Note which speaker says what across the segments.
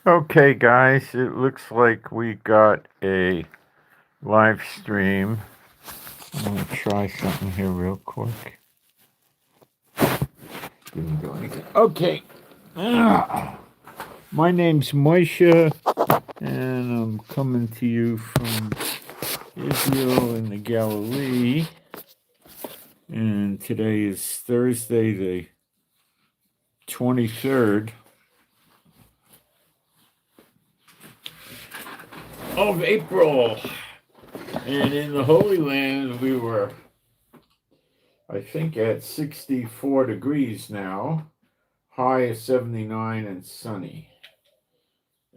Speaker 1: Okay, guys, it looks like we got a live stream. I'm going to try something here real quick. Didn't do anything. Okay. My name's Moshe, and I'm coming to you from Israel in the Galilee. And today is Thursday, the 23rd of April. And in the Holy Land, we were, I think, at 64 degrees now, high of 79 and sunny.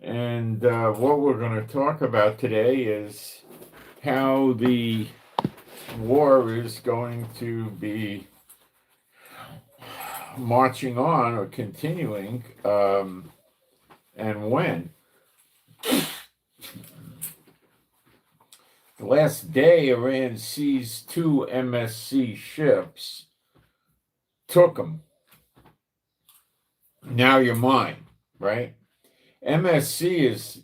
Speaker 1: And what we're going to talk about today is how the war is going to be marching on or continuing, and when. The last day, Iran seized 2 MSC ships, took them. Now you're mine, right? MSC is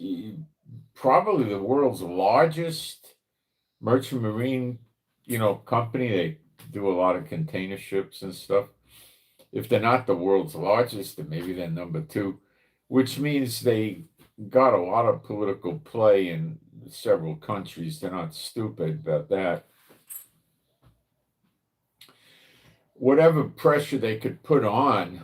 Speaker 1: probably the world's largest merchant marine, company. They do a lot of container ships and stuff. If they're not the world's largest, then maybe they're number 2, which means they got a lot of political play in several countries. They're not stupid about that. Whatever pressure they could put on,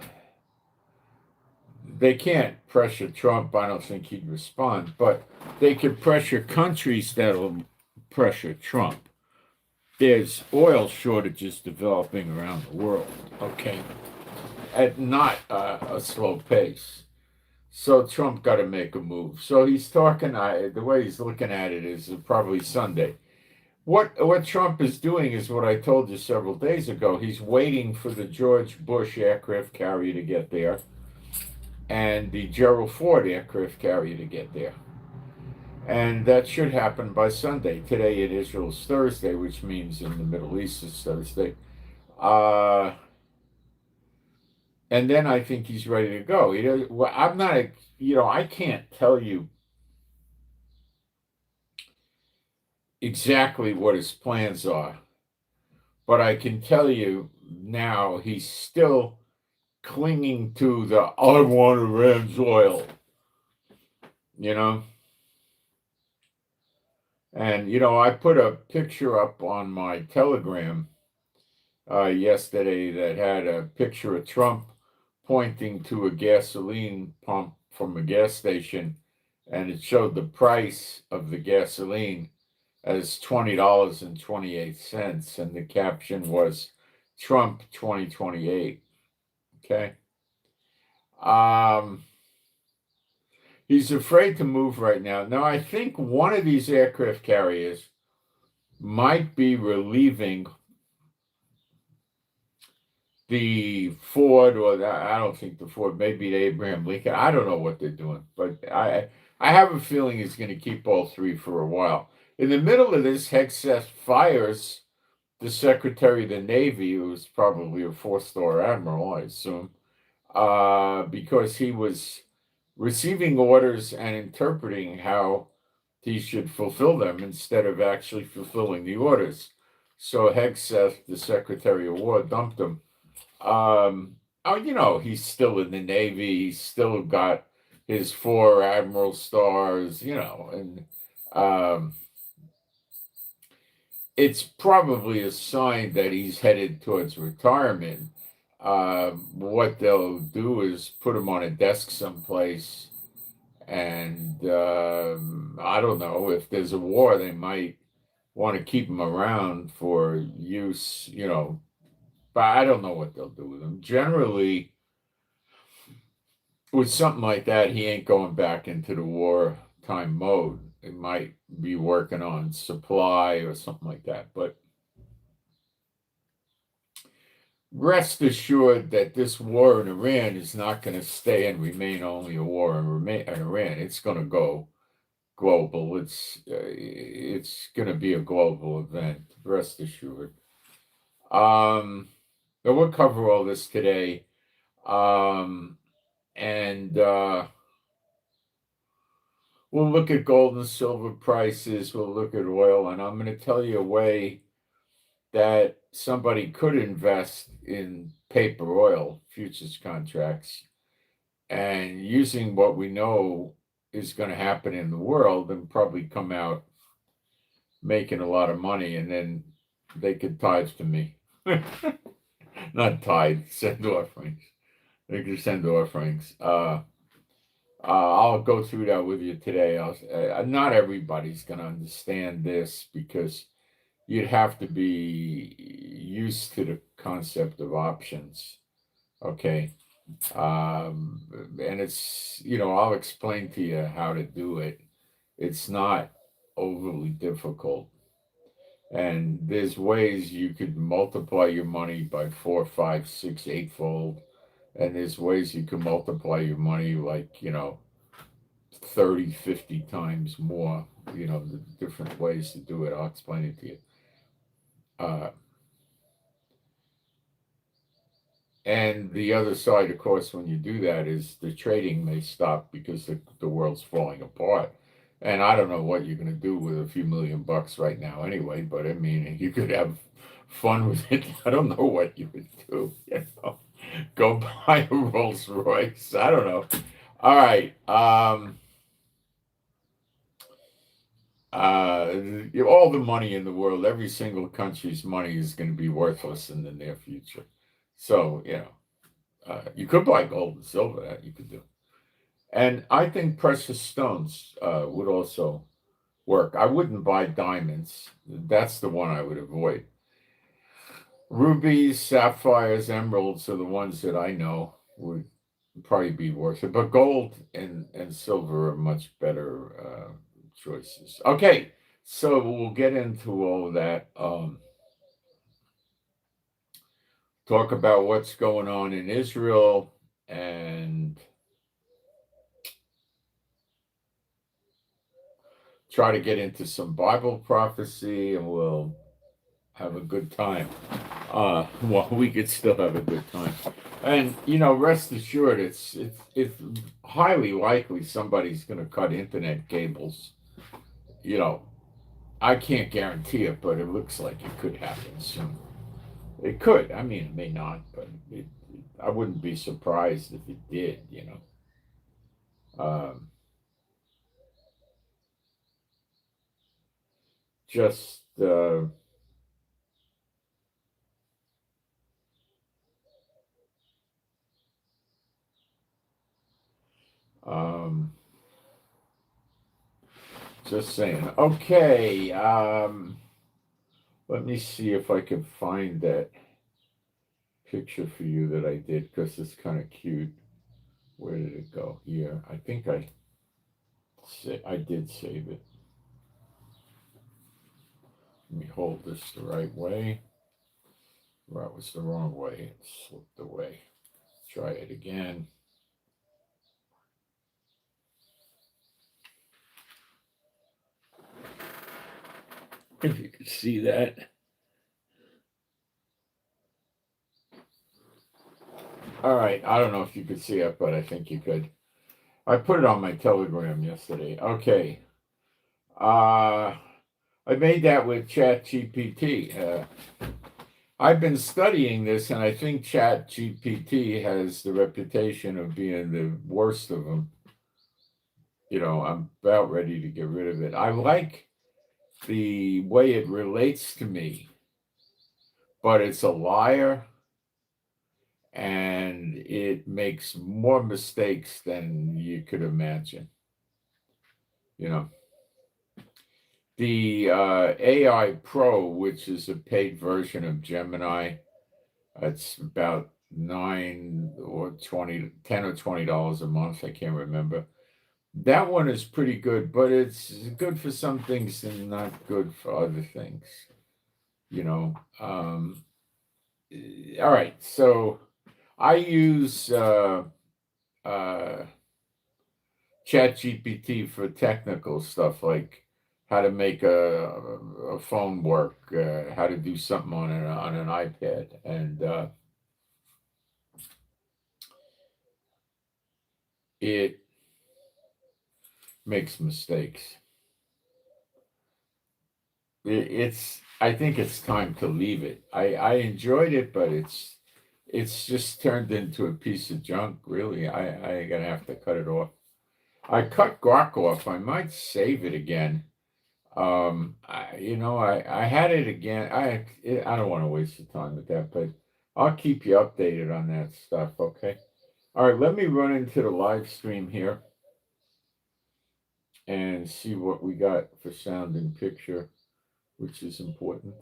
Speaker 1: they can't pressure Trump. I don't think he'd respond, but they could pressure countries that'll pressure Trump. There's oil shortages developing around the world, okay, at not a slow pace. So Trump got to make a move. So he's talking, the way he's looking at it is probably Sunday. What Trump is doing is what I told you several days ago. He's waiting for the George Bush aircraft carrier to get there and the Gerald Ford aircraft carrier to get there. And that should happen by Sunday. Today in Israel is Thursday, which means in the Middle East it's Thursday. And then I think he's ready to go. I'm not, I can't tell you exactly what his plans are, but I can tell you now he's still clinging to the I want Iran's oil, And, I put a picture up on my Telegram yesterday that had a picture of Trump pointing to a gasoline pump from a gas station, and it showed the price of the gasoline as $20.28, and the caption was Trump 2028. Okay. He's afraid to move right now. Now, I think one of these aircraft carriers might be relieving the Ford, I don't think the Ford, maybe the Abraham Lincoln. I don't know what they're doing, but I have a feeling he's going to keep all 3 for a while. In the middle of this, Hegseth fires the Secretary of the Navy, who's probably a 4-star admiral, I assume, because he was receiving orders and interpreting how he should fulfill them instead of actually fulfilling the orders. So Hegseth, the Secretary of War, dumped him. He's still in the Navy. He's still got his 4 admiral stars, and it's probably a sign that he's headed towards retirement. What they'll do is put him on a desk someplace, and I don't know, if there's a war, they might want to keep him around for use, but I don't know what they'll do with him. Generally, with something like that, he ain't going back into the wartime mode. They might be working on supply or something like that, but rest assured that this war in Iran is not going to stay and remain only a war in Iran. It's going to go global. It's going to be a global event. Rest assured. But we'll cover all this today, and we'll look at gold and silver prices, we'll look at oil, and I'm going to tell you a way that somebody could invest in paper oil futures contracts, and using what we know is going to happen in the world and probably come out making a lot of money, and then they could tithe to me. Not tithe, send offerings. They could send offerings. I'll go through that with you today. Not everybody's going to understand this because you'd have to be used to the concept of options. Okay. And it's, I'll explain to you how to do it. It's not overly difficult. And there's ways you could multiply your money by 4, 5, 6, 8-fold. And there's ways you can multiply your money like, 30, 50 times more, the different ways to do it. I'll explain it to you. And the other side, of course, when you do that is the trading may stop because the world's falling apart. And I don't know what you're going to do with a few $1,000,000 right now anyway, but I mean, you could have fun with it. I don't know what you would do, Go buy a Rolls Royce. I don't know. All right. All the money in the world, every single country's money is going to be worthless in the near future. So, you could buy gold and silver, that you could do. And I think precious stones would also work. I wouldn't buy diamonds. That's the one I would avoid. Rubies, sapphires, emeralds are the ones that I know would probably be worth it. But gold and silver are much better choices. Okay, so we'll get into all of that. Talk about what's going on in Israel and try to get into some Bible prophecy, and we'll have a good time. Well, we could still have a good time. And, rest assured, it's highly likely somebody's going to cut internet cables. I can't guarantee it, but it looks like it could happen soon. It could. I mean, it may not, but I wouldn't be surprised if it did, Just just saying. Okay. Let me see if I can find that picture for you that I did, because it's kind of cute. Where did it go? Here. I think I did save it. Let me hold this the right way. That was the wrong way. It slipped away. Try it again. If you can see that. All right. I don't know if you could see it, but I think you could. I put it on my Telegram yesterday. Okay. I made that with ChatGPT. I've been studying this, and I think ChatGPT has the reputation of being the worst of them. I'm about ready to get rid of it. I like the way it relates to me, but it's a liar, and it makes more mistakes than you could imagine. The AI Pro, which is a paid version of Gemini, it's about $10 or $20 a month. I can't remember. That one is pretty good, but it's good for some things and not good for other things. All right, so I use ChatGPT for technical stuff like how to make a phone work, how to do something on an iPad, and it makes mistakes. I think it's time to leave it. I enjoyed it, but it's just turned into a piece of junk, really. I gotta have to cut it off. I cut guac off. I might save it again. I had it again. I don't want to waste the time with that, but I'll keep you updated on that stuff, okay? All right, let me run into the live stream here and see what we got for sound and picture, which is important.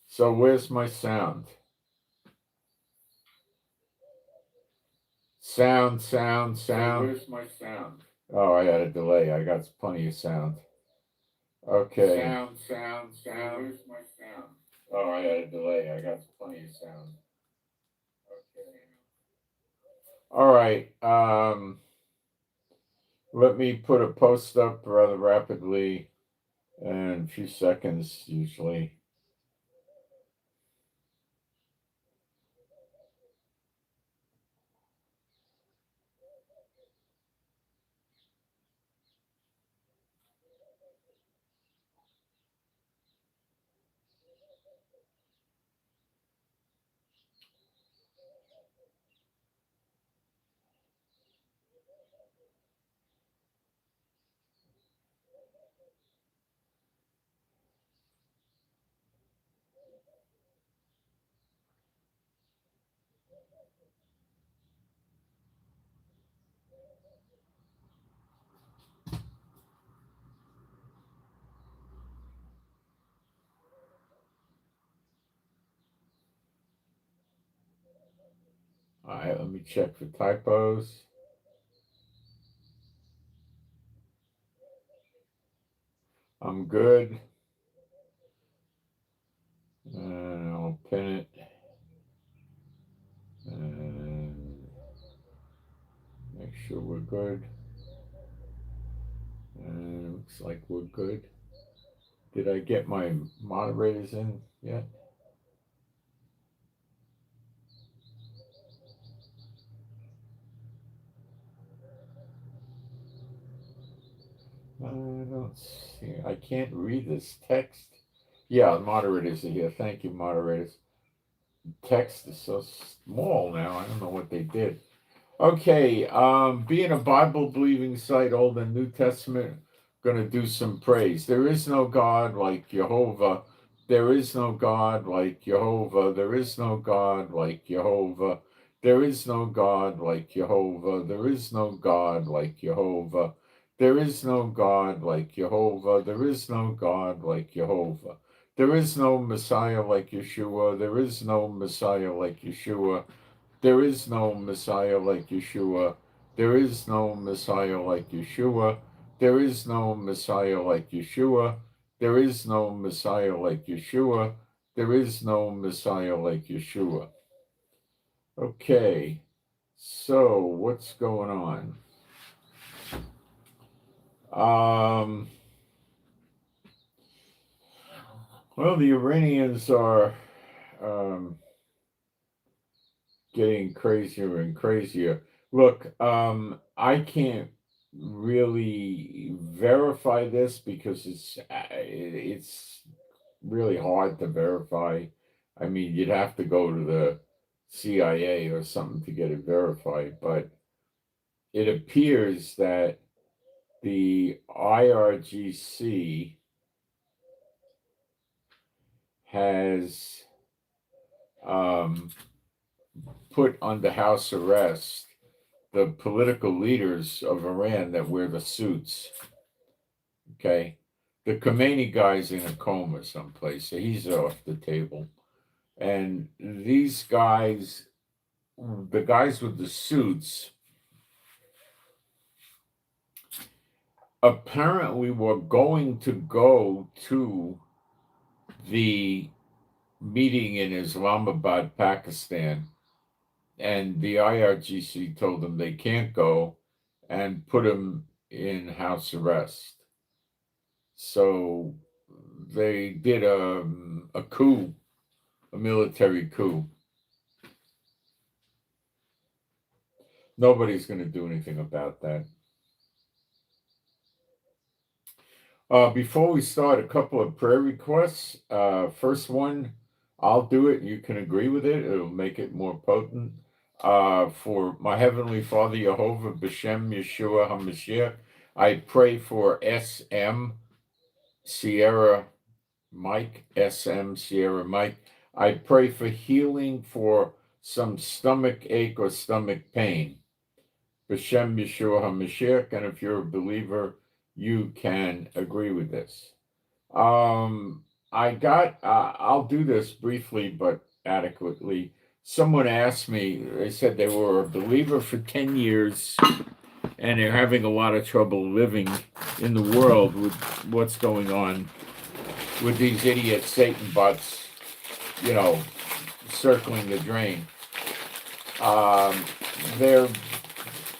Speaker 1: So where's my sound? Sound. So where's my sound? Oh, I had a delay. I got plenty of sound. Okay. Sound. Where's my sound? Oh, I had a delay. I got plenty of sound. Okay. All right. Let me put a post up rather rapidly in a few seconds, usually. All right, let me check for typos. I'm good. And I'll pin it. And make sure we're good. And it looks like we're good. Did I get my moderators in yet? I don't see. I can't read this text. Yeah, the moderators are here. Thank you, moderators. Text is so small now. I don't know what they did. Okay, being a Bible believing site, Old and New Testament, gonna do some praise. There is no God like Jehovah. There is no God like Jehovah. There is no God like Jehovah. There is no God like Jehovah. There is no God like Jehovah. There is no God like Jehovah. There is no God like Jehovah. There is no Messiah like Yeshua. There is no Messiah like Yeshua. There is no Messiah like Yeshua. There is no Messiah like Yeshua. There is no Messiah like Yeshua. There is no Messiah like Yeshua. There is no Messiah like Yeshua. Okay, so what's going on? Well, the Iranians are getting crazier and crazier. Look, I can't really verify this because it's really hard to verify. I mean, you'd have to go to the CIA or something to get it verified, but it appears that the IRGC has put under house arrest the political leaders of Iran that wear the suits. Okay. The Khomeini guy's in a coma someplace, so he's off the table. And these guys, the guys with the suits, apparently were going to go to the meeting in Islamabad, Pakistan, and the IRGC told them they can't go and put them in house arrest. So they did a coup, a military coup. Nobody's going to do anything about that. Before we start, a couple of prayer requests. First one, I'll do it. You can agree with it. It'll make it more potent. For my Heavenly Father, Jehovah, B'Shem, Yeshua, HaMashiach, I pray for SM, Sierra Mike, SM, Sierra Mike. I pray for healing for some stomach ache or stomach pain. B'Shem, Yeshua, HaMashiach, and if you're a believer, you can agree with this. I'll do this briefly but adequately. Someone asked me, they said they were a believer for 10 years and they're having a lot of trouble living in the world with what's going on with these idiot Satan bots, circling the drain. They're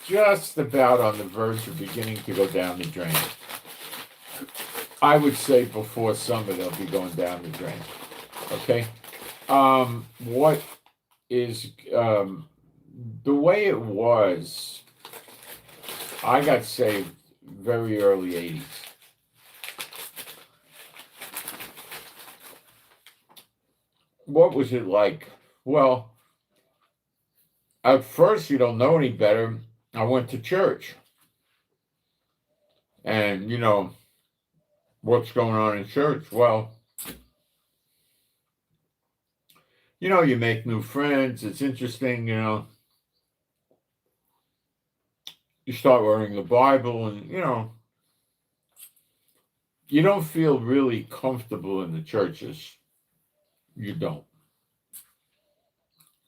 Speaker 1: just about on the verge of beginning to go down the drain. I would say before summer they'll be going down the drain. Okay. What is the way it was? I got saved very early 80s. What was it like? Well, at first you don't know any better. I went to church. And what's going on in church? Well, you make new friends. It's interesting, you start learning the Bible and, you don't feel really comfortable in the churches. You don't.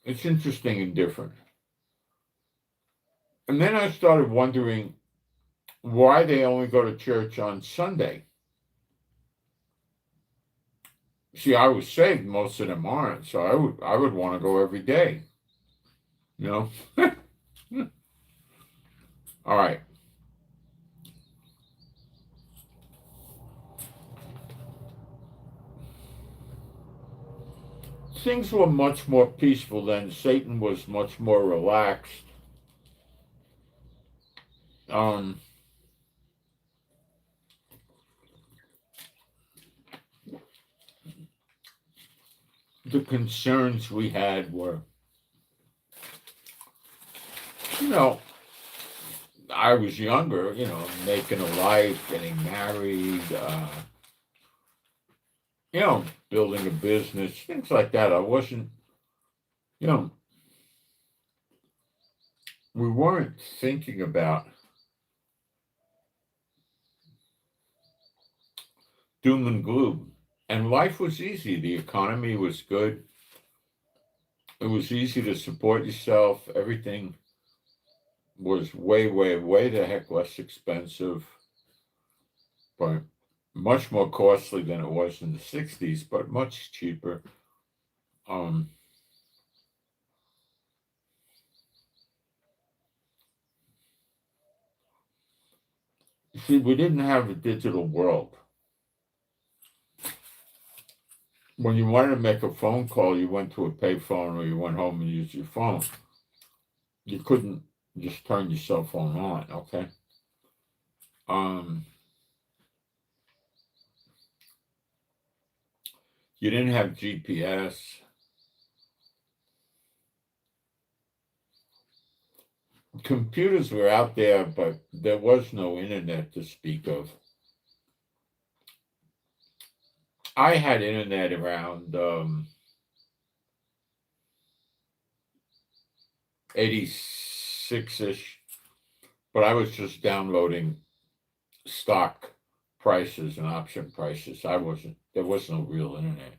Speaker 1: It's interesting and different. And then I started wondering why they only go to church on Sunday. See, I was saved, most of them aren't, so I would want to go every day. All right. Things were much more peaceful then. Satan was much more relaxed. The concerns we had were, I was younger, making a life, getting married, building a business, things like that. I wasn't, we weren't thinking about doom and gloom. And life was easy. The economy was good. It was easy to support yourself. Everything was way, way, way the heck less expensive, but much more costly than it was in the 60s, but much cheaper. See, we didn't have a digital world. When you wanted to make a phone call, you went to a payphone or you went home and used your phone. You couldn't just turn your cell phone on, okay? You didn't have GPS. Computers were out there, but there was no internet to speak of. I had internet around 86-ish, but I was just downloading stock prices and option prices. There was no real internet.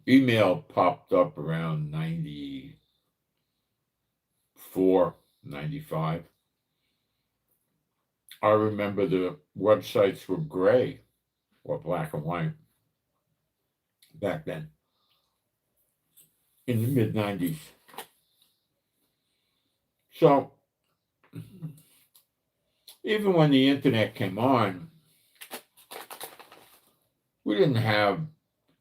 Speaker 1: Email popped up around 94, 95. I remember the websites were gray or black and white back then in the mid-90s. So even when the internet came on, we didn't have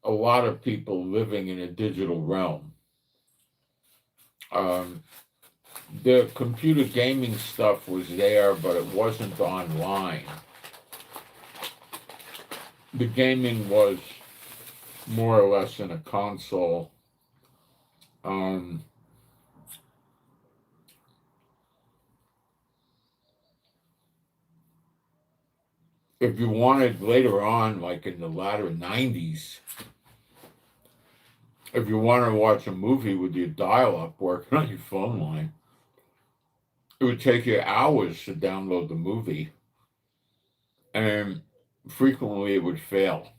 Speaker 1: a lot of people living in a digital realm. The computer gaming stuff was there, but it wasn't online. The gaming was more or less in a console. If you wanted later on, like in the latter 90s, if you wanted to watch a movie with your dial-up working on your phone line, it would take you hours to download the movie, and frequently it would fail.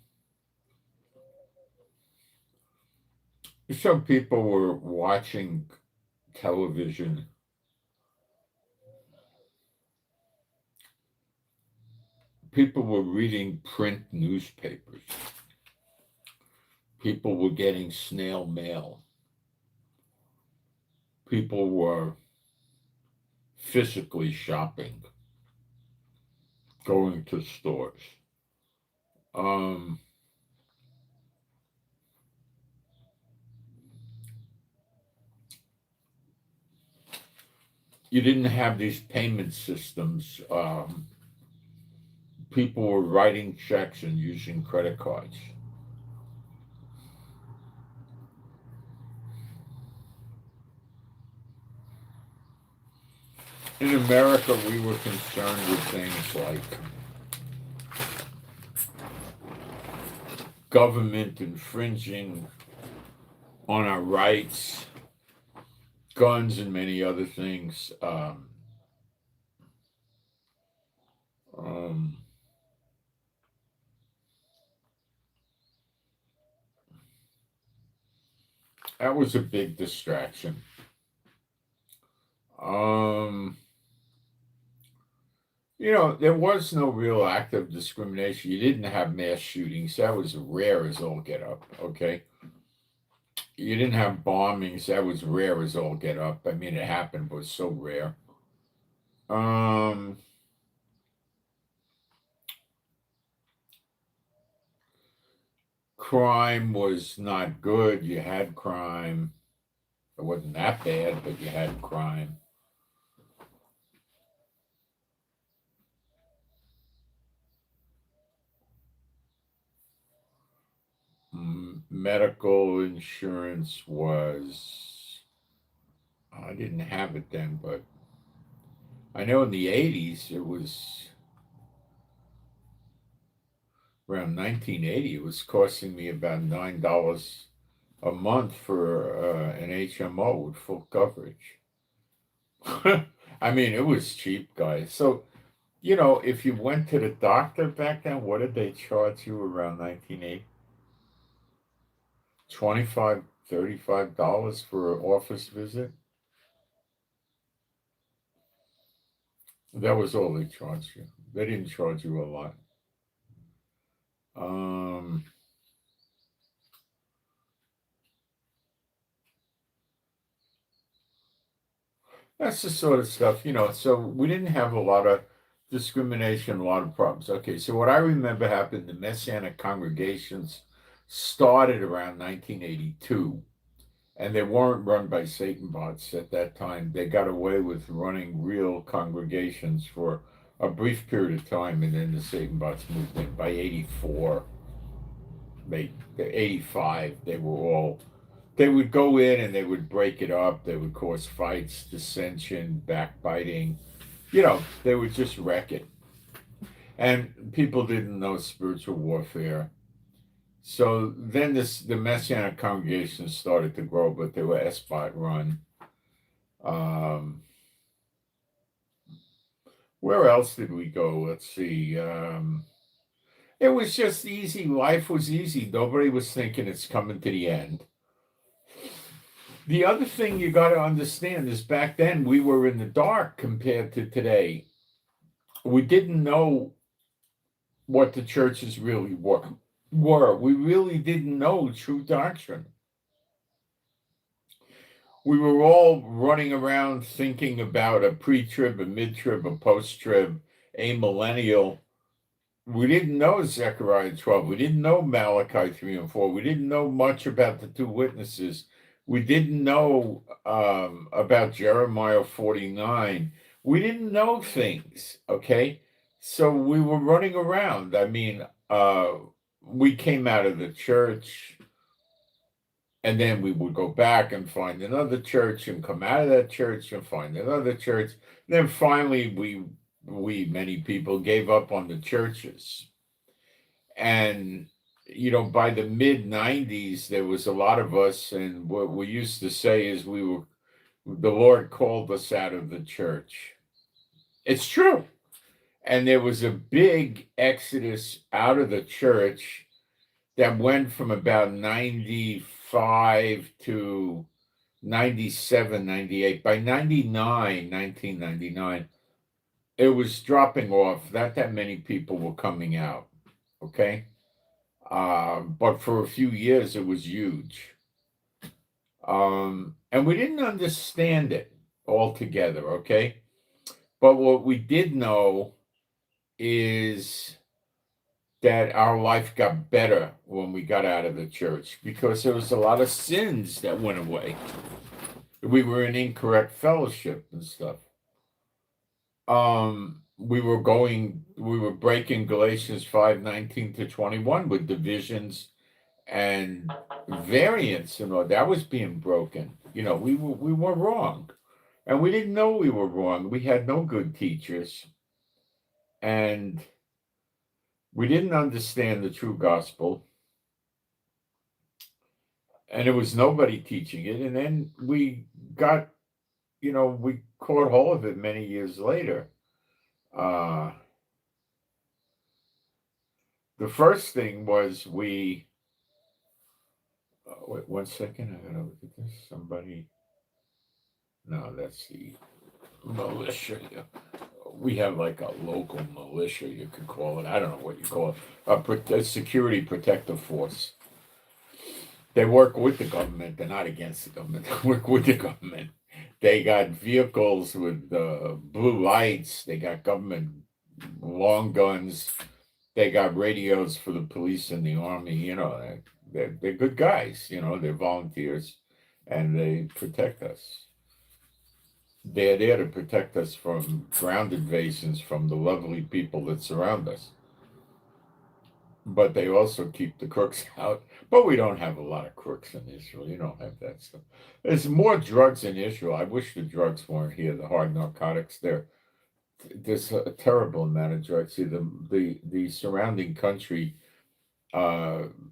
Speaker 1: So people were watching television. People were reading print newspapers. People were getting snail mail. People were physically shopping, going to stores. You didn't have these payment systems. People were writing checks and using credit cards. In America, we were concerned with things like government infringing on our rights, guns, and many other things. That was a big distraction. There was no real active discrimination. You didn't have mass shootings. That was rare as all get up, okay? You didn't have bombings. That was rare as all get up. I mean, it happened, but it was so rare. Crime was not good. You had crime. It wasn't that bad, but you had crime. Medical insurance was, I didn't have it then, but I know in the 80s, it was around 1980, it was costing me about $9 a month for an HMO with full coverage. I mean, it was cheap, guys. So, if you went to the doctor back then, what did they charge you around 1980? $25, $35 for an office visit? That was all they charged you. They didn't charge you a lot. That's the sort of stuff, so we didn't have a lot of discrimination, a lot of problems. Okay, so what I remember happened, the Messianic congregations started around 1982, and they weren't run by Satan bots at that time. They got away with running real congregations for a brief period of time, and then the Satan bots moved in. By 84, 85, they would go in and they would break it up. They would cause fights, dissension, backbiting. They would just wreck it. And people didn't know spiritual warfare. So then the Messianic congregations started to grow, but they were SBOT run. Where else did we go? Let's see. It was just easy. Life was easy. Nobody was thinking it's coming to the end. The other thing you got to understand is back then we were in the dark compared to today. We didn't know what the churches really were. We really didn't know true doctrine. We were all running around thinking about a pre-trib, a mid-trib, a post-trib, a millennial, we didn't know Zechariah 12. We didn't know Malachi 3 and 4. We didn't know much about the two witnesses. We didn't know about Jeremiah 49. We didn't know things, okay? So we were running around. I mean, we came out of the church, and then we would go back and find another church and come out of that church and find another church. Then finally, many people gave up on the churches. And, by the mid 90s, there was a lot of us, and what we used to say is the Lord called us out of the church. It's true. And there was a big exodus out of the church that went from about 95 to 97, 98. By 1999, it was dropping off. Not that many people were coming out, okay? But for a few years, it was huge. And we didn't understand it altogether, okay? But what we did know is that our life got better when we got out of the church because there was a lot of sins that went away. We were in incorrect fellowship and stuff. We were breaking Galatians 5:19 to 21 with divisions and variance and all that was being broken. We were wrong. And we didn't know we were wrong. We had no good teachers. And we didn't understand the true gospel. And there was nobody teaching it. And then we got, we caught hold of it many years later. The first thing was wait 1 second. I gotta look at this. No, that's the militia. We have like a local militia, you could call it. I don't know what you call it. A security protective force. They work with the government. They're not against the government. They work with the government. They got vehicles with blue lights. They got government long guns. They got radios for the police and the army. They're good guys. They're volunteers, and they protect us. They're there to protect us from ground invasions from the lovely people that surround us. But they also keep the crooks out. But we don't have a lot of crooks in Israel. You don't have that stuff. There's more drugs in Israel. I wish the drugs weren't here, the hard narcotics. There's a terrible amount of drugs. See, the surrounding country,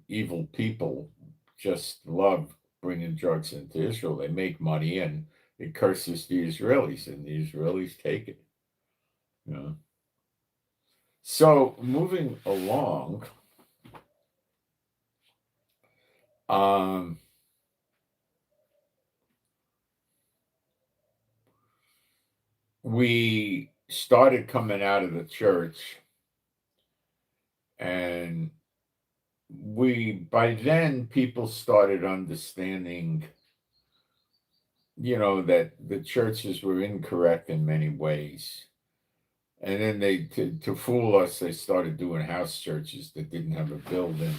Speaker 1: evil people just love bringing drugs into Israel. They make money and it curses the Israelis, and the Israelis take it. So moving along, we started coming out of the church, and by then people started understanding that the churches were incorrect in many ways. And then to fool us, they started doing house churches that didn't have a building,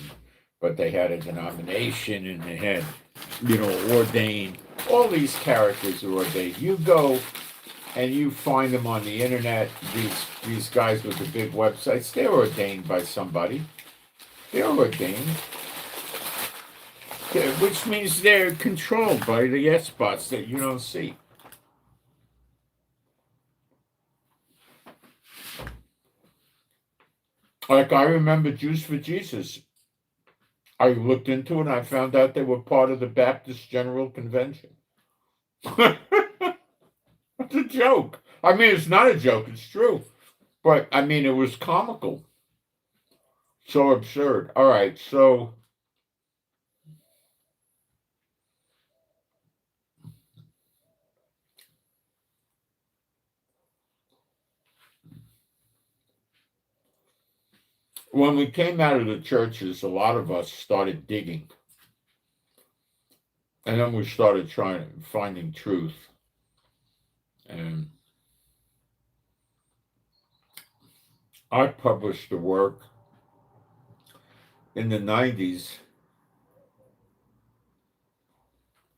Speaker 1: but they had a denomination and they had, ordained. All these characters are ordained. You go and you find them on the internet, these guys with the big websites, they're ordained by somebody. They're ordained. Which means they're controlled by the S-bots that you don't see. Like I remember Jews for Jesus. I looked into it and I found out they were part of the Baptist General Convention. It's a joke. I mean, it's not a joke, it's true. But, I mean, it was comical. So absurd. All right, so when we came out of the churches, a lot of us started digging. And then we started finding truth. And I published the work in the 90s.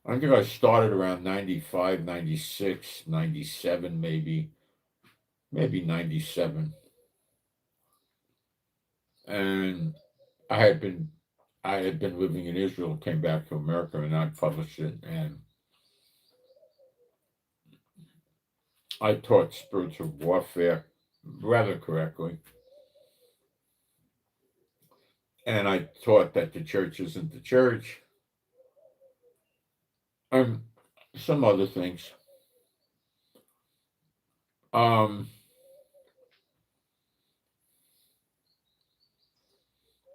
Speaker 1: I think I started around 95, 96, 97, maybe 97. And I had been I had been living in Israel, came back to America, and I published it. And I taught spiritual warfare rather correctly. And I taught that the church isn't the church. And some other things. Um,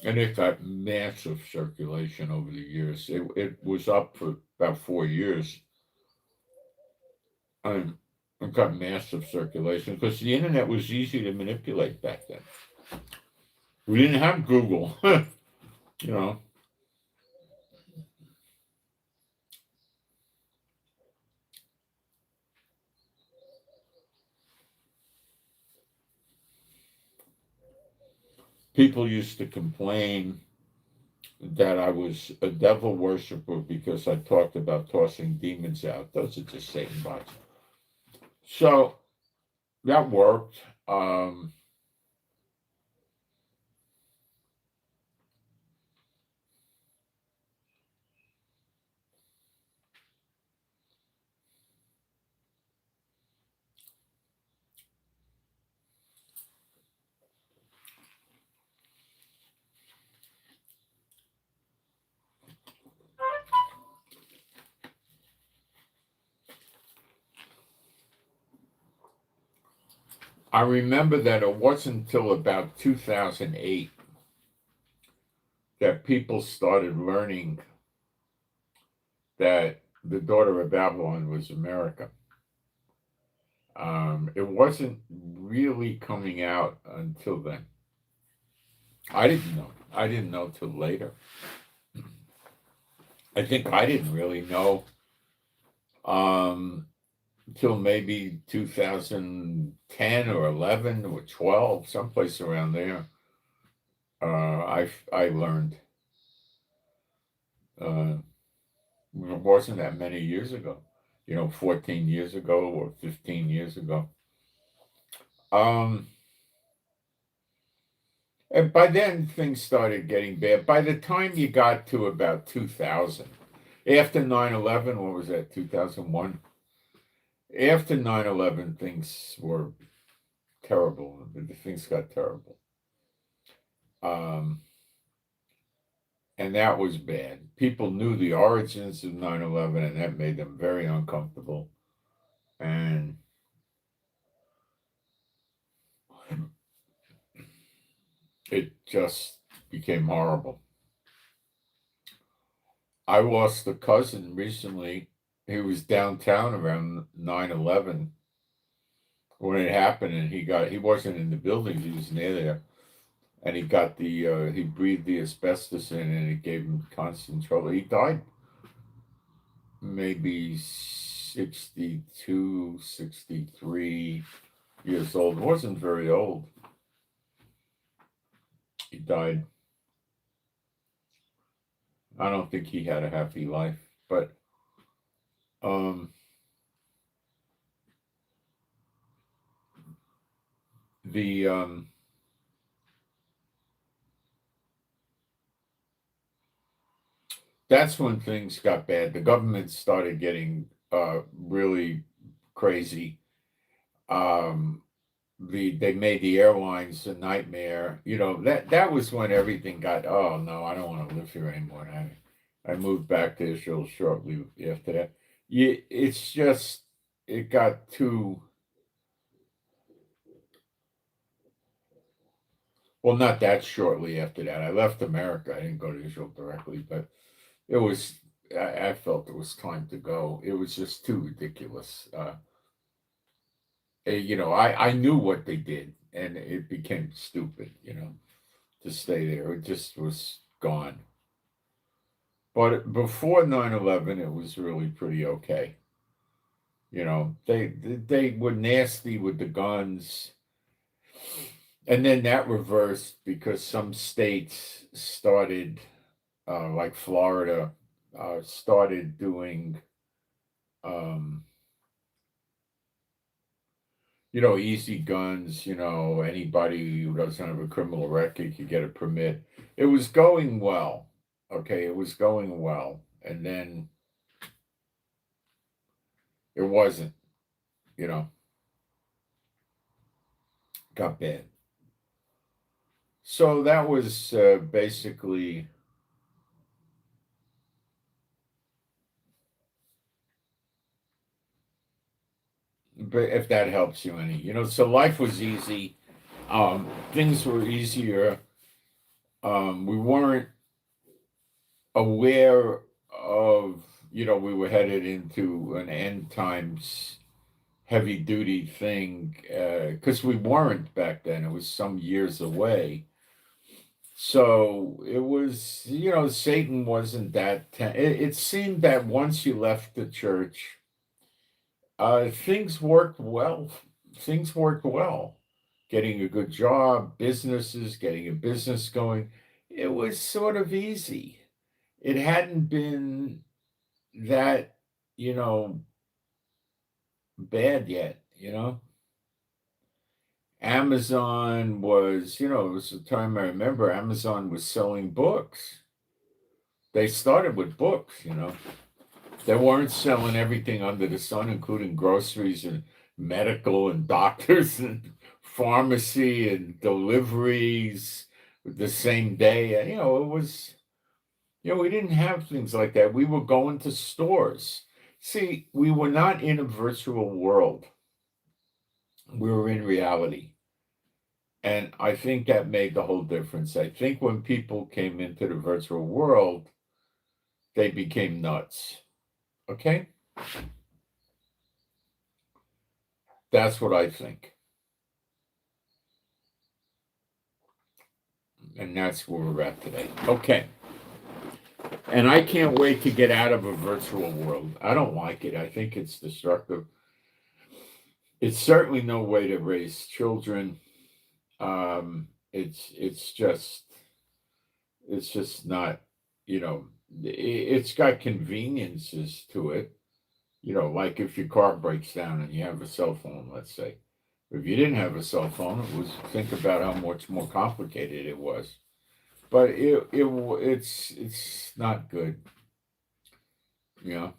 Speaker 1: and it got massive circulation over the years. It was up for about 4 years. And it got massive circulation because the internet was easy to manipulate back then. We didn't have Google, you know. People used to complain that I was a devil worshiper because I talked about tossing demons out. Those are just Satan bots. So that worked. I remember that it wasn't until about 2008 that people started learning that the daughter of Babylon was America. It wasn't really coming out until then. I didn't know. I didn't know till later. I think I didn't really know until maybe 2010 or 11 or 12, someplace around there. I learned. It wasn't that many years ago, 14 years ago or 15 years ago. And by then things started getting bad. By the time you got to about 2000, after 9/11, what was that, 2001? After 9/11, things were terrible. Things got terrible. And that was bad. People knew the origins of 9/11, and that made them very uncomfortable. And it just became horrible. I lost a cousin recently. He was downtown around 9/11 when it happened, and he wasn't in the buildings, he was near there. And he breathed the asbestos in, and it gave him constant trouble. He died maybe 62, 63 years old. Wasn't very old. He died. I don't think he had a happy life, but the that's when things got bad. The government started getting really crazy. They made the airlines a nightmare. That was when everything got. Oh no, I don't want to live here anymore. I moved back to Israel shortly after that. It's just it got too. Well, not that shortly after that. I left America. I didn't go to Israel directly, but it was. I felt it was time to go. It was just too ridiculous. I knew what they did, and it became stupid. To stay there. It just was gone. But before 9/11, it was really pretty okay. They were nasty with the guns. And then that reversed because some states started, like Florida, started doing, um, easy guns. Anybody who doesn't have a criminal record could get a permit. It was going well. Okay, it was going well. And then it wasn't, you know, got bad. So that was basically, but if that helps you any, so life was easy. Things were easier. We weren't aware of, we were headed into an end times heavy duty thing, because we weren't back then. It was some years away. So it was, Satan wasn't that. It seemed that once you left the church, things worked well. Things worked well. Getting a good job, businesses, getting a business going. It was sort of easy. It hadn't been that, you know, bad yet. Amazon was, it was the time I remember Amazon was selling books. They started with books. They weren't selling everything under the sun, including groceries and medical and doctors and pharmacy and deliveries the same day. And, it was, we didn't have things like that. We were going to stores. See, we were not in a virtual world. We were in reality. And I think that made the whole difference. I think when people came into the virtual world, they became nuts. Okay? That's what I think. And that's where we're at today. Okay. And I can't wait to get out of a virtual world. I don't like it. I think it's destructive. It's certainly no way to raise children. It's just not, it's got conveniences to it. Like if your car breaks down and you have a cell phone, let's say. If you didn't have a cell phone, think about how much more complicated it was. But it's not good. You know,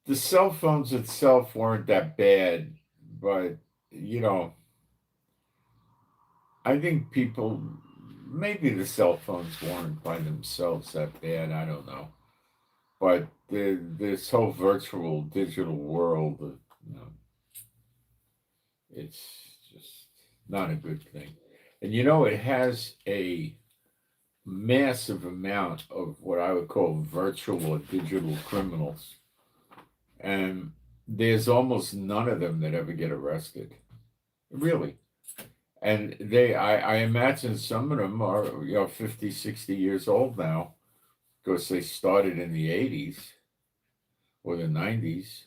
Speaker 1: the cell phones itself weren't that bad, but you know, I think people maybe the cell phones weren't by themselves that bad. I don't know, but this whole virtual digital world, it's just not a good thing. And it has a massive amount of what I would call virtual or digital criminals. And there's almost none of them that ever get arrested. Really. And I imagine some of them are, 50, 60 years old now because they started in the 80s or the 90s.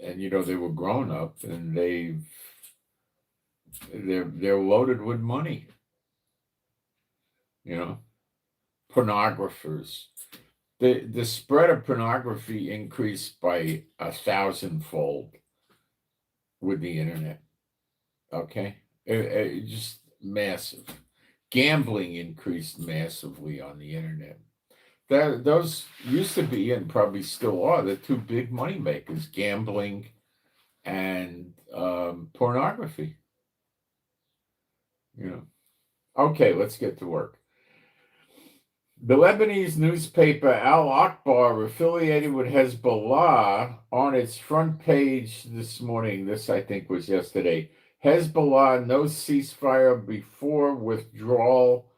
Speaker 1: And, they were grown up and they're loaded with money, you know, pornographers. The spread of pornography increased by 1,000-fold with the internet. Okay, just massive. Gambling increased massively on the internet. Those used to be and probably still are the two big money makers: gambling and pornography. Okay, let's get to work. The Lebanese newspaper Al Akbar, affiliated with Hezbollah, on its front page this morning, this I think was yesterday, Hezbollah, no ceasefire before withdrawal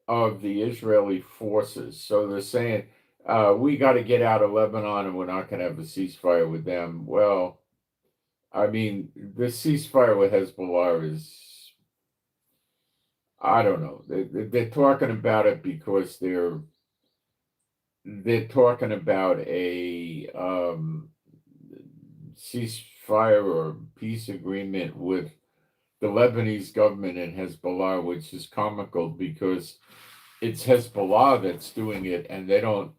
Speaker 1: of the Israeli forces. So they're saying, we got to get out of Lebanon and we're not going to have a ceasefire with them. Well, I mean, the ceasefire with Hezbollah is, I don't know. They're talking about it because they're talking about ceasefire or peace agreement with the Lebanese government and Hezbollah, which is comical because it's Hezbollah that's doing it, and they don't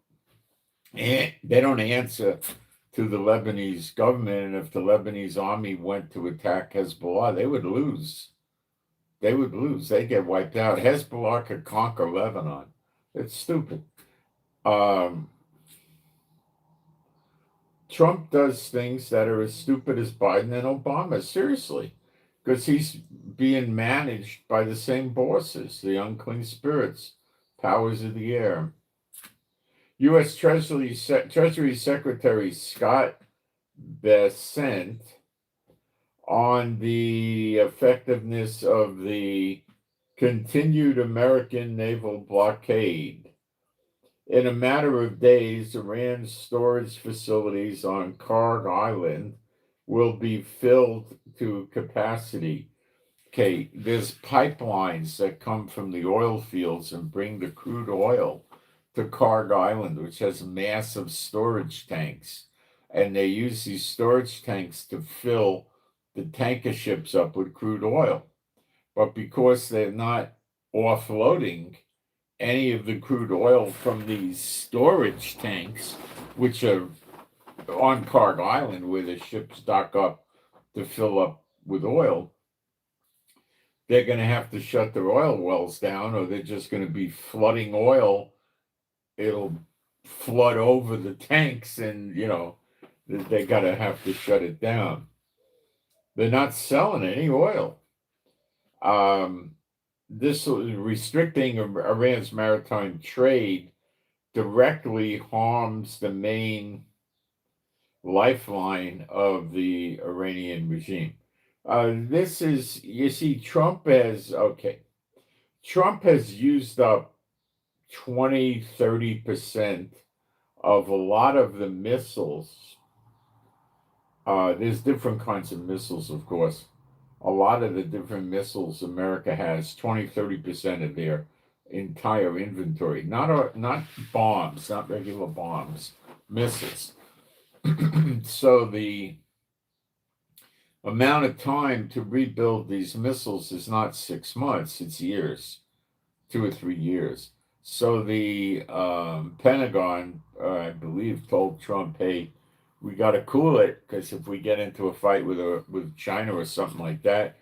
Speaker 1: answer to the Lebanese government. And if the Lebanese army went to attack Hezbollah, they would lose. They would lose. They get wiped out. Hezbollah could conquer Lebanon. It's stupid. Trump does things that are as stupid as Biden and Obama, seriously, because he's being managed by the same bosses, the unclean spirits, powers of the air. U.S. Treasury Secretary Scott Bessent on the effectiveness of the continued American naval blockade. In a matter of days, Iran's storage facilities on Karg Island will be filled to capacity. Okay, there's pipelines that come from the oil fields and bring the crude oil to Karg Island, which has massive storage tanks. And they use these storage tanks to fill the tanker ships up with crude oil. But because they're not offloading any of the crude oil from these storage tanks, which are on Karg Island where the ships dock up to fill up with oil, they're going to have to shut their oil wells down, or they're just going to be flooding oil. It'll flood over the tanks, and, they got to have to shut it down. They're not selling any oil. This restricting Iran's maritime trade directly harms the main lifeline of the Iranian regime. This is, you see, Trump has used up 20-30% of a lot of the missiles. There's different kinds of missiles, of course. A lot of the different missiles America has, 20-30% of their entire inventory. Not bombs, not regular bombs, missiles. So the amount of time to rebuild these missiles is not 6 months, it's years, 2 or 3 years. So the Pentagon, I believe, told Trump, hey, we got to cool it, because if we get into a fight with China or something like that,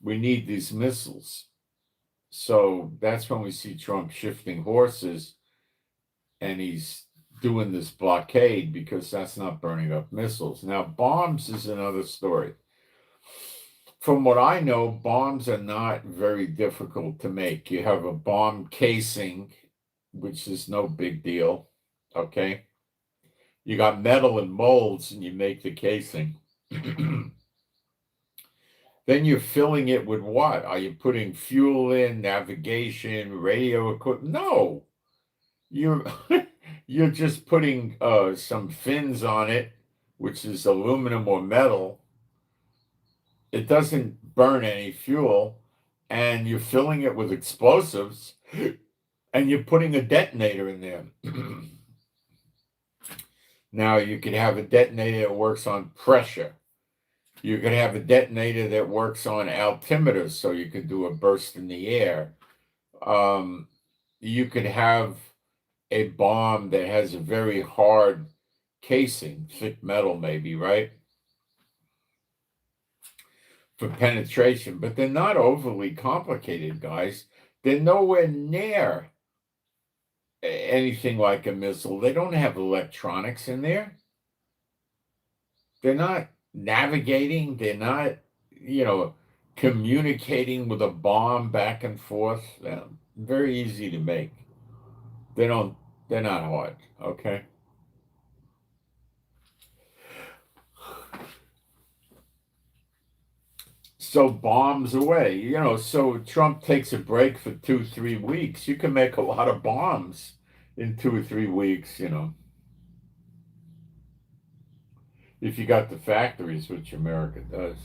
Speaker 1: we need these missiles. So that's when we see Trump shifting horses, and he's doing this blockade, because that's not burning up missiles. Now, bombs is another story. From what I know, bombs are not very difficult to make. You have a bomb casing, which is no big deal, okay? You got metal and molds, and you make the casing. Then you're filling it with what? Are you putting fuel in, navigation, radio equipment? No. You're just putting some fins on it, which is aluminum or metal. It doesn't burn any fuel, and you're filling it with explosives, and you're putting a detonator in there. Now, you could have a detonator that works on pressure. You could have a detonator that works on altimeter, so you could do a burst in the air. You could have a bomb that has a very hard casing, thick metal maybe, right? For penetration, but they're not overly complicated, guys. They're nowhere near anything like a missile. They don't have electronics in there. They're not navigating. They're not, communicating with a bomb back and forth. Very easy to make. They're not hard, okay? So bombs away, so Trump takes a break for 2-3 weeks. You can make a lot of bombs in 2 or 3 weeks, if you got the factories, which America does.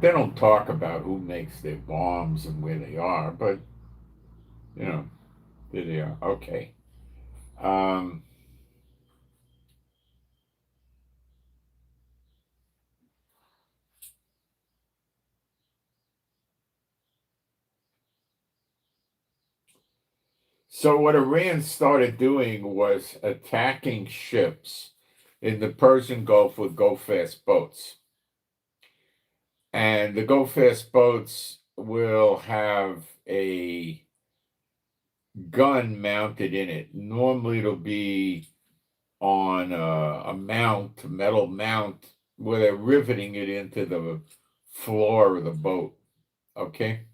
Speaker 1: They don't talk about who makes their bombs and where they are, but, there they are. Okay. So what Iran started doing was attacking ships in the Persian Gulf with go-fast boats. And the go-fast boats will have a gun mounted in it. Normally it'll be on a mount, a metal mount, where they're riveting it into the floor of the boat. Okay?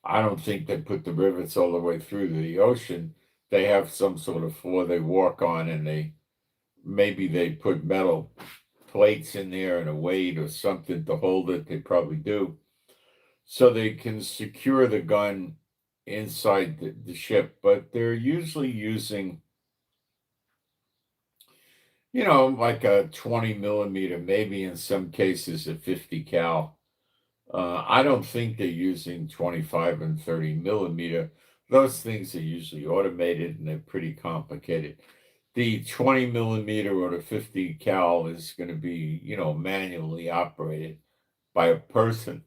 Speaker 1: I don't think they put the rivets all the way through the ocean. They have some sort of floor they walk on, and maybe they put metal plates in there and a weight or something to hold it. They probably do. So they can secure the gun inside the ship, but they're usually using, like a 20 millimeter, maybe in some cases a 50 cal. I don't think they're using 25 and 30 millimeter. Those things are usually automated and they're pretty complicated. The 20 millimeter or the 50 cal is going to be, manually operated by a person.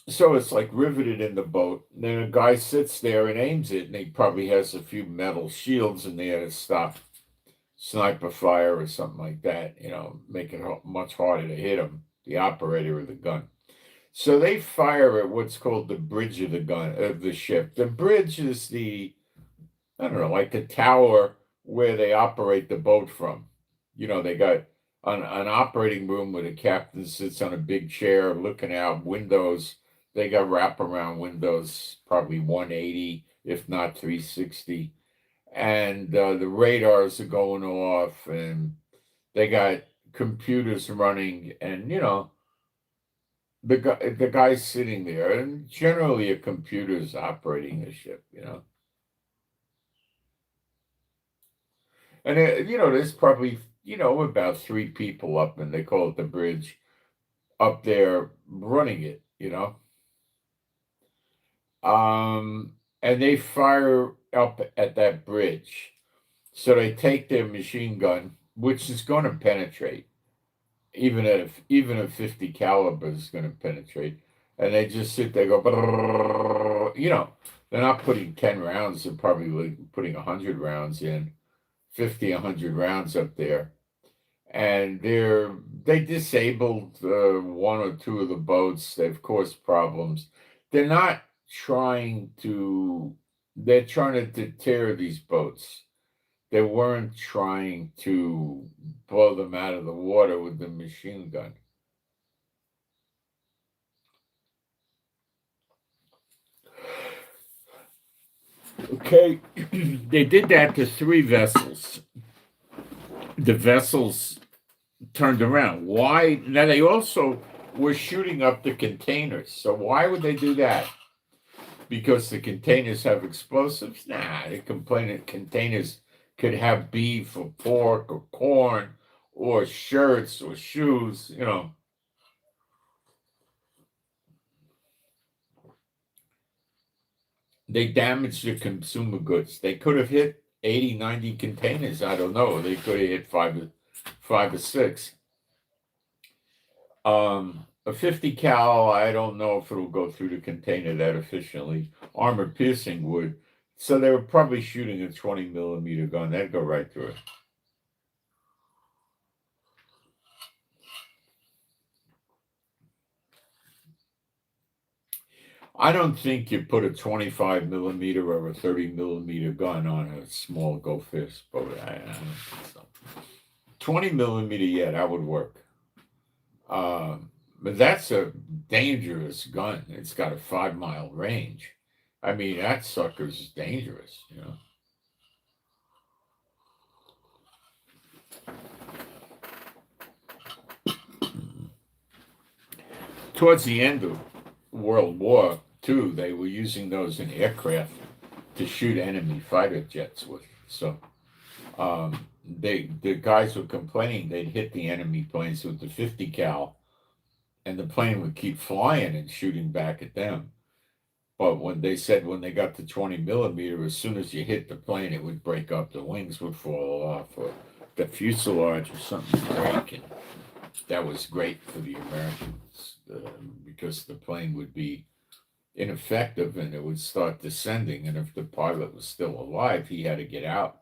Speaker 1: So it's like riveted in the boat. And then a guy sits there and aims it, and he probably has a few metal shields in there to stop sniper fire or something like that, make it much harder to hit him, the operator of the gun. So they fire at what's called the bridge of the ship. The bridge is like the tower where they operate the boat from. They got an operating room where the captain sits on a big chair looking out, windows. They got wraparound windows, probably 180, if not 360. And the radars are going off, and they got computers running, and the guy's sitting there, and generally a computer's operating the ship, and there's probably about 3 people up, and they call it the bridge, up there running it, and they fire up at that bridge. So they take their machine gun, which is going to penetrate, even a 50 caliber is going to penetrate, and they just sit there, go, they're not putting 10 rounds, they're probably putting 100 rounds in, 50, 100 rounds up there, and they disabled 1 or 2 of the boats. They've caused problems. They're not they're trying to deter these boats. They weren't trying to blow them out of the water with the machine gun. Okay, they did that to 3 vessels. The vessels turned around. Why? Now, they also were shooting up the containers. So why would they do that? Because the containers have explosives? Nah, they complain that containers could have beef or pork or corn or shirts or shoes, They damaged the consumer goods. They could have hit 80, 90 containers. I don't know. They could have hit 5 or 6. A 50 cal, I don't know if it'll go through the container that efficiently. Armor piercing would. So they were probably shooting a 20 millimeter gun. That'd go right through it. I don't think you put a 25 millimeter or a 30 millimeter gun on a small go-fast boat. I don't think so. 20 millimeter, yeah, that would work. But that's a dangerous gun. It's got a 5-mile range. I mean, that sucker's dangerous, Towards the end of World War II, they were using those in aircraft to shoot enemy fighter jets with. So the guys were complaining they'd hit the enemy planes with the 50 cal, and the plane would keep flying and shooting back at them. But when they got to 20 millimeter, as soon as you hit the plane, it would break up. The wings would fall off, or the fuselage or something would break. And that was great for the Americans because the plane would be ineffective and it would start descending. And if the pilot was still alive, he had to get out.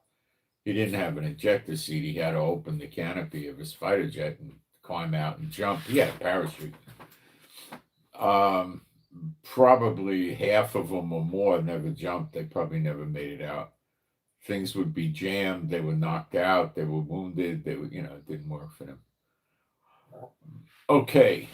Speaker 1: He didn't have an ejector seat. He had to open the canopy of his fighter jet and climb out and jump. He had a parachute. Um, Probably half of them or more never jumped. They probably never made it out. Things would be jammed. They were knocked out. They were wounded. They were, it didn't work for them. Okay.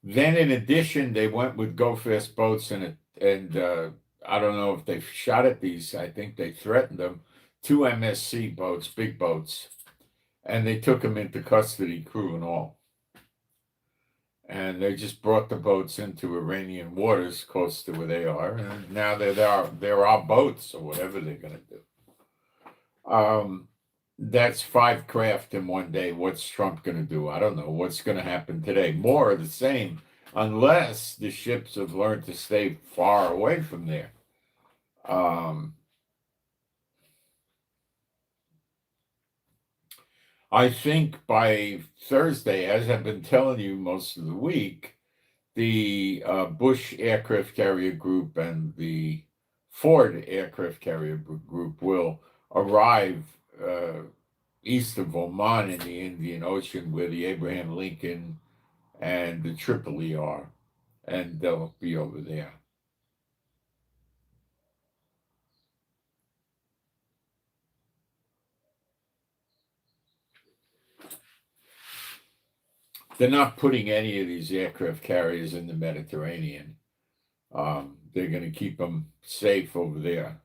Speaker 1: Then, in addition, they went with go fast boats, and I don't know if they shot at these. I think they threatened them. 2 MSC boats, big boats, and they took them into custody, crew and all. And they just brought the boats into Iranian waters, close to where they are, and now they're our boats or whatever they're going to do. That's 5 craft in one day. What's Trump going to do? I don't know. What's going to happen today? More of the same, unless the ships have learned to stay far away from there. I think by Thursday, as I've been telling you most of the week, the Bush aircraft carrier group and the Ford aircraft carrier group will arrive east of Oman in the Indian Ocean, where the Abraham Lincoln and the Tripoli are, and they'll be over there. They're not putting any of these aircraft carriers in the Mediterranean. They're going to keep them safe over there.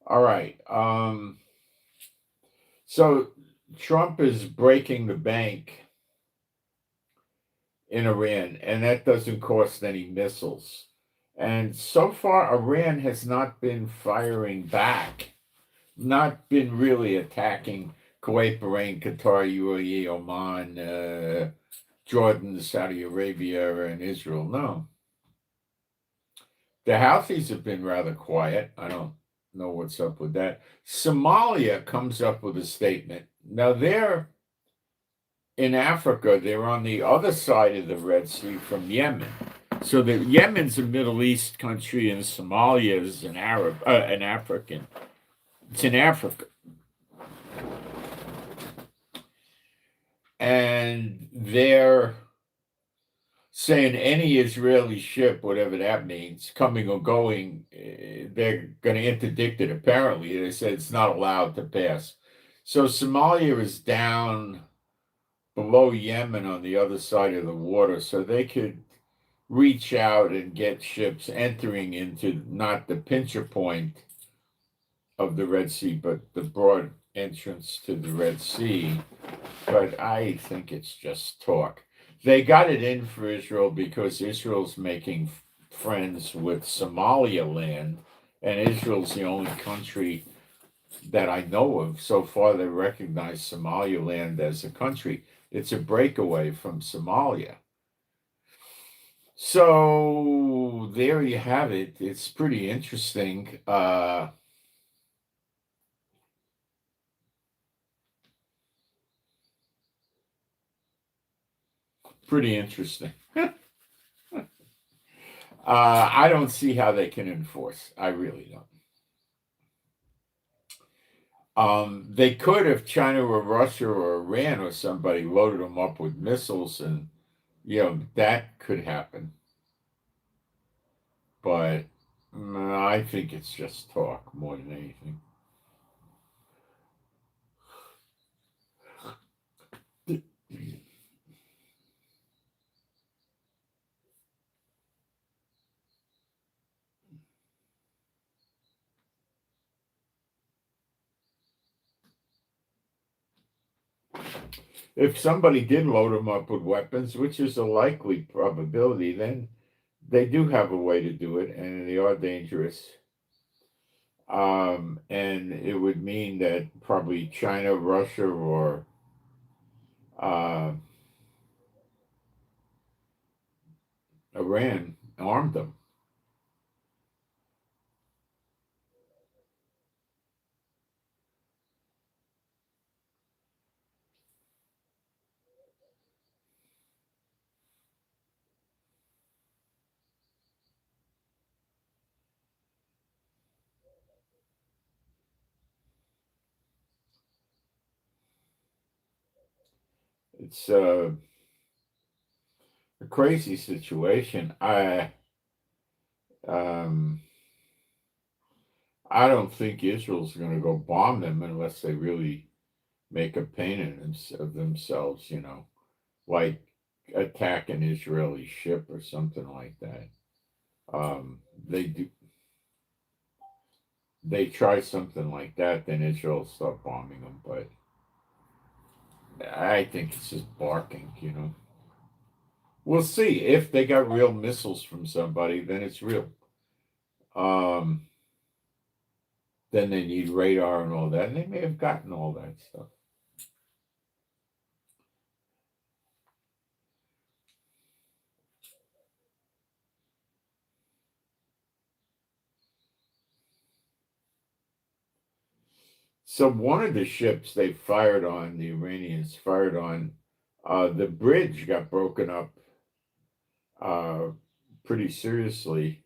Speaker 1: All right. So Trump is breaking the bank in Iran, and that doesn't cost any missiles. And so far, Iran has not been firing back, not been really attacking Kuwait, Bahrain, Qatar, UAE, Oman, Jordan, Saudi Arabia, and Israel. No. The Houthis have been rather quiet. I don't know what's up with that. Somalia comes up with a statement. Now, they're in Africa, they're on the other side of the Red Sea from Yemen. So the Yemen's a Middle East country, and Somalia is an African. It's in Africa, and they're saying any Israeli ship, whatever that means, coming or going, they're going to interdict it. Apparently, they said it's not allowed to pass. So Somalia is down below Yemen on the other side of the water, so they could reach out and get ships entering into not the pincher point of the Red Sea, but the broad entrance to the Red Sea. But I think it's just talk. They got it in for Israel because Israel's making friends with Somaliland, and Israel's the only country that I know of so far that recognized Somaliland as a country. It's a breakaway from Somalia. So there you have it. It's pretty interesting. Pretty interesting. I don't see how they can enforce. I really don't. They could if China or Russia or Iran or somebody loaded them up with missiles, and that could happen. But I think it's just talk more than anything. If somebody did load them up with weapons, which is a likely probability, then they do have a way to do it, and they are dangerous. And it would mean that probably China, Russia, or uh, Iran armed them. It's a crazy situation. Um, I don't think Israel's going to go bomb them unless they really make a pain of themselves, like attack an Israeli ship or something like that. They do. They try something like that, then Israel stop bombing them. But I think it's just barking. We'll see if they got real missiles from somebody. Then it's real. Um, then they need radar and all that, and they may have gotten all that stuff. So one of the ships they fired on, the Iranians fired on, the bridge got broken up uh, pretty seriously.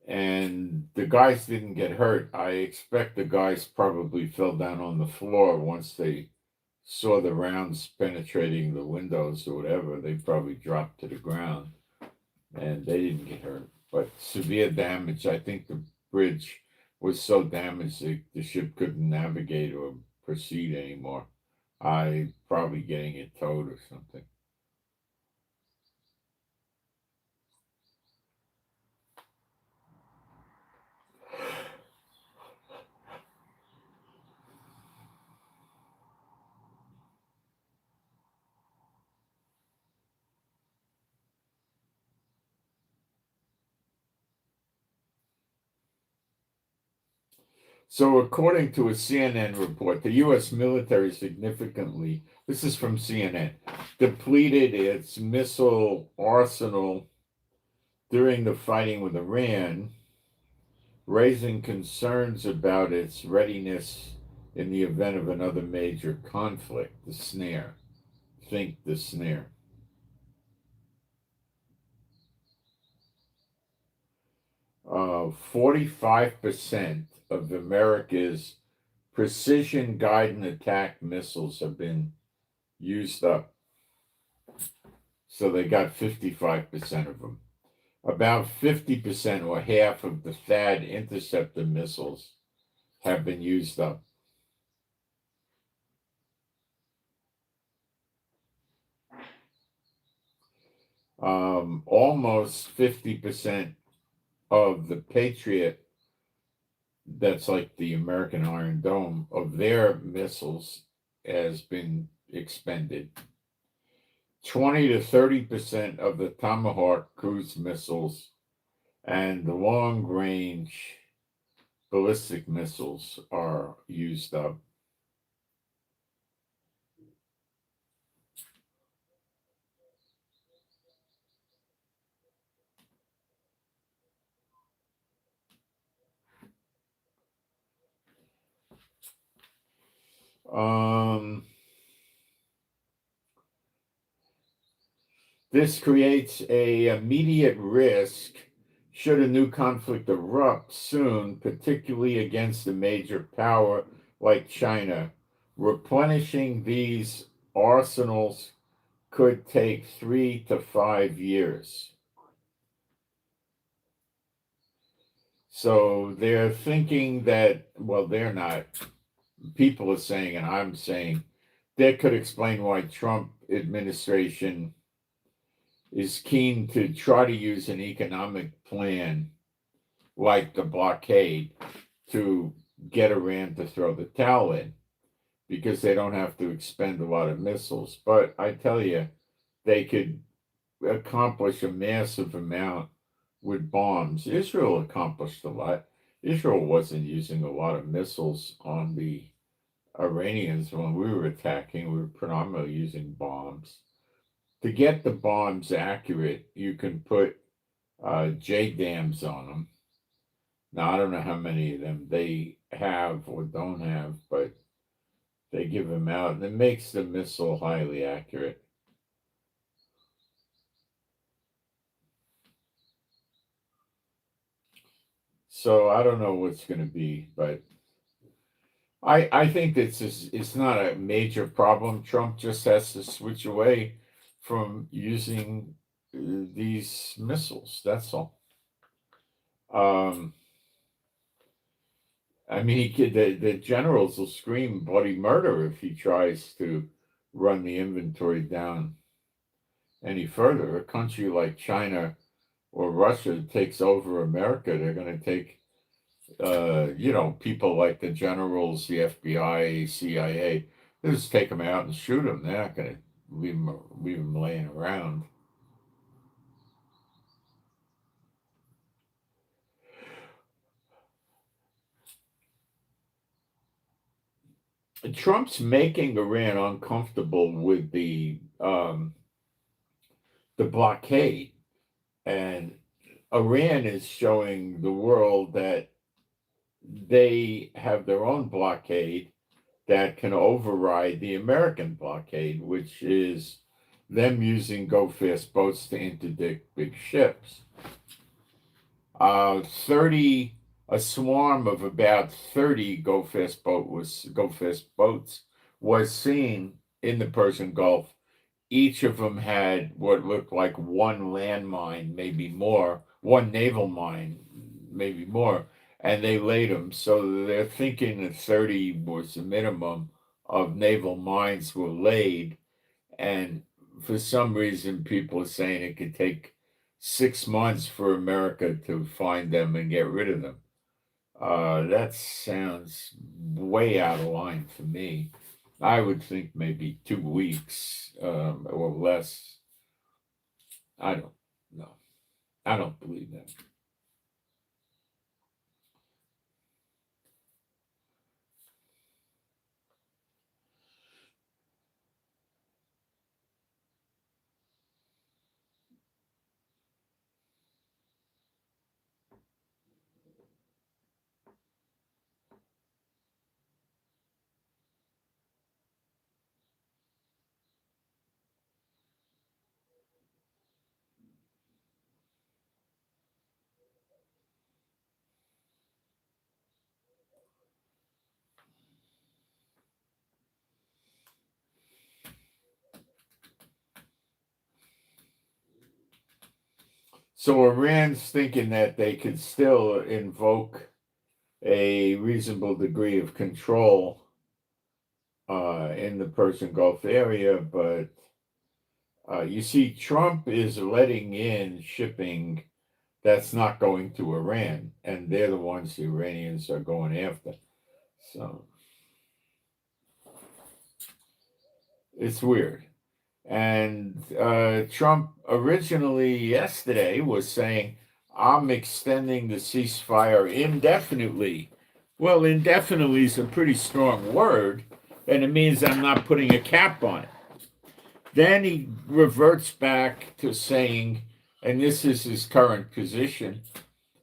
Speaker 1: And the guys didn't get hurt. I expect the guys probably fell down on the floor once they saw the rounds penetrating the windows or whatever. They probably dropped to the ground and they didn't get hurt. But severe damage. I think the bridge was so damaged that the ship couldn't navigate or proceed anymore. I probably getting it towed or something. So, according to a CNN report, the U.S. military significantly, this is from CNN, depleted its missile arsenal during the fighting with Iran, raising concerns about its readiness in the event of another major conflict. The snare. Think the snare. 45% of America's precision guided attack missiles have been used up. So they got 55% of them. About 50% or half of the THAAD interceptor missiles have been used up. Almost 50% of the Patriot, that's like the American Iron Dome, of their missiles has been expended. 20 to 30% of the Tomahawk cruise missiles and the long range ballistic missiles are used up. This creates a immediate risk should a new conflict erupt soon, particularly against a major power like China. Replenishing these arsenals could take 3 to 5 years. So they're thinking that, well, they're not. People are saying, and I'm saying, that could explain why Trump administration is keen to try to use an economic plan like the blockade to get Iran to throw the towel in because they don't have to expend a lot of missiles. But I tell you, they could accomplish a massive amount with bombs. Israel accomplished a lot. Israel wasn't using a lot of missiles on the Iranians when we were attacking. We were predominantly using bombs. To get the bombs accurate, you can put J dams on them. Now, I don't know how many of them they have or don't have, but they give them out, and it makes the missile highly accurate. So I don't know what's going to be, but I think it's not a major problem. Trump just has to switch away from using these missiles. That's all. I mean, the generals will scream bloody murder if he tries to run the inventory down any further. A country like China or Russia takes over America, they're going to take, people like the generals, the FBI, CIA, they just take them out and shoot them. They're not going to leave them laying around. Trump's making Iran uncomfortable with the blockade, and Iran is showing the world that they have their own blockade that can override the American blockade, which is them using go-fast boats to interdict big ships. 30, a swarm of about 30 go-fast boats was seen in the Persian Gulf. Each of them had what looked like one landmine, maybe more, one naval mine, maybe more, and they laid them. So they're thinking that 30 was the minimum of naval mines were laid. And for some reason, people are saying it could take 6 months for America to find them and get rid of them. That sounds way out of line for me. I would think maybe 2 weeks or less. I don't know. I don't believe that. So Iran's thinking that they could still invoke a reasonable degree of control in the Persian Gulf area, but you see, Trump is letting in shipping that's not going to Iran, and they're the ones the Iranians are going after. So it's weird. And Trump originally yesterday was saying, I'm extending the ceasefire indefinitely. Well, indefinitely is a pretty strong word, and it means I'm not putting a cap on it. Then he reverts back to saying, and this is his current position,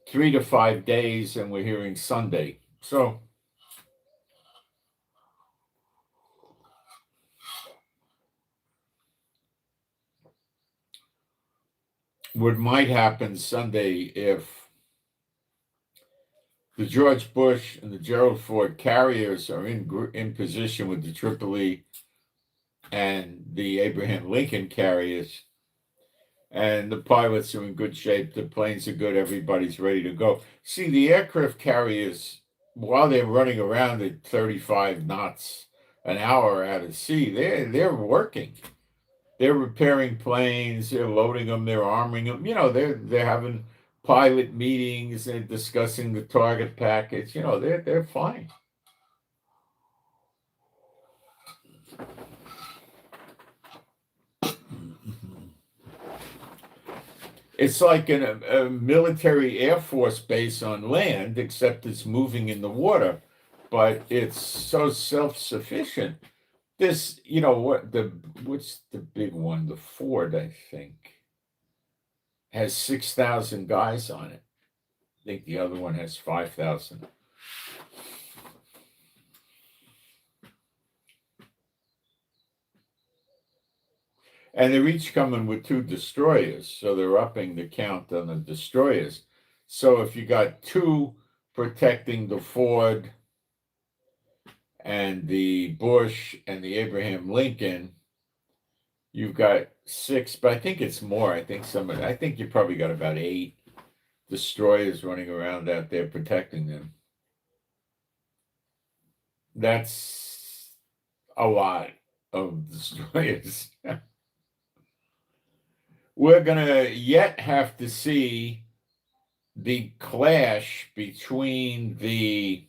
Speaker 1: 3 to 5 days, and we're hearing Sunday. So what might happen Sunday if the George Bush and the Gerald Ford carriers are in position with the Tripoli and the Abraham Lincoln carriers, and the pilots are in good shape, the planes are good, everybody's ready to go. See, the aircraft carriers, while they're running around at 35 knots an hour out at sea, they're working. They're repairing planes, they're loading them, they're arming them. They're having pilot meetings and discussing the target package. They're fine. It's like a military Air Force base on land, except it's moving in the water, but it's so self-sufficient. What's the big one? The Ford, I think, has 6,000 guys on it. I think the other one has 5,000. And they're each coming with 2 destroyers, so they're upping the count on the destroyers. So if you got 2 protecting the Ford and the Bush and the Abraham Lincoln, you've got 6, but I think it's more. I think you probably got about 8 destroyers running around out there protecting them. That's a lot of destroyers. We're gonna yet have to see the clash between the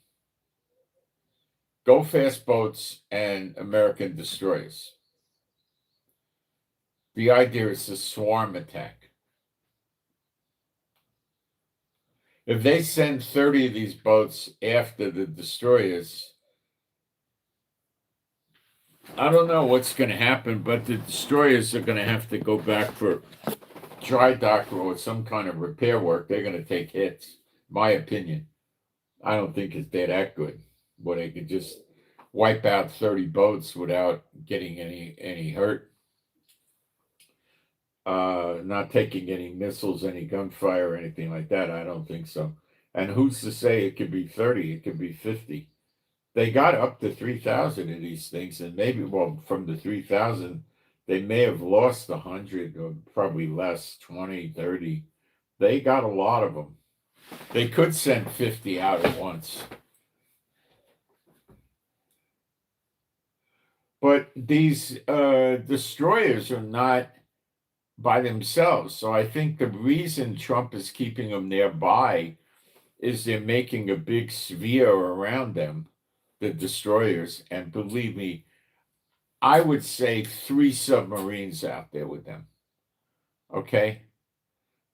Speaker 1: go fast boats and American destroyers. The idea is a swarm attack. If they send 30 of these boats after the destroyers, I don't know what's going to happen, but the destroyers are going to have to go back for dry dock or some kind of repair work. They're going to take hits, my opinion. I don't think it's that good, where they could just wipe out 30 boats without getting any hurt. Not taking any missiles, any gunfire, or anything like that. I don't think so. And who's to say it could be 30? It could be 50. They got up to 3,000 of these things, and maybe, well, from the 3,000, they may have lost 100 or probably less, 20, 30. They got a lot of them. They could send 50 out at once. But these destroyers are not by themselves. So I think the reason Trump is keeping them nearby is they're making a big sphere around them, the destroyers. And believe me, I would say 3 submarines out there with them. Okay?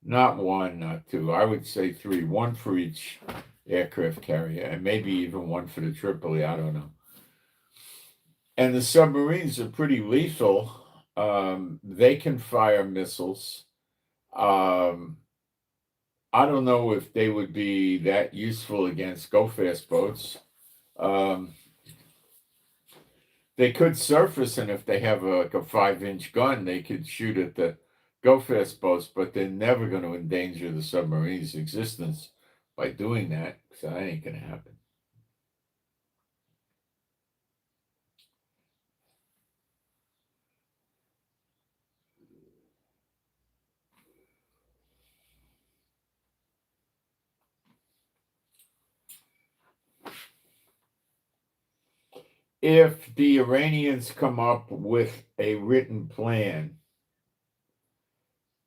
Speaker 1: Not 1, not 2. I would say 3, 1 for each aircraft carrier, and maybe even 1 for the Tripoli. I don't know. And the submarines are pretty lethal. They can fire missiles. I don't know if they would be that useful against go-fast boats. They could surface, and if they have like a 5-inch gun, they could shoot at the go-fast boats, but they're never going to endanger the submarine's existence by doing that, so that ain't going to happen. If the Iranians come up with a written plan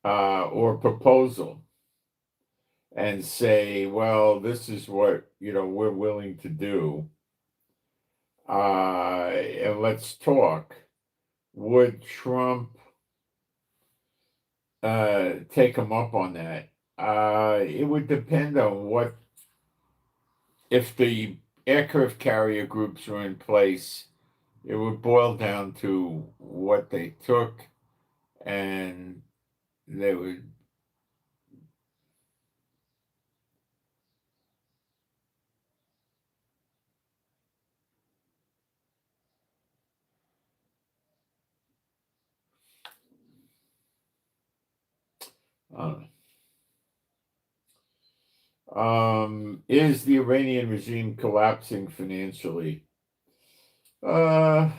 Speaker 1: or proposal and say, well, this is what we're willing to do, and let's talk, would Trump take him up on that? It would depend on if the aircraft carrier groups were in place. It would boil down to what they took, and they would. Is the Iranian regime collapsing financially? Gotta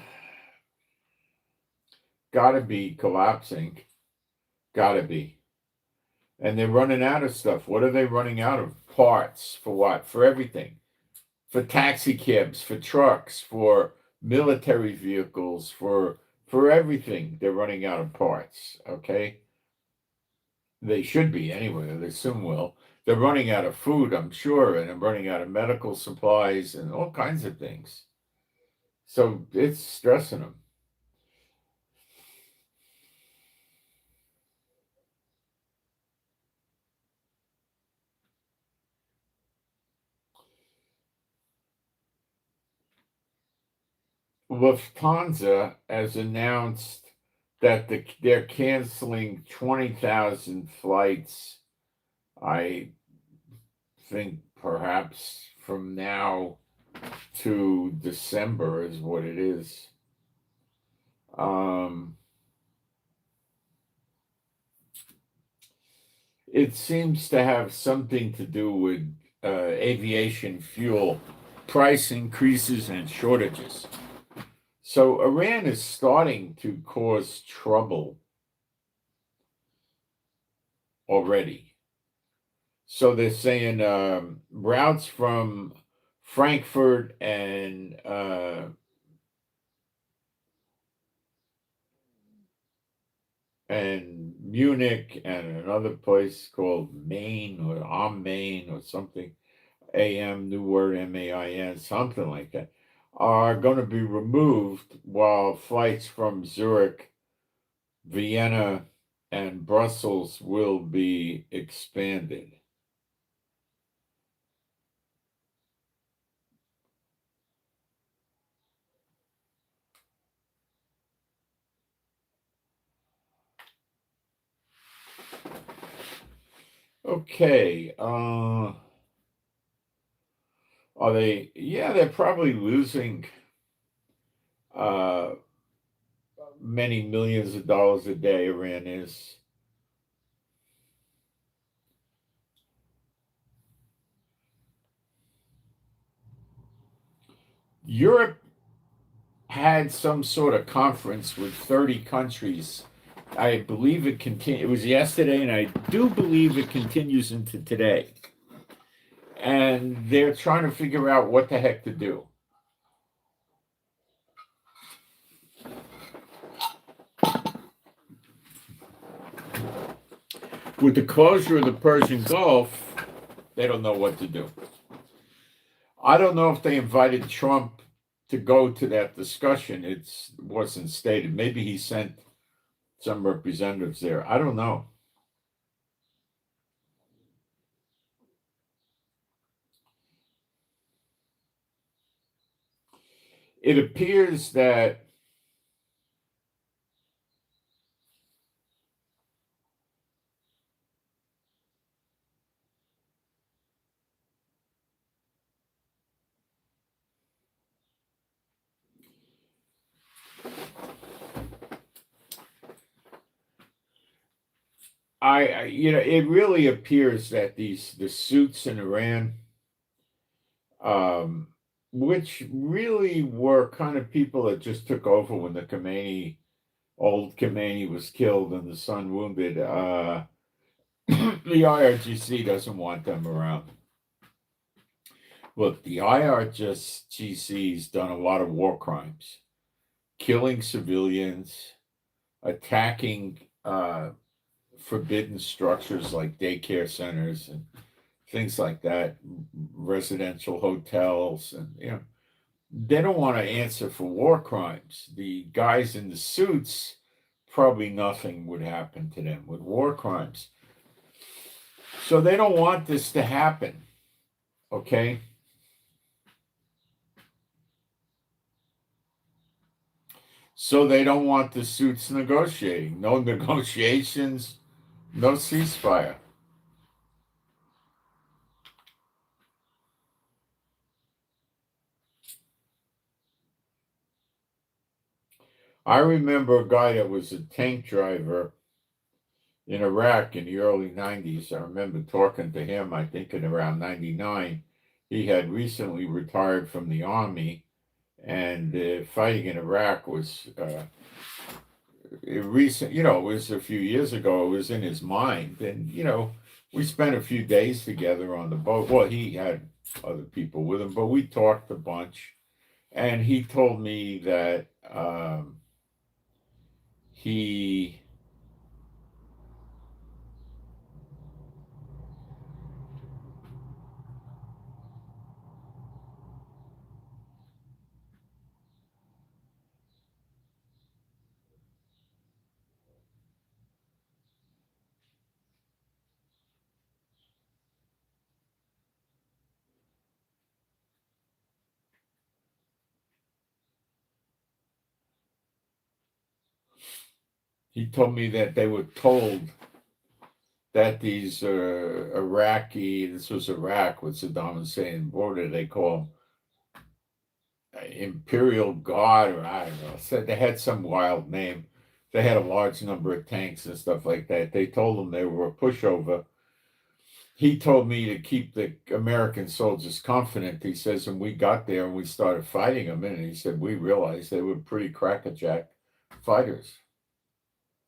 Speaker 1: be collapsing. Gotta be. And they're running out of stuff. What are they running out of? Parts for what? For everything. For taxi cabs, for trucks, for military vehicles, for everything. They're running out of parts. Okay. They should be anyway. They soon will. They're running out of food, I'm sure, and they're running out of medical supplies and all kinds of things. So it's stressing them. Lufthansa has announced that they're canceling 20,000 flights. I think perhaps from now to December is what it is. It seems to have something to do with aviation fuel price increases and shortages. So Iran is starting to cause trouble already. So they're saying routes from Frankfurt and Munich and another place called Maine or Am Maine or something, AM, new word, MAIN, something like that, are going to be removed while flights from Zurich, Vienna, and Brussels will be expanded. Okay. Are they? Yeah, they're probably losing many millions of dollars a day, Iran is. Europe had some sort of conference with 30 countries. I believe it was yesterday, and I do believe it continues into today. And they're trying to figure out what the heck to do. With the closure of the Persian Gulf, they don't know what to do. I don't know if they invited Trump to go to that discussion. It wasn't stated. Maybe he sent some representatives there. I don't know. It appears that it really appears that the suits in Iran, which really were kind of people that just took over when old Khomeini was killed and the son wounded. The IRGC doesn't want them around. Look, the IRGC's done a lot of war crimes, killing civilians, attacking forbidden structures like daycare centers and things like that, residential hotels, and they don't want to answer for war crimes. The guys in the suits, probably nothing would happen to them with war crimes. So they don't want this to happen, okay? So they don't want the suits negotiating. No negotiations, no ceasefire. I remember a guy that was a tank driver in Iraq in the early 90s. I remember talking to him, I think in around 99. He had recently retired from the Army, and fighting in Iraq was recent, it was a few years ago. It was in his mind. And, we spent a few days together on the boat. Well, he had other people with him, but we talked a bunch. And he told me that he he told me that they were told that these this was Iraq with Saddam Hussein border, they call Imperial Guard, or I don't know, said they had some wild name. They had a large number of tanks and stuff like that. They told them they were a pushover he told me to keep the American soldiers confident. He says, and we got there and we started fighting them, and he said we realized they were pretty crackerjack fighters.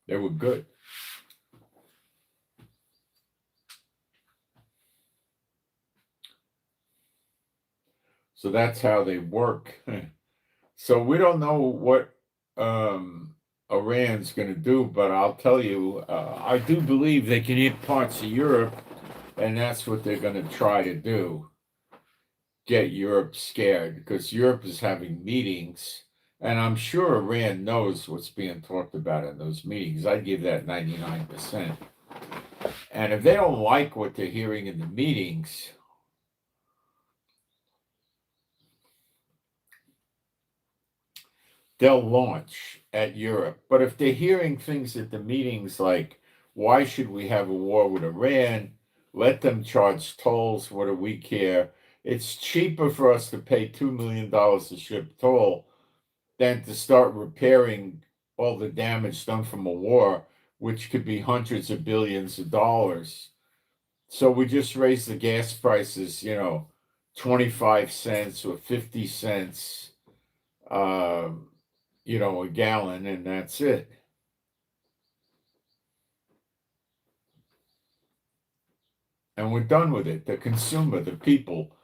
Speaker 1: They were good. So that's how they work. So we don't know what Iran's going to do, but I'll tell you, I do believe they can hit parts of Europe, and that's what they're going to try to do. Get Europe scared, because Europe is having meetings, and I'm sure Iran knows what's being talked about in those meetings. I'd give that 99%. And if they don't like what they're hearing in the meetings, they'll launch at Europe. But if they're hearing things at the meetings like, why should we have a war with Iran? Let them charge tolls. What do we care? It's cheaper for us to pay $2 million a ship toll than to start repairing all the damage done from a war, which could be hundreds of billions of dollars. So we just raise the gas prices, 25 cents or 50 cents, a gallon, and that's it. And we're done with it. The consumer, the people,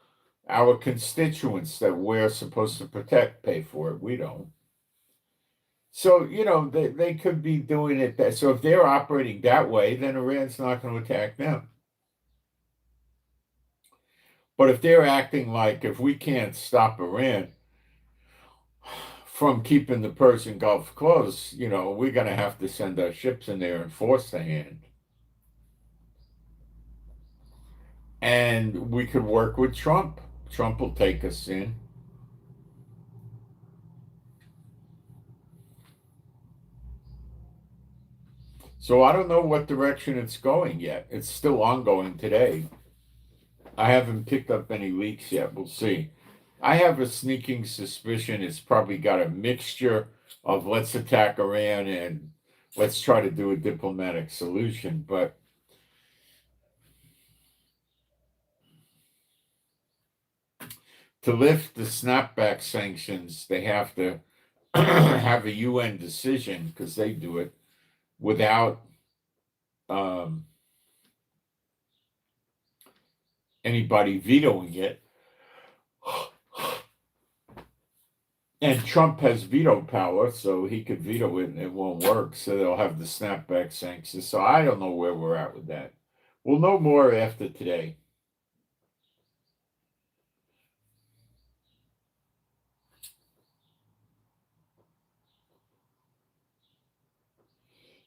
Speaker 1: our constituents that we're supposed to protect pay for it. We don't. So, they could be doing it that. So if they're operating that way, then Iran's not going to attack them. But if they're acting like, if we can't stop Iran from keeping the Persian Gulf closed, we're going to have to send our ships in there and force the hand. And we could work with Trump. Trump will take us in. So I don't know what direction it's going yet. It's still ongoing today. I haven't picked up any leaks yet. We'll see. I have a sneaking suspicion it's probably got a mixture of let's attack Iran and let's try to do a diplomatic solution. But to lift the snapback sanctions, they have to have a UN decision, because they do it without anybody vetoing it. And Trump has veto power, so he could veto it and it won't work. So they'll have the snapback sanctions. So I don't know where we're at with that. We'll know more after today.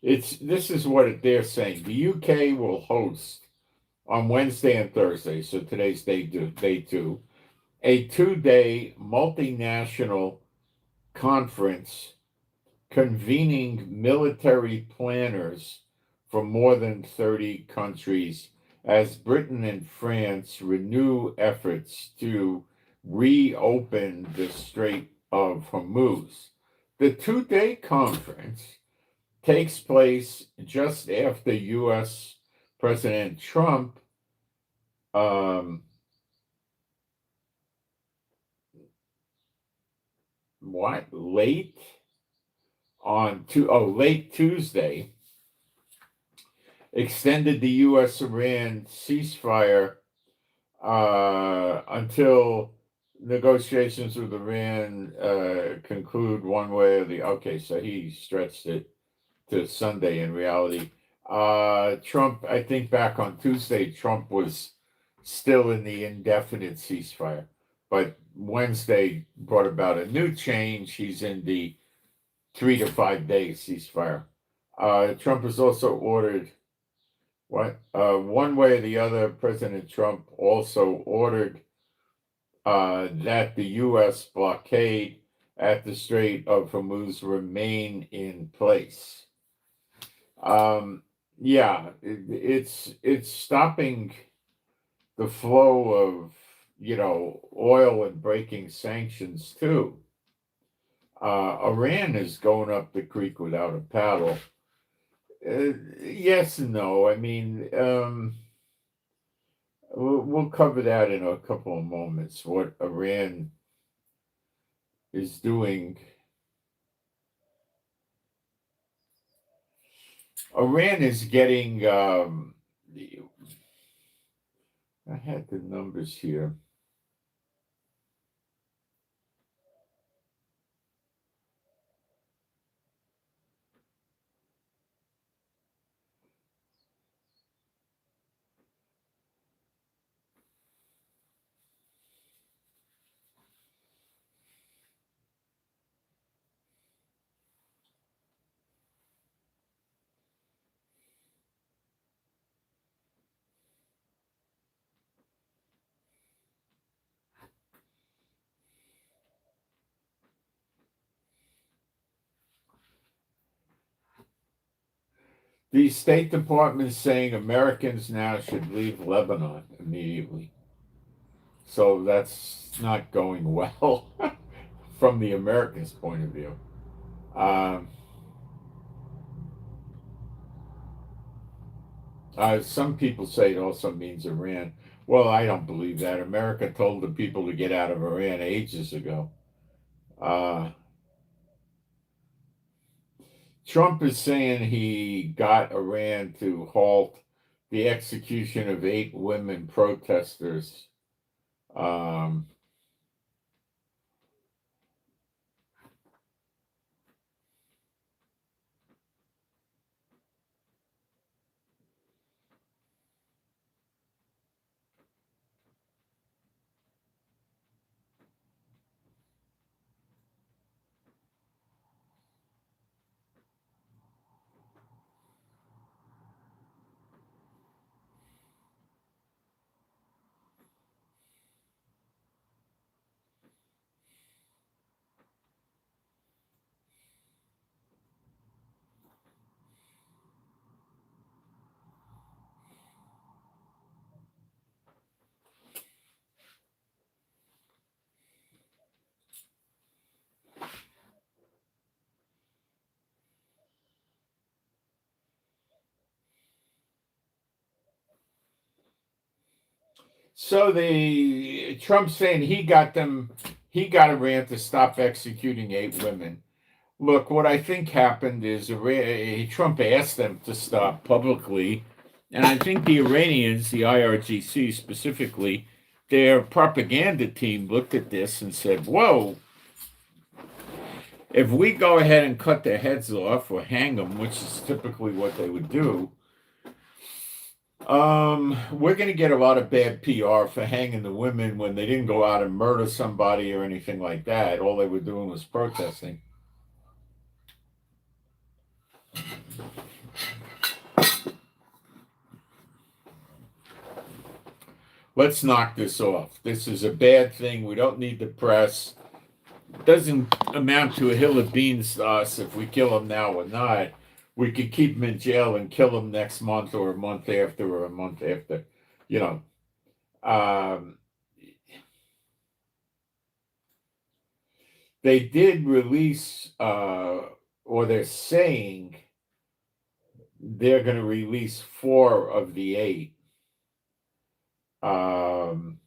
Speaker 1: This is what they're saying. The UK will host on Wednesday and Thursday, so today's day two, a 2-day multinational conference convening military planners from more than 30 countries as Britain and France renew efforts to reopen the Strait of Hormuz. The 2-day conference takes place just after U.S. President Trump late Tuesday extended the U.S.-Iran ceasefire until negotiations with Iran conclude one way or the other. Okay, so he stretched it to Sunday in reality. Trump, I think back on Tuesday, Trump was still in the indefinite ceasefire. But Wednesday brought about a new change. He's in the 3 to 5 day ceasefire. Trump has also ordered, one way or the other, President Trump also ordered that the U.S. blockade at the Strait of Hormuz remain in place. It's stopping the flow of oil and breaking sanctions too. Iran is going up the creek without a paddle. Yes and no. I mean, We'll cover that in a couple of moments, what Iran is doing. Iran is getting, I had the numbers here. The State Department is saying Americans now should leave Lebanon immediately. So that's not going well from the Americans' point of view. Um, some people say it also means Iran. Well, I don't believe that. America told the people to get out of Iran ages ago. Uh, Trump is saying he got Iran to halt the execution of 8 women protesters. Um, So the Trump saying he got Iran to stop executing 8 women. Look, what I think happened is Trump asked them to stop publicly, and I think the Iranians, the IRGC specifically, their propaganda team looked at this and said, "Whoa, if we go ahead and cut their heads off or hang them, which is typically what they would do." We're going to get a lot of bad PR for hanging the women when they didn't go out and murder somebody or anything like that. All they were doing was protesting. Let's knock this off. This is a bad thing. We don't need the press. It doesn't amount to a hill of beans to us if we kill them now or not. We could keep them in jail and kill them next month or a month after or a month after. You know, um, they did release, or they're saying they're going to release 4 of the 8. And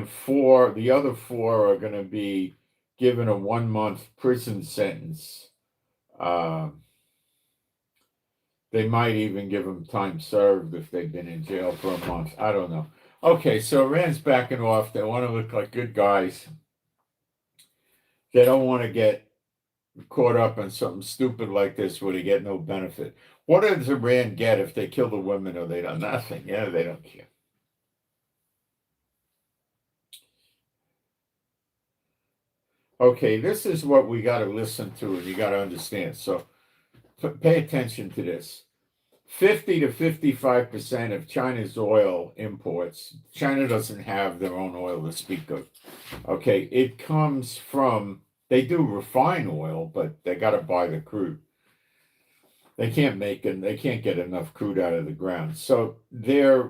Speaker 1: the other 4 are going to be given a 1-month prison sentence. They might even give them time served if they've been in jail for a month. I don't know. Okay, so Iran's backing off. They want to look like good guys. They don't want to get caught up in something stupid like this where they get no benefit. What does Iran get if they kill the women or they don't? Nothing. Yeah, they don't care. Okay, this is what we got to listen to and you got to understand. So pay attention to this. 50 to 55% of China's oil imports, China doesn't have their own oil to speak of. Okay, it comes from, they do refine oil, but they got to buy the crude. They can't make it, they can't get enough crude out of the ground. So they're,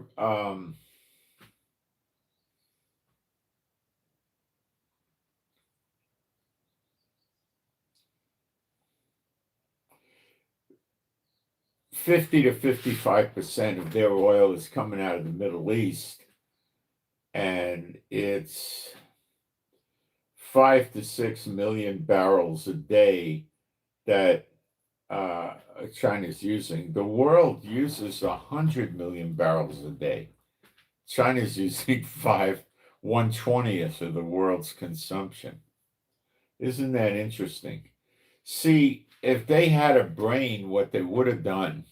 Speaker 1: 50 to 55% of their oil is coming out of the Middle East, and it's 5 to 6 million barrels a day that China's using. The world uses 100 million barrels a day. China's using 1/20th of the world's consumption. Isn't that interesting? See, if they had a brain, what they would have done,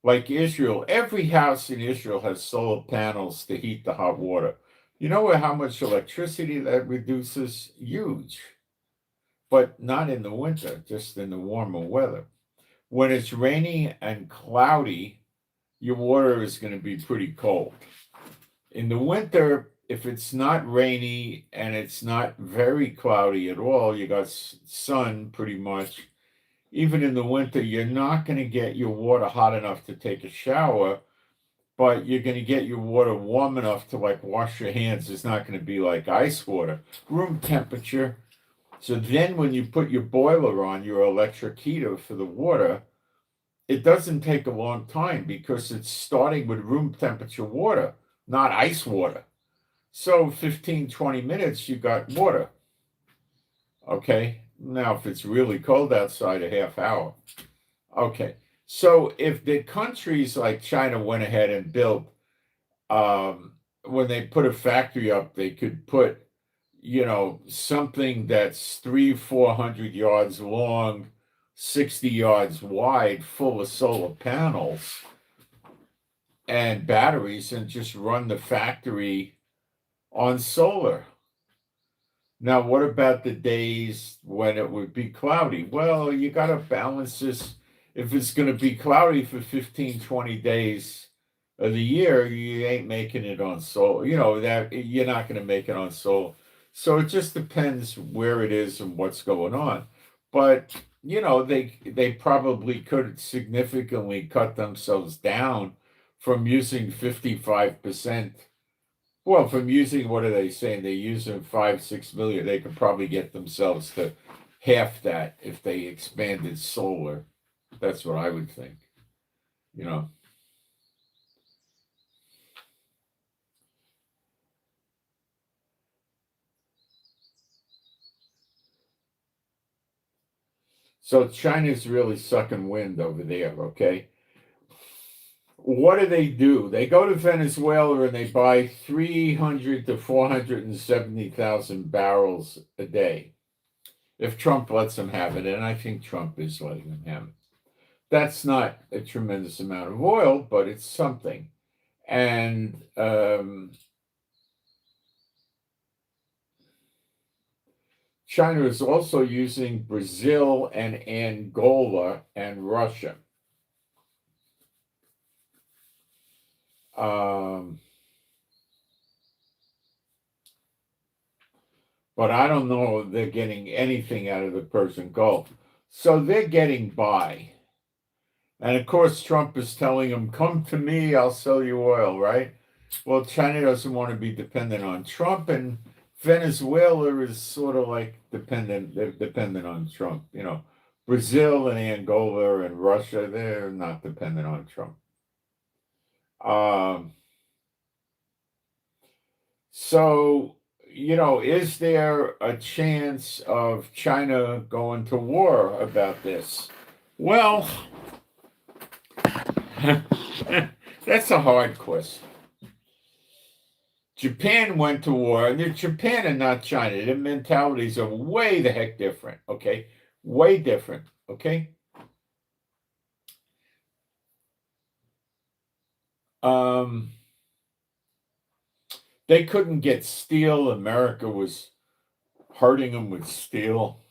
Speaker 1: like Israel, every house in Israel has solar panels to heat the hot water. You know how much electricity that reduces? Huge. But not in the winter, just in the warmer weather. When it's rainy and cloudy, your water is going to be pretty cold. In the winter, if it's not rainy and it's not very cloudy at all, you got sun pretty much. Even in the winter, you're not going to get your water hot enough to take a shower, but you're going to get your water warm enough to like wash your hands. It's not going to be like ice water, room temperature. So then when you put your boiler on, your electric heater for the water, it doesn't take a long time because it's starting with room temperature water, not ice water. So 15, 20 minutes, you got water. Okay. Now, if it's really cold outside, a half hour. Okay. So if the countries like China went ahead and built, when they put a factory up, they could put, something that's 300-400 yards long, 60 yards wide, full of solar panels and batteries, and just run the factory on solar. Now, what about the days when it would be cloudy? Well, you got to balance this. If it's going to be cloudy for 15, 20 days of the year, you ain't making it on solar. That you're not going to make it on solar. So it just depends where it is and what's going on. But, they probably could significantly cut themselves down from using 55%. Well, from using, what are they saying? They're using 5-6 million. They could probably get themselves to half that if they expanded solar. That's what I would think. So China's really sucking wind over there, okay? What do? They go to Venezuela and they buy 300 to 470,000 barrels a day. If Trump lets them have it, and I think Trump is letting them have it. That's not a tremendous amount of oil, but it's something. And China is also using Brazil and Angola and Russia. But I don't know if they're getting anything out of the Persian Gulf. So they're getting by. And of course, Trump is telling them, come to me, I'll sell you oil, right? Well, China doesn't want to be dependent on Trump, and Venezuela is sort of like they're dependent on Trump. Brazil and Angola and Russia, they're not dependent on Trump. So, is there a chance of China going to war about this? Well, that's a hard question. Japan went to war, and Japan and not China. Their mentalities are way the heck different, okay? Way different, okay? They couldn't get steel. America was hurting them with steel.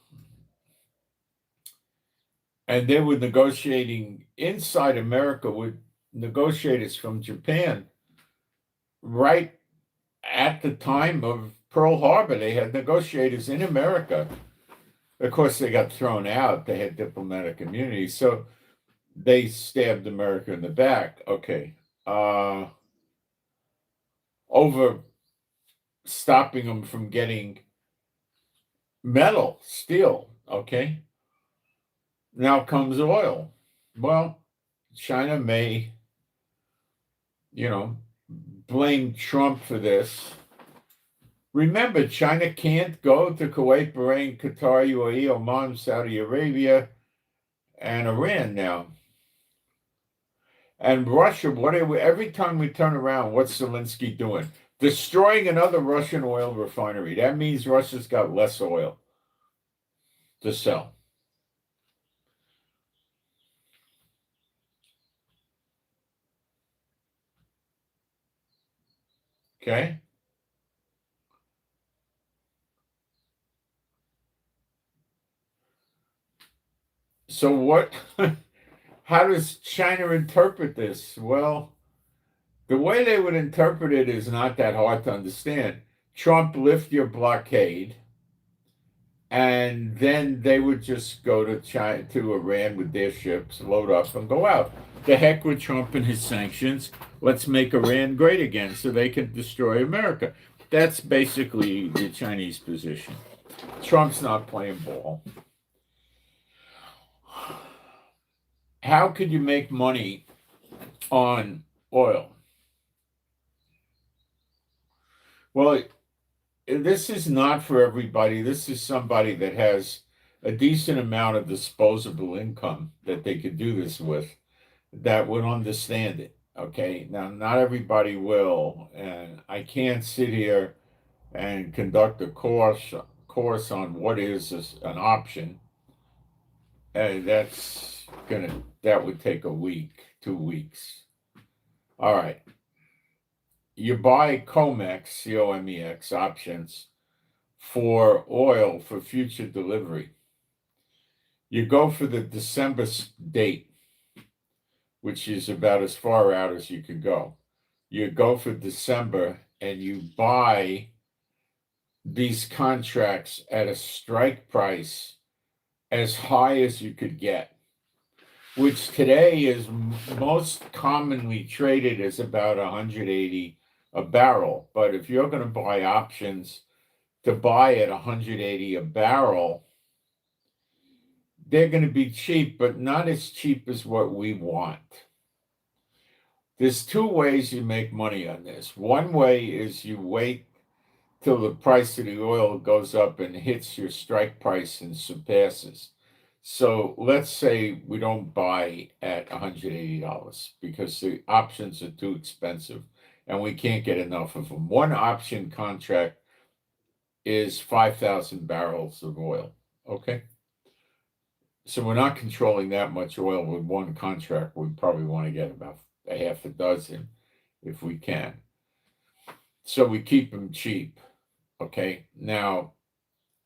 Speaker 1: And they were negotiating inside America with negotiators from Japan. Right at the time of Pearl Harbor, they had negotiators in America. Of course, they got thrown out. They had diplomatic immunity. So they stabbed America in the back. Okay. Over stopping them from getting steel. Okay. Now comes oil. Well, China may, blame Trump for this. Remember, China can't go to Kuwait, Bahrain, Qatar, UAE, Oman, Saudi Arabia, and Iran now. And Russia, every time we turn around, what's Zelensky doing? Destroying another Russian oil refinery. That means Russia's got less oil to sell. Okay? So how does China interpret this? Well, the way they would interpret it is not that hard to understand. Trump, lift your blockade, and then they would just go to China, to Iran with their ships, load up, and go out. The heck with Trump and his sanctions. Let's make Iran great again so they can destroy America. That's basically the Chinese position. Trump's not playing ball. How could you make money on oil? Well, this is not for everybody. This is somebody that has a decent amount of disposable income that they could do this with, that would understand it. Okay. Now, not everybody will, and I can't sit here and conduct a course on what is an option. And that would take a week, 2 weeks. All right. You buy COMEX, COMEX options for oil for future delivery. You go for the December date, which is about as far out as you can go. You go for December and you buy these contracts at a strike price as high as you could get, which today is most commonly traded as about 180 a barrel. But if you're going to buy options to buy at 180 a barrel, they're going to be cheap, but not as cheap as what we want. There's 2 ways you make money on this. One way is you wait till the price of the oil goes up and hits your strike price and surpasses. So let's say we don't buy at $180 because the options are too expensive and we can't get enough of them. One option contract is 5,000 barrels of oil. Okay. So we're not controlling that much oil with one contract. We probably want to get about a half a dozen if we can. So we keep them cheap. Okay. Now,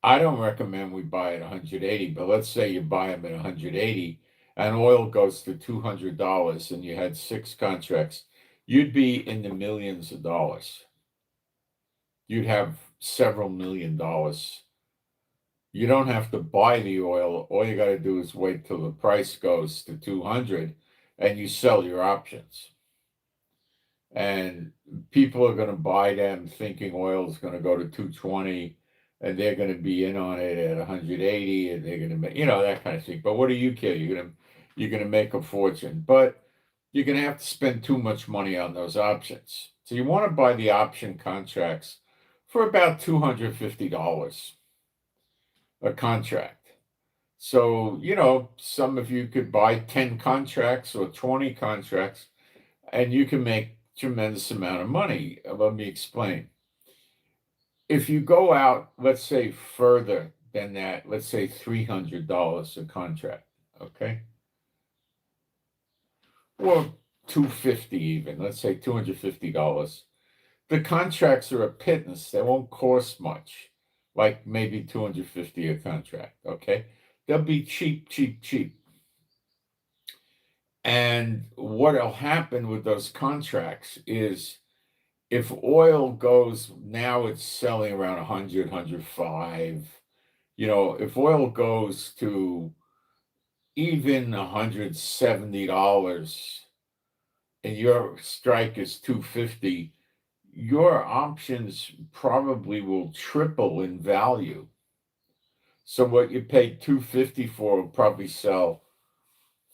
Speaker 1: I don't recommend we buy at 180, but let's say you buy them at 180 and oil goes to $200 and you had 6 contracts, you'd be in the millions of dollars. You'd have several $1 million. You don't have to buy the oil. All you got to do is wait till the price goes to 200 and you sell your options. And people are going to buy them thinking oil is going to go to 220 and they're going to be in on it at 180 and they're going to make, that kind of thing. But what do you care? You're going to make a fortune, but you're going to have to spend too much money on those options. So you want to buy the option contracts for about $250 a contract. So, some of you could buy 10 contracts or 20 contracts and you can make tremendous amount of money. Let me explain. If you go out, let's say further than that, let's say $300 a contract, okay? Or $250 even, let's say $250. The contracts are a pittance. They won't cost much, like maybe $250 a contract, okay? They'll be cheap, cheap, cheap. And what'll happen with those contracts is if oil goes, now it's selling around 100, 105. If oil goes to even $170 and your strike is 250, your options probably will triple in value. So what you paid 250 for will probably sell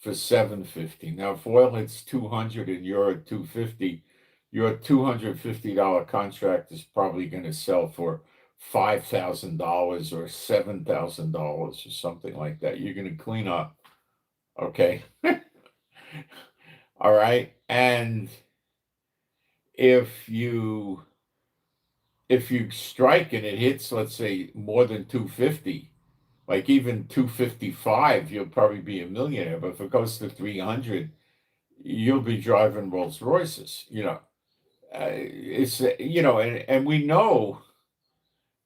Speaker 1: for 750. Now, if oil hits 200 and you're at 250, your $250 contract is probably going to sell for $5,000 or $7,000 or something like that. You're going to clean up. Okay. All right. And if you strike and it hits, let's say, more than 250, like even 255, you'll probably be a millionaire. But if it goes to 300, you'll be driving Rolls Royces. It's and we know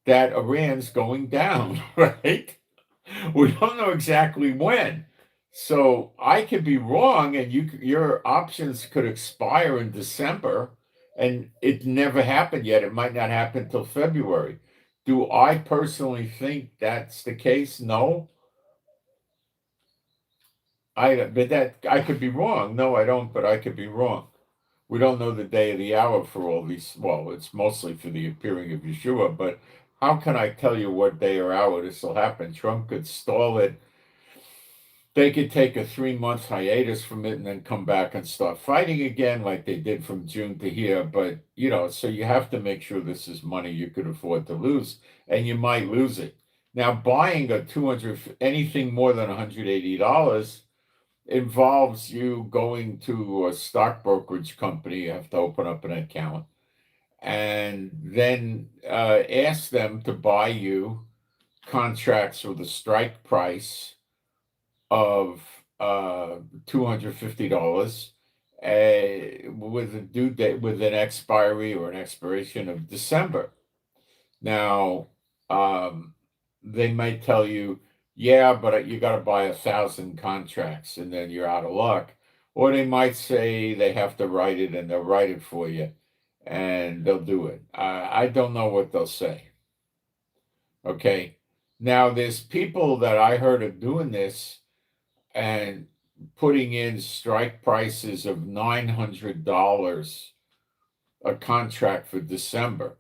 Speaker 1: that Iran's going down, right? We don't know exactly when. So I could be wrong, and your options could expire in December, and it never happened yet. It might not happen till February. Do I personally think that's the case? No. But that I could be wrong. No, I don't, but I could be wrong. We don't know the day of the hour for all these. Well, it's mostly for the appearing of Yeshua, but how can I tell you what day or hour this will happen? Trump could stall it. They could take a 3-month hiatus from it and then come back and start fighting again like they did from June to here. But, so you have to make sure this is money you could afford to lose, and you might lose it. Now, buying anything more than $180 involves you going to a stock brokerage company. You have to open up an account and then ask them to buy you contracts with a strike price of $250 with a due date, with an expiry or an expiration of December. Now, they might tell you, yeah, but you got to buy 1,000 contracts and then you're out of luck. Or they might say they have to write it, and they'll write it for you and they'll do it. I don't know what they'll say. Okay. Now, there's people that I heard of doing this and putting in strike prices of $900 a contract for December.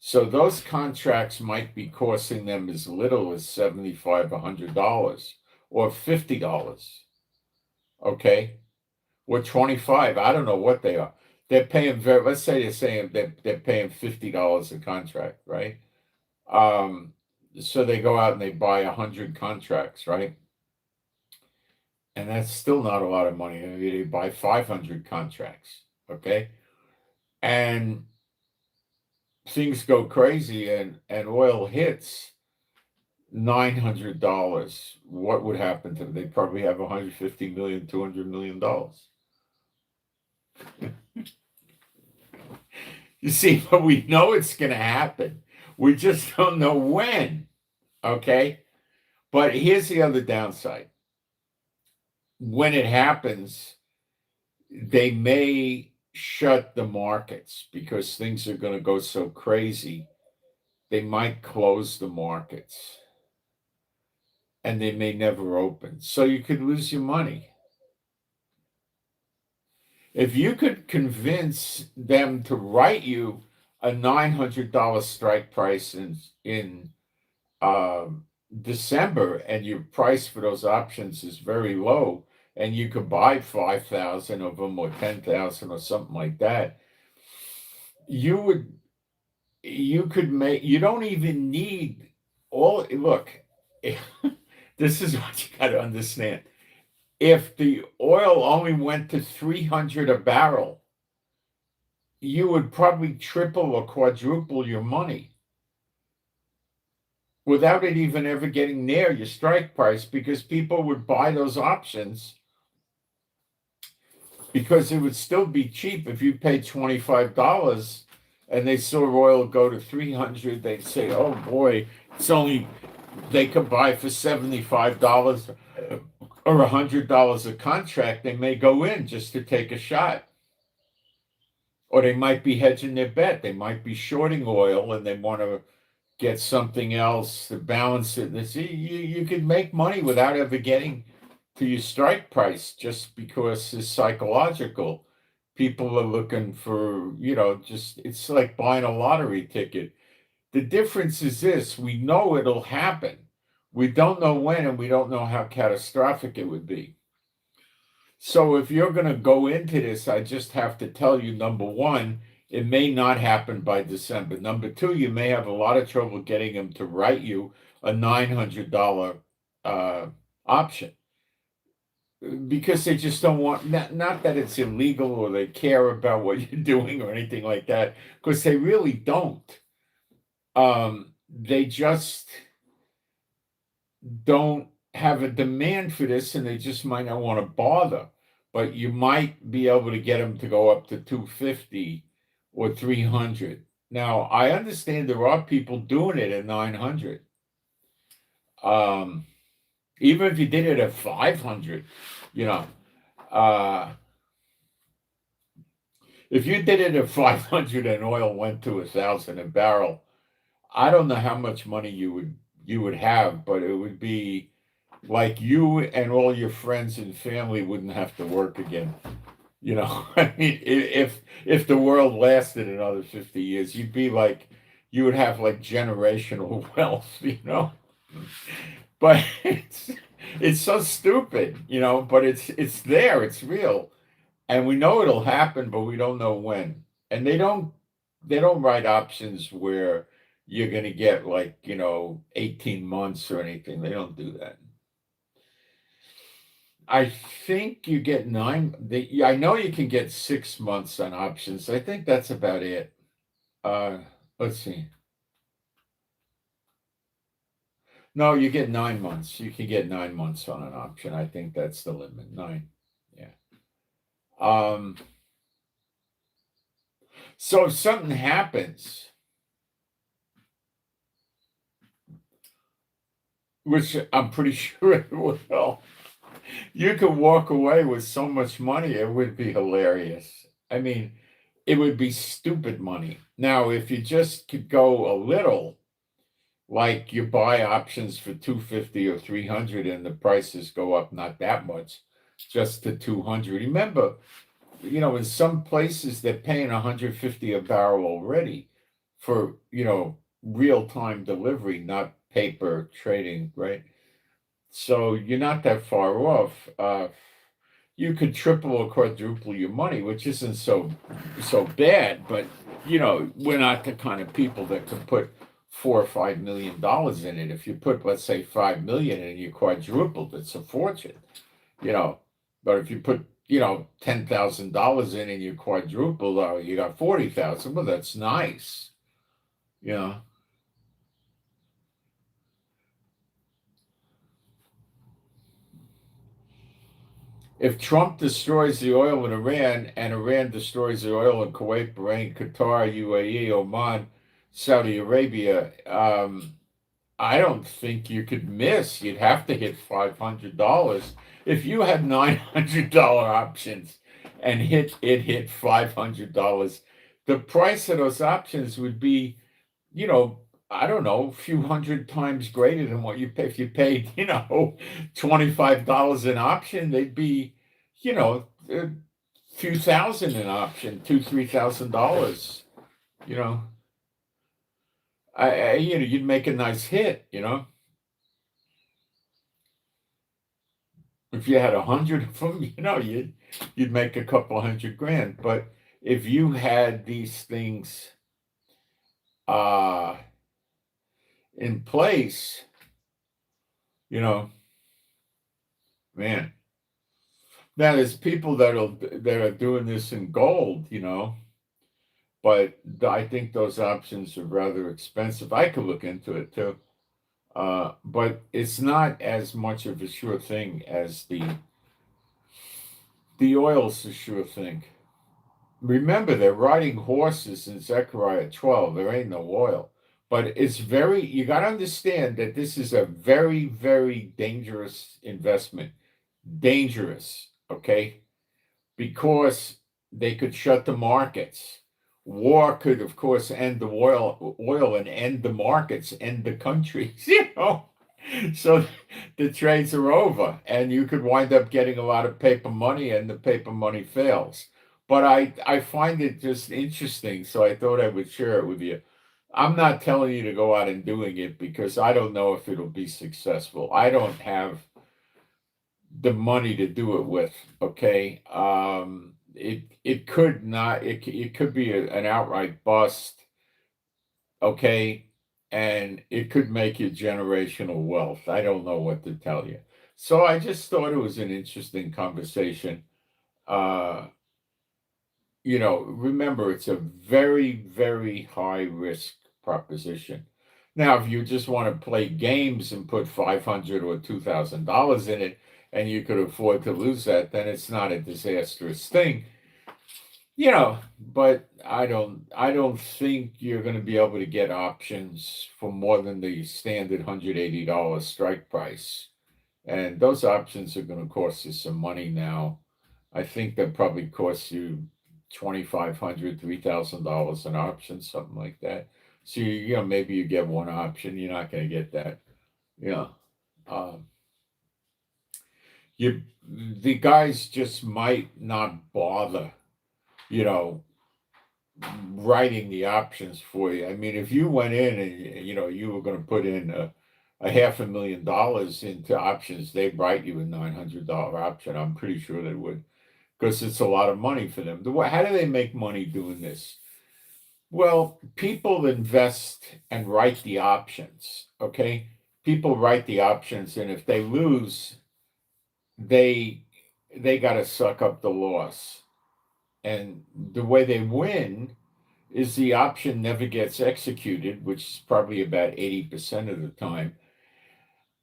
Speaker 1: So those contracts might be costing them as little as $75, $100, or $50. Okay, or 25. I don't know what they are. They're paying let's say they're paying $50 a contract, right? So they go out and they buy 100 contracts, right? And that's still not a lot of money. Maybe they buy 500 contracts, okay? And things go crazy and oil hits $900. What would happen to them? They probably have $150 million, $200 million. You see, but we know it's going to happen. We just don't know when, okay? But here's the other downside. When it happens, they may shut the markets because things are going to go so crazy. They might close the markets and they may never open. So you could lose your money. If you could convince them to write you a $900 strike price in December, and your price for those options is very low, and you could buy 5,000 of them or 10,000 or something like that, you don't even need look, this is what you got to understand. If the oil only went to 300 a barrel, you would probably triple or quadruple your money without it even ever getting near your strike price, because people would buy those options because it would still be cheap. If you paid $25 and they saw oil go to 300, they'd say, oh boy, they could buy for $75 or $100 a contract. They may go in just to take a shot. Or they might be hedging their bet. They might be shorting oil and they want to get something else to balance it. You could make money without ever getting to your strike price, just because it's psychological. People are looking for, it's like buying a lottery ticket. The difference is this: we know it'll happen. We don't know when, and we don't know how catastrophic it would be. So if you're going to go into this, I just have to tell you, number one, it may not happen by December. Number two, you may have a lot of trouble getting them to write you a $900 option because they just don't want, not that it's illegal or they care about what you're doing or anything like that, because they really don't. They just don't have a demand for this and they just might not want to bother. But you might be able to get them to go up to 250 or 300. Now, I understand there are people doing it at 900. Even if you did it at 500, you know, if you did it at 500 and oil went to 1,000 a barrel, I don't know how much money you would have, but it would be like you and all your friends and family wouldn't have to work again. You know, I mean, if the world lasted another 50 years, you would have like generational wealth, you know. But it's so stupid, you know, but it's there, it's real. And we know it'll happen, but we don't know when. And they don't write options where you're going to get like, 18 months or anything. They don't do that. I think you get I know you can get 6 months on options. I think that's about it. Let's see. No, you get 9 months. You can get 9 months on an option. I think that's the limit. 9. Yeah. So if something happens, which I'm pretty sure it will, you could walk away with so much money, it would be hilarious. I mean, it would be stupid money. Now, if you just could go a little, like you buy options for 250 or 300 and the prices go up not that much, just to 200. Remember, in some places they're paying 150 a barrel already for, real-time delivery, not paper trading, right? So you're not that far off. You could triple or quadruple your money, which isn't so bad, but we're not the kind of people that could put $4 or $5 million in it. If you put, let's say, 5 million and you quadrupled, it's a fortune, But if you put, $10,000 in and you quadruple, you got 40,000. Well, that's nice, you know. If Trump destroys the oil in Iran and Iran destroys the oil in Kuwait, Bahrain, Qatar, UAE, Oman, Saudi Arabia, I don't think you could miss. You'd have to hit $500. If you had $900 options and hit $500, the price of those options would be, I don't know, a few hundred times greater than what you pay. If you paid, $25 an option, they'd be, a few thousand an option, $2,000-$3,000. You know, you'd make a nice hit. If you had 100 of them, you'd make a couple hundred grand. But if you had these things in place, man. Now there's people that are doing this in gold, but I think those options are rather expensive. I could look into it too. But it's not as much of a sure thing as the oil's a sure thing. Remember, they're riding horses in Zechariah 12. There ain't no oil. But you got to understand that this is a very, very dangerous investment. Dangerous, okay? Because they could shut the markets. War could, of course, end the oil and end the markets, end the countries, So the trades are over, and you could wind up getting a lot of paper money, and the paper money fails. But I find it just interesting, so I thought I would share it with you. I'm not telling you to go out and doing it because I don't know if it'll be successful. I don't have the money to do it with. Okay, it could not. It could be an outright bust. Okay, and it could make you generational wealth. I don't know what to tell you. So I just thought it was an interesting conversation. Uh, remember, it's a very, very high risk proposition. Now, if you just want to play games and put $500 or $2,000 in it, and you could afford to lose that, then it's not a disastrous thing. But I don't think you're going to be able to get options for more than the standard $180 strike price. And those options are going to cost you some money now. I think that probably costs you $2,500, $3,000 an option, something like that. So maybe you get one option. You're not going to get that. Yeah. Um, you the guys just might not bother, you know, writing the options for you. I mean, if you went in and you were going to put in a $500,000 into options, they'd write you a $900 option. I'm pretty sure they would, because it's a lot of money for them. How do they make money doing this? Well, people invest and write the options. Okay, people write the options, and if they lose, they got to suck up the loss. And the way they win is the option never gets executed, which is probably about 80% of the time.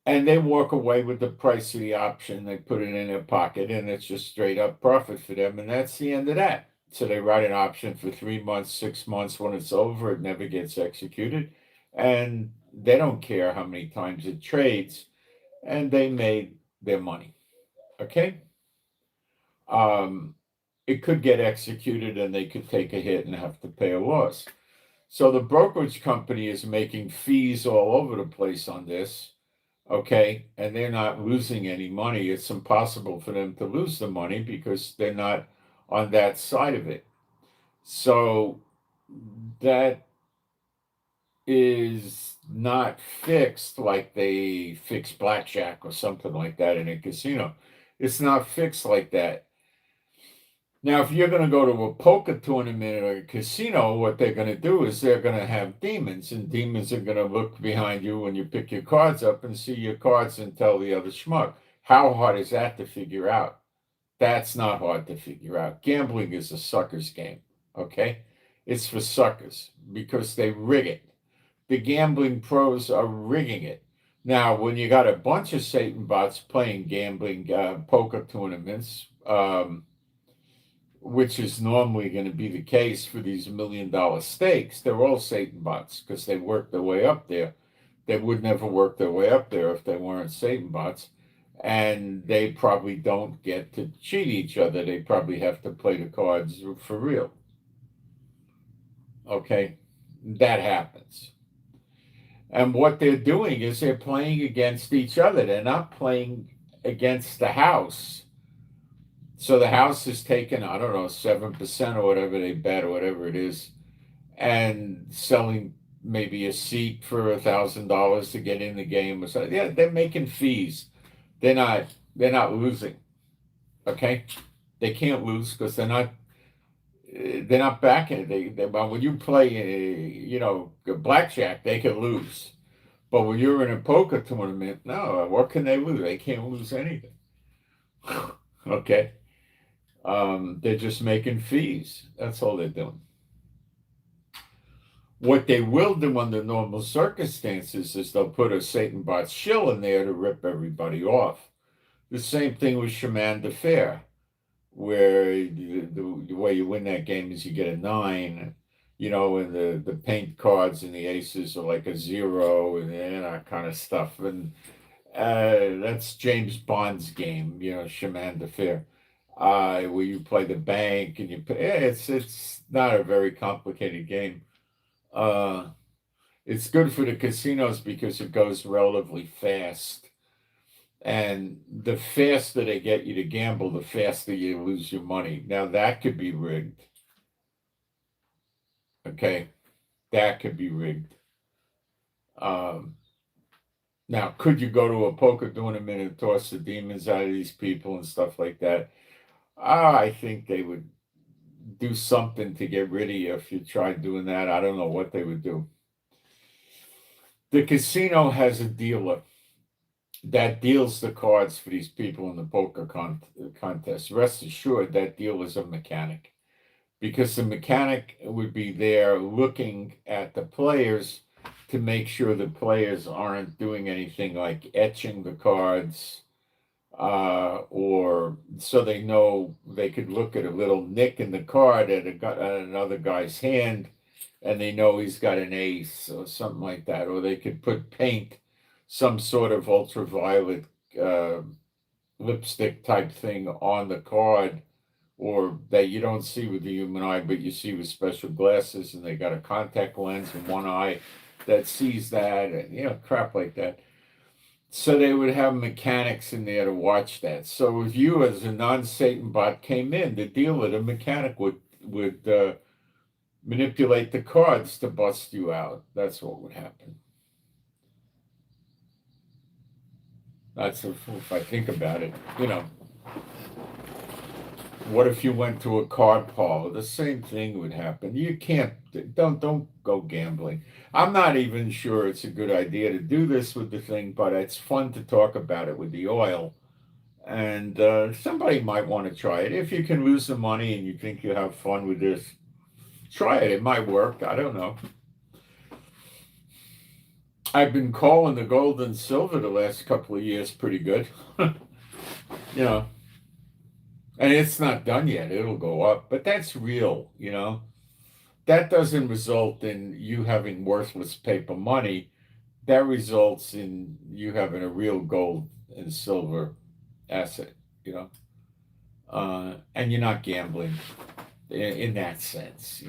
Speaker 1: And they walk away with the price of the option. They put it in their pocket, and it's just straight up profit for them. And that's the end of that. So they write an option for 3 months, 6 months. When it's over, it never gets executed. And they don't care how many times it trades. And they made their money. Okay? It could get executed, and they could take a hit and have to pay a loss. So the brokerage company is making fees all over the place on this, okay? And they're not losing any money. It's impossible for them to lose the money because they're not on that side of it. So that is not fixed like they fix blackjack or something like that in a casino. It's not fixed like that. Now, if you're going to go to a poker tournament or a casino, what they're going to do is they're going to have demons, and demons are going to look behind you when you pick your cards up and see your cards and tell the other schmuck. How hard is that to figure out? That's not hard to figure out. Gambling is a sucker's game, okay? It's for suckers because they rig it. The gambling pros are rigging it. Now, when you got a bunch of Satan bots playing gambling poker tournaments, which is normally going to be the case for these $1 million stakes, they're all Satan bots because they work their way up there. They would never work their way up there if they weren't Satan bots. And they probably don't get to cheat each other. They probably have to play the cards for real. Okay, that happens. And what they're doing is they're playing against each other. They're not playing against the house. So the house is taking, I don't know, 7% or whatever they bet or whatever it is, and selling maybe a seat for $1,000 to get in the game or something. Yeah, they're making fees. They're not losing. Okay, they can't lose because they're not backing it. Well, when you play, blackjack, they can lose. But when you're in a poker tournament, no, what can they lose? They can't lose anything. Okay. They're just making fees. That's all they're doing. What they will do under normal circumstances is they'll put a Satan bot shill in there to rip everybody off. The same thing with Chemin de Fer, where the way you win that game is you get a 9, and the paint cards and the aces are like a 0 and that kind of stuff. And that's James Bond's game, Chemin de Fer. Where you play the bank and it's not a very complicated game. It's good for the casinos because it goes relatively fast. And the faster they get you to gamble, the faster you lose your money. Now that could be rigged. Okay, that could be rigged. Um, Now, could you go to a poker tournament and toss the demons out of these people and stuff like that? I think they would do something to get rid of you if you tried doing that. I don't know what they would do. The casino has a dealer that deals the cards for these people in the poker contest. Rest assured, that dealer is a mechanic, because the mechanic would be there looking at the players to make sure the players aren't doing anything like etching the cards, or so they know they could look at a little nick in the card at another guy's hand, and they know he's got an ace or something like that, or they could put paint, some sort of ultraviolet uh, lipstick type thing on the card, or that you don't see with the human eye, but you see with special glasses, and they got a contact lens in one eye that sees that, and crap like that. So they would have mechanics in there to watch that. So if you, as a non-Satan bot, came in, the dealer, the mechanic would manipulate the cards to bust you out. That's what would happen. That's if I think about it. What if you went to a card parlor? The same thing would happen. You can't. Don't go gambling. I'm not even sure it's a good idea to do this with the thing, but it's fun to talk about it with the oil. And somebody might want to try it. If you can lose some money and you think you have fun with this, try it. It might work. I don't know. I've been calling the gold and silver the last couple of years pretty good. you know, and it's not done yet. It'll go up, but that's real. That doesn't result in you having worthless paper money. That results in you having a real gold and silver asset, and you're not gambling in that sense.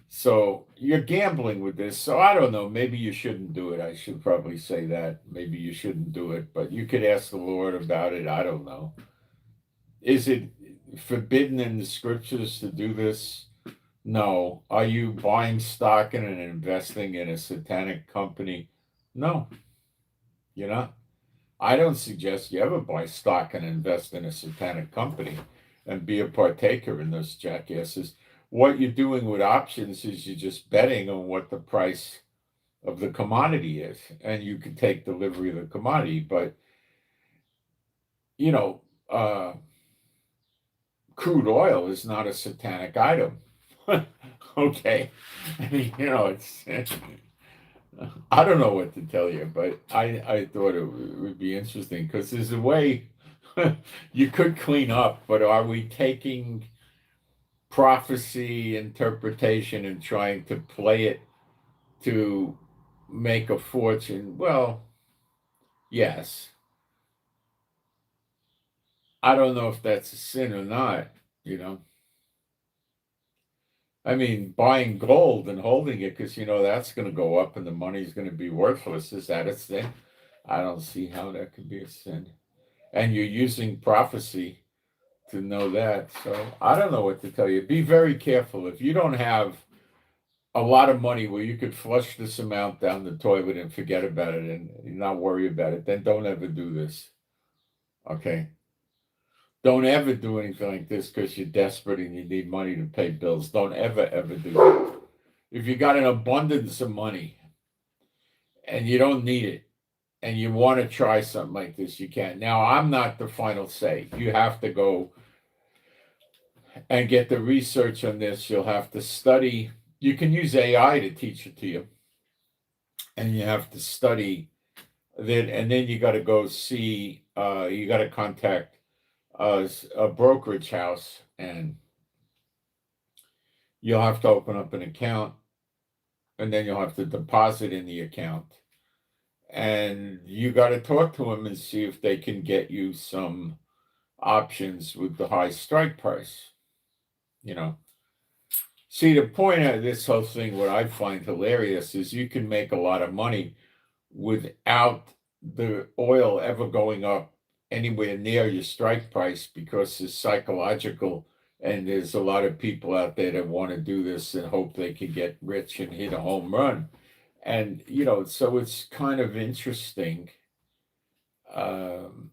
Speaker 1: So you're gambling with this. So I don't know. Maybe you shouldn't do it. I should probably say that. Maybe you shouldn't do it, but you could ask the Lord about it. I don't know. Is it forbidden in the scriptures to do this? No. Are you buying stock in and investing in a satanic company? No, you're not. I don't suggest you ever buy stock and invest in a satanic company and be a partaker in those jackasses. What you're doing with options is you're just betting on what the price of the commodity is, and you can take delivery of the commodity. But, crude oil is not a satanic item. Okay. I mean, it's I don't know what to tell you, but I thought it would be interesting because there's a way you could clean up, but are we taking prophecy interpretation and trying to play it to make a fortune? Well, yes. I don't know if that's a sin or not. I mean, buying gold and holding it because that's going to go up and the money's going to be worthless. Is that a sin? I don't see how that could be a sin. And you're using prophecy to know that. So I don't know what to tell you. Be very careful. If you don't have a lot of money where you could flush this amount down the toilet and forget about it and not worry about it, then don't ever do this. Okay? Don't ever do anything like this because you're desperate and you need money to pay bills. Don't ever do that. If you got an abundance of money and you don't need it and you want to try something like this, you can. Now, I'm not the final say. You have to go and get the research on this. You'll have to study. You can use AI to teach it to you. And you have to study that. And then you got to go see, you got to contact a brokerage house, and you'll have to open up an account, and then you'll have to deposit in the account, and you got to talk to them and see if they can get you some options with the high strike price. See, the point of this whole thing, what I find hilarious is you can make a lot of money without the oil ever going up anywhere near your strike price because it's psychological, and there's a lot of people out there that want to do this and hope they can get rich and hit a home run. And, so it's kind of interesting um,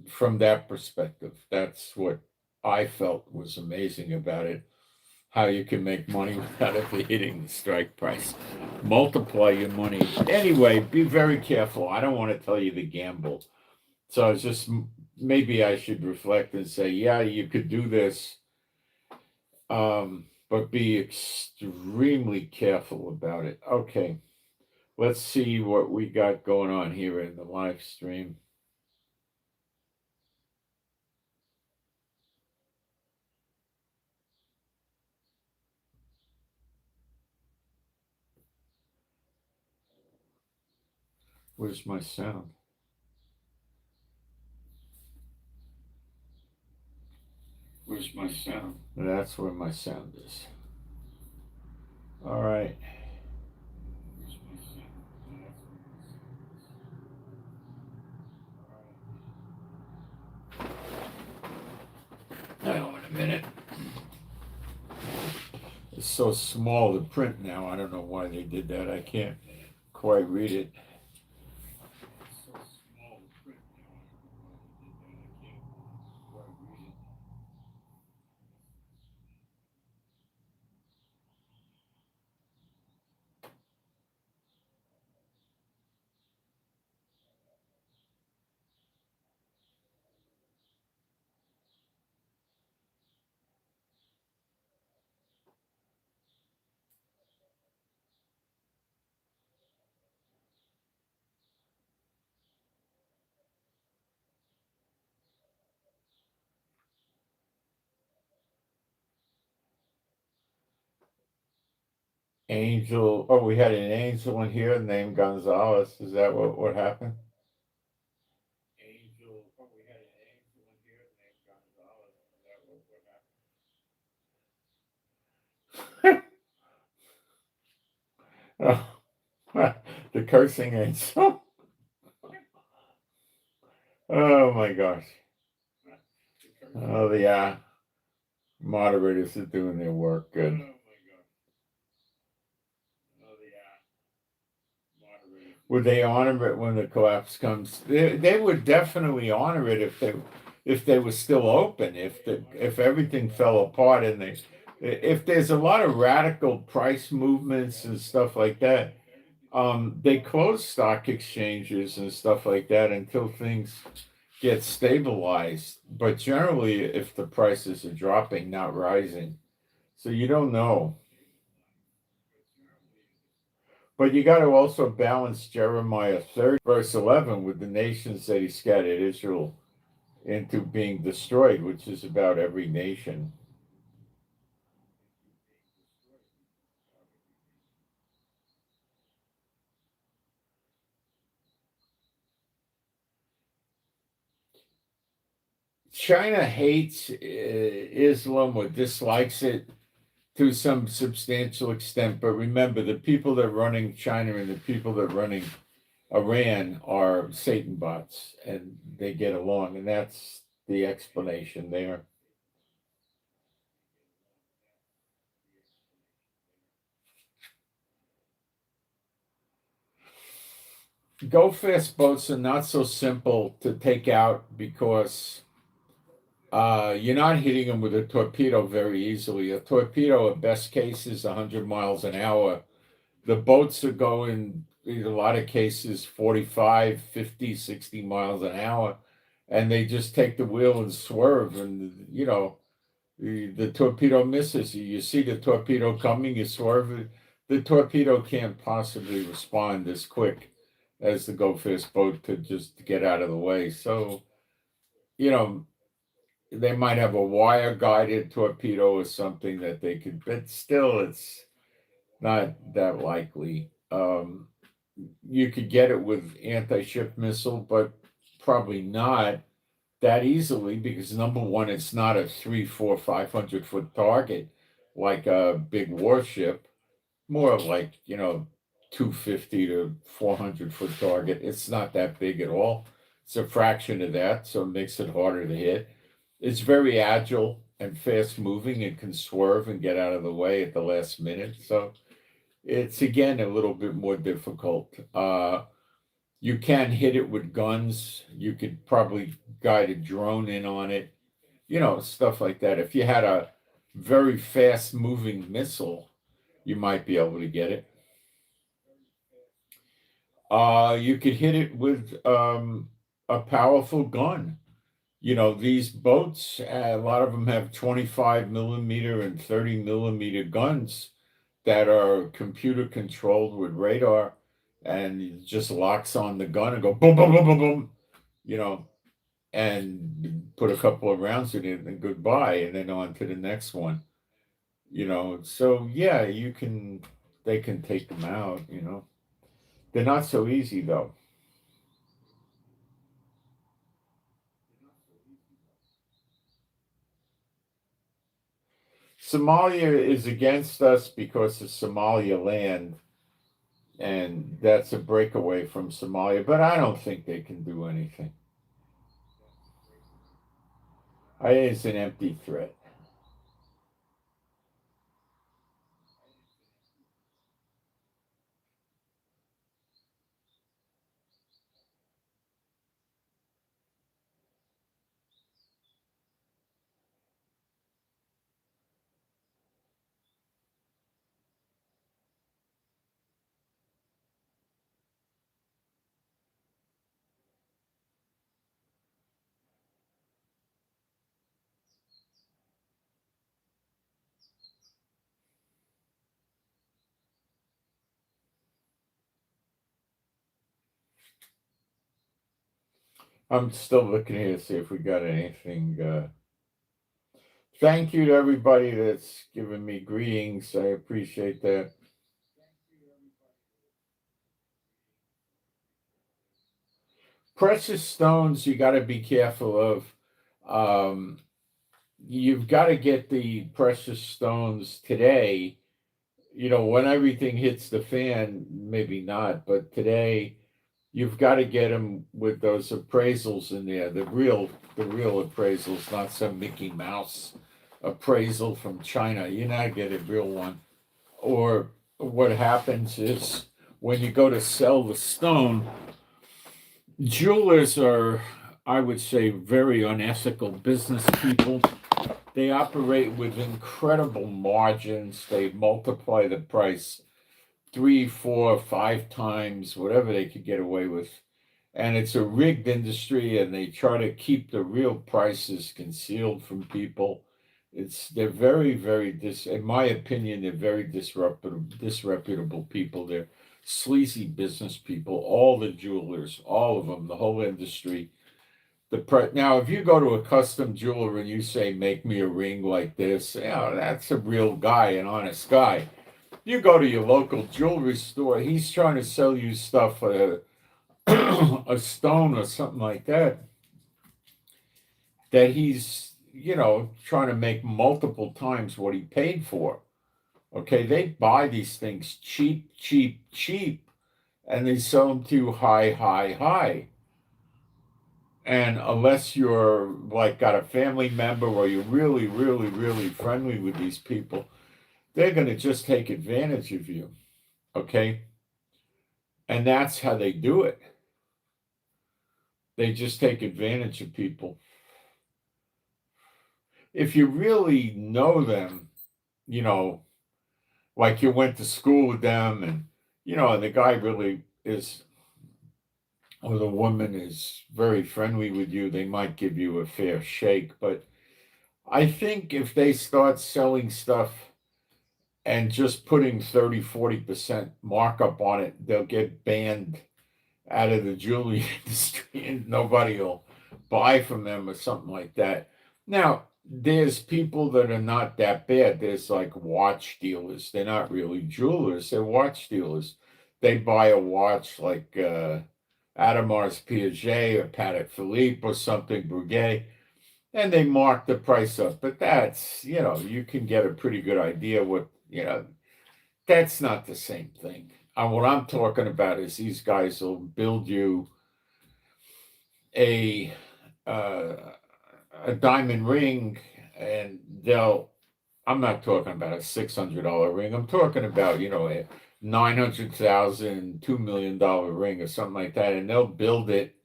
Speaker 1: from that perspective. That's what I felt was amazing about it. How you can make money without ever hitting the strike price. Multiply your money. Anyway, be very careful. I don't want to tell you to gamble. So it's just maybe I should reflect and say, yeah, you could do this, but be extremely careful about it. Okay, let's see what we got going on here in the live stream. Where's my sound? Where's my sound? That's where my sound is. All right. Where's my sound? Now, in a minute. It's so small to print now. I don't know why they did that. I can't quite read it. Angel. Oh, we had an angel in here named Gonzalez. Is that what happened? Angel. Oh, we had an angel in here named Gonzalez. Is that what happened? Oh, the cursing angel. Oh my gosh. Oh, the moderators are doing their work. Good. Would they honor it when the collapse comes? They would definitely honor it if they were still open. If everything fell apart and if there's a lot of radical price movements and stuff like that, they close stock exchanges and stuff like that until things get stabilized. But generally, if the prices are dropping, not rising, so you don't know. But you got to also balance Jeremiah 30, verse 11, with the nations that he scattered Israel into being destroyed, which is about every nation. China hates Islam or dislikes it to some substantial extent. But remember, the people that are running China and the people that are running Iran are Satan bots, and they get along, and that's the explanation there. Go fast boats are not so simple to take out because you're not hitting them with a torpedo very easily. A torpedo, at best case, is 100 miles an hour. The boats are going, in a lot of cases, 45, 50, 60 miles an hour, and they just take the wheel and swerve, and the torpedo misses you. You see the torpedo coming, you swerve. The torpedo can't possibly respond as quick as the go fast boat could just get out of the way. So, they might have a wire guided torpedo or something that they could, but still, it's not that likely. You could get it with anti-ship missile, but probably not that easily because number one, it's not a 3, 4, 500-foot target like a big warship, more like 250 to 400-foot target. It's not that big at all. It's a fraction of that, so it makes it harder to hit. It's very agile and fast moving and can swerve and get out of the way at the last minute. So it's again a little bit more difficult. You can hit it with guns. You could probably guide a drone in on it, stuff like that. If you had a very fast moving missile, you might be able to get it. You could hit it with a powerful gun. These boats, a lot of them have 25 millimeter and 30 millimeter guns that are computer controlled with radar, and it just locks on the gun and go boom, boom, boom, boom, boom, you know, and put a couple of rounds in it and goodbye, and then on to the next one. So yeah, they can take them out. They're not so easy though. Somalia is against us because of Somaliland, and that's a breakaway from Somalia, but I don't think they can do anything. It's an empty threat. I'm still looking here to see if we got anything. Thank you to everybody that's given me greetings. I appreciate that. Precious stones, you got to be careful of. Um, you've got to get the precious stones today. When everything hits the fan, maybe not, but today you've got to get them with those appraisals in there, the real appraisals, not some Mickey Mouse appraisal from China. You're not getting a real one. Or what happens is when you go to sell the stone, jewelers are, I would say, very unethical business people. They operate with incredible margins. They multiply the price 3, 4, 5 times, whatever they could get away with. And it's a rigged industry, and they try to keep the real prices concealed from people. They're very, very in my opinion, they're very disreputable people. They're sleazy business people. All the jewelers, all of them, the whole industry. Now, if you go to a custom jeweler and you say, "Make me a ring like this," that's a real guy, an honest guy. You go to your local jewelry store, he's trying to sell you stuff, a stone or something like that he's, trying to make multiple times what he paid for. Okay, they buy these things cheap, cheap, cheap, and they sell them to you high, high, high. And unless you're like got a family member or you're really, really, really friendly with these people, they're going to just take advantage of you. Okay. And that's how they do it. They just take advantage of people. If you really know them, you know, like you went to school with them and, and the guy really is, or the woman is very friendly with you, they might give you a fair shake. But I think if they start selling stuff and just putting 30, 40% markup on it, they'll get banned out of the jewelry industry and nobody will buy from them or something like that. Now, there's people that are not that bad. There's like watch dealers. They're not really jewelers, they're watch dealers. They buy a watch like Audemars Piaget or Patek Philippe or something, Breguet, and they mark the price up. But that's, you can get a pretty good idea that's not the same thing. What I'm talking about is these guys will build you a uh, a diamond ring, and I'm not talking about a $600 ring. I'm talking about $900,000, $2 million ring or something like that, and they'll build it.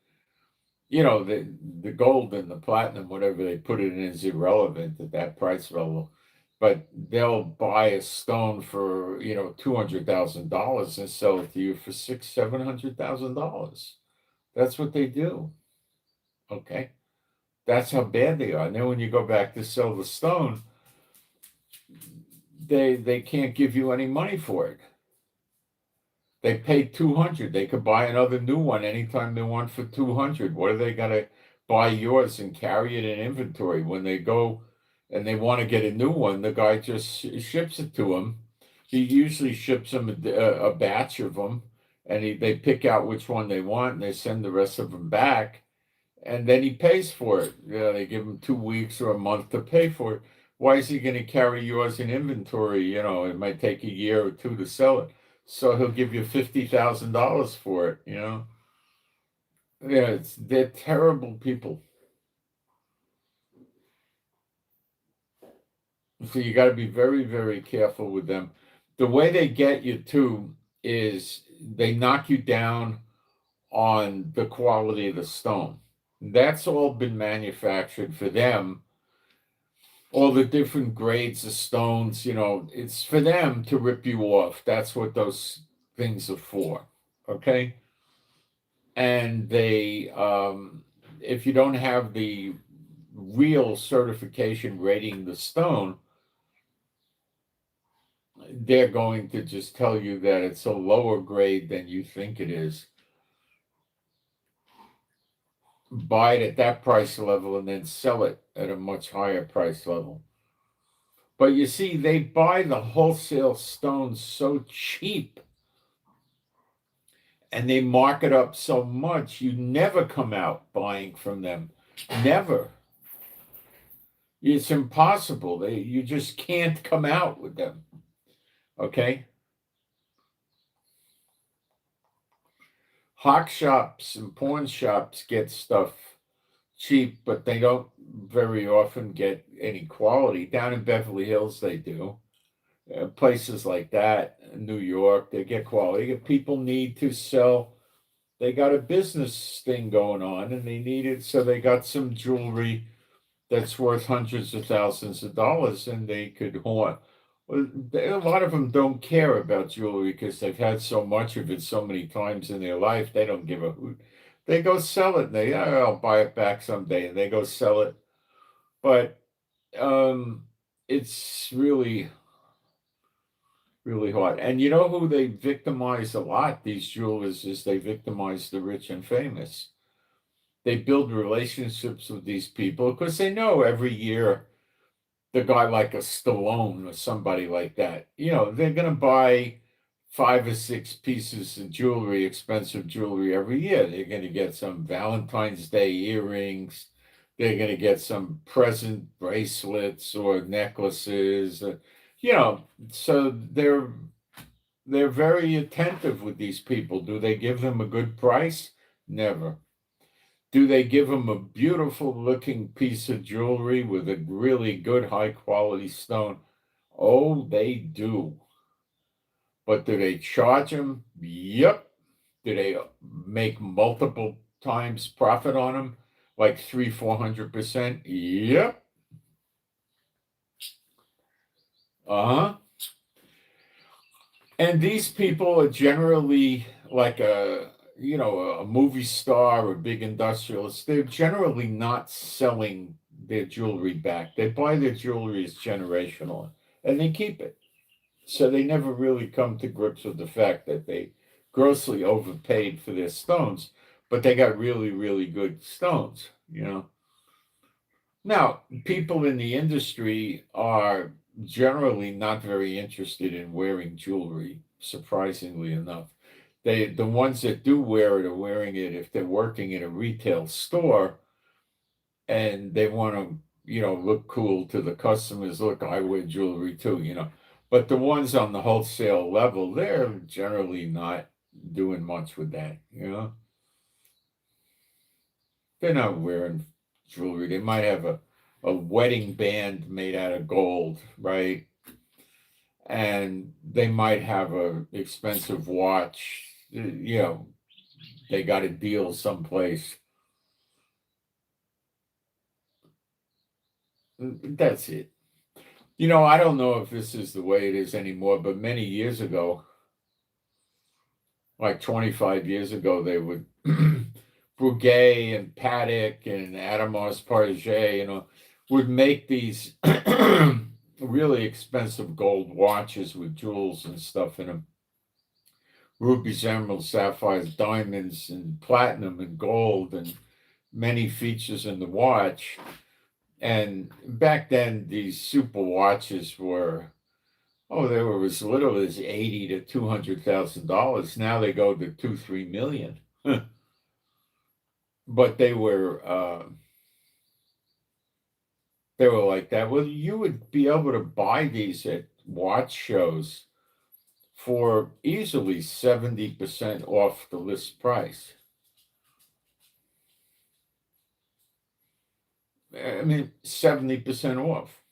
Speaker 1: The gold and the platinum, whatever they put it in, is irrelevant at that price level. But they'll buy a stone for $200,000 and sell it to you for $700,000. That's what they do. Okay, that's how bad they are. And then when you go back to sell the stone, they can't give you any money for it. They paid $200. They could buy another new one anytime they want for $200. What are they gonna buy yours and carry it in inventory? When they go and they want to get a new one, the guy just ships it to them. He usually ships them a batch of them, and they pick out which one they want, and they send the rest of them back, and then he pays for it. They give him 2 weeks or a month to pay for it. Why is he going to carry yours in inventory? It might take a year or two to sell it. So he'll give you $50,000 for it, Yeah, they're terrible people. So you got to be very, very careful with them. The way they get you too is they knock you down on the quality of the stone. That's all been manufactured for them. All the different grades of stones, it's for them to rip you off. That's what those things are for. Okay. And they, if you don't have the real certification rating the stone, they're going to just tell you that it's a lower grade than you think it is. Buy it at that price level and then sell it at a much higher price level. But you see, they buy the wholesale stones so cheap and they mark it up so much, you never come out buying from them. Never. It's impossible. You just can't come out with them. Okay? Hawk shops and pawn shops get stuff cheap, but they don't very often get any quality. Down in Beverly Hills, they do. Places like that, New York, they get quality. People need to sell. They got a business thing going on, and they need it, so they got some jewelry that's worth hundreds of thousands of dollars, and they could hoard. Well, a lot of them don't care about jewelry because they've had so much of it so many times in their life. They don't give a hoot. They go sell it. And I'll buy it back someday, and they go sell it. But it's really, really hard. And you know who they victimize a lot? These jewelers is they victimize the rich and famous. They build relationships with these people because they know every year the guy like a Stallone or somebody like that, they're going to buy 5 or 6 pieces of jewelry, expensive jewelry every year. They're going to get some Valentine's Day earrings. They're going to get some present bracelets or necklaces, so they're very attentive with these people. Do they give them a good price? Never. Do they give them a beautiful looking piece of jewelry with a really good high quality stone? Oh, they do. But do they charge them? Yep. Do they make multiple times profit on them? Like 300-400%? Yep. Uh-huh. And these people are generally like a movie star or a big industrialist. They're generally not selling their jewelry back. They buy their jewelry as generational and they keep it. So they never really come to grips with the fact that they grossly overpaid for their stones, but they got really, really good stones, Now, people in the industry are generally not very interested in wearing jewelry, surprisingly enough. The ones that do wear it are wearing it if they're working in a retail store and they want to, look cool to the customers. Look, I wear jewelry too, But the ones on the wholesale level, they're generally not doing much with that, They're not wearing jewelry. They might have a wedding band made out of gold, right? and they might have a expensive watch. They got a deal someplace. That's it. I don't know if this is the way it is anymore, but many years ago, like 25 years ago, they would Breguet and Paddock and Adamos Partager, would make these really expensive gold watches with jewels and stuff in them. Rubies, emeralds, sapphires, diamonds, and platinum and gold, and many features in the watch. And back then, these super watches were, they were as little as $80,000 to $200,000. Now they go to 2-3 million. But they were like that. Well, you would be able to buy these at watch shows for easily 70% off the list price. I mean, 70% off.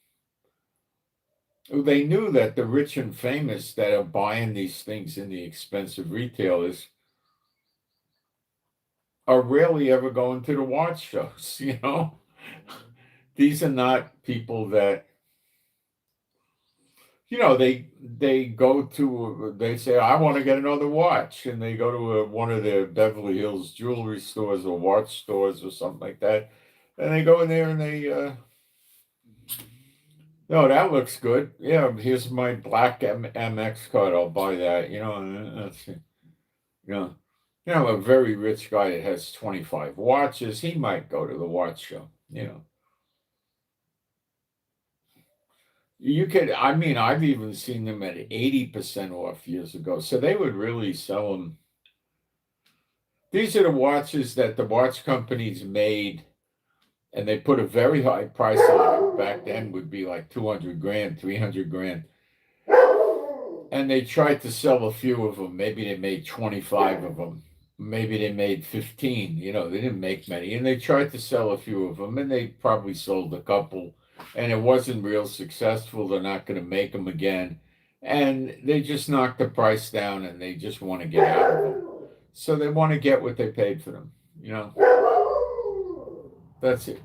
Speaker 1: They knew that the rich and famous that are buying these things in the expensive retailers are rarely ever going to the watch shows, These are not people that, they go to, they say, I want to get another watch. And they go to one of the Beverly Hills jewelry stores or watch stores or something like that. And they go in there and they, no, that looks good. Yeah, here's my black MX card. I'll buy that. That's, a very rich guy that has 25 watches, he might go to the watch show, You could, I've even seen them at 80% off years ago. So they would really sell them. These are the watches that the watch companies made, and they put a very high price on it. Back then would be like 200 grand, 300 grand. And they tried to sell a few of them. Maybe they made 25 of them. Maybe they made 15. They didn't make many. And they tried to sell a few of them, and they probably sold a couple. And it wasn't real successful. They're not going to make them again. And they just knocked the price down, and they just want to get out of them. So they want to get what they paid for them. That's it.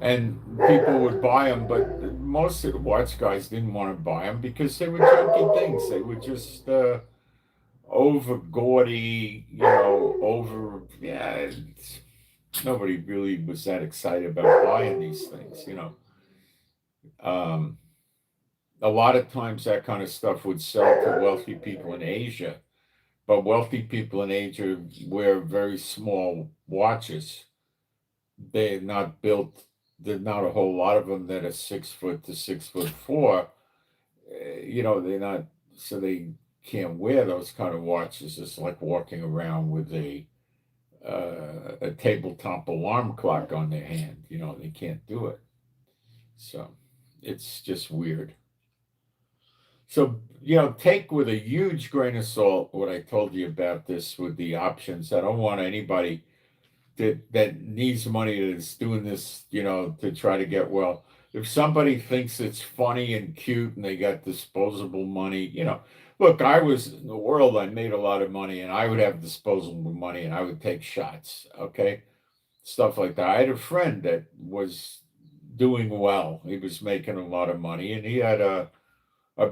Speaker 1: And people would buy them, but most of the watch guys didn't want to buy them because they were junky things. They were just over gaudy, nobody really was that excited about buying these things, A lot of times that kind of stuff would sell to wealthy people in Asia, but wealthy people in Asia wear very small watches. They're not built. There's not a whole lot of them that are 6 foot to 6'4". They're not, so they can't wear those kind of watches. It's like walking around with a tabletop alarm clock on their hand. They can't do it. So it's just weird. So, take with a huge grain of salt what I told you about this with the options. I don't want anybody that needs money that's doing this, to try to get well. If somebody thinks it's funny and cute and they got disposable money, look, I was in the world, I made a lot of money and I would have disposable money and I would take shots, okay? Stuff like that. I had a friend that was doing well. He was making a lot of money and he had a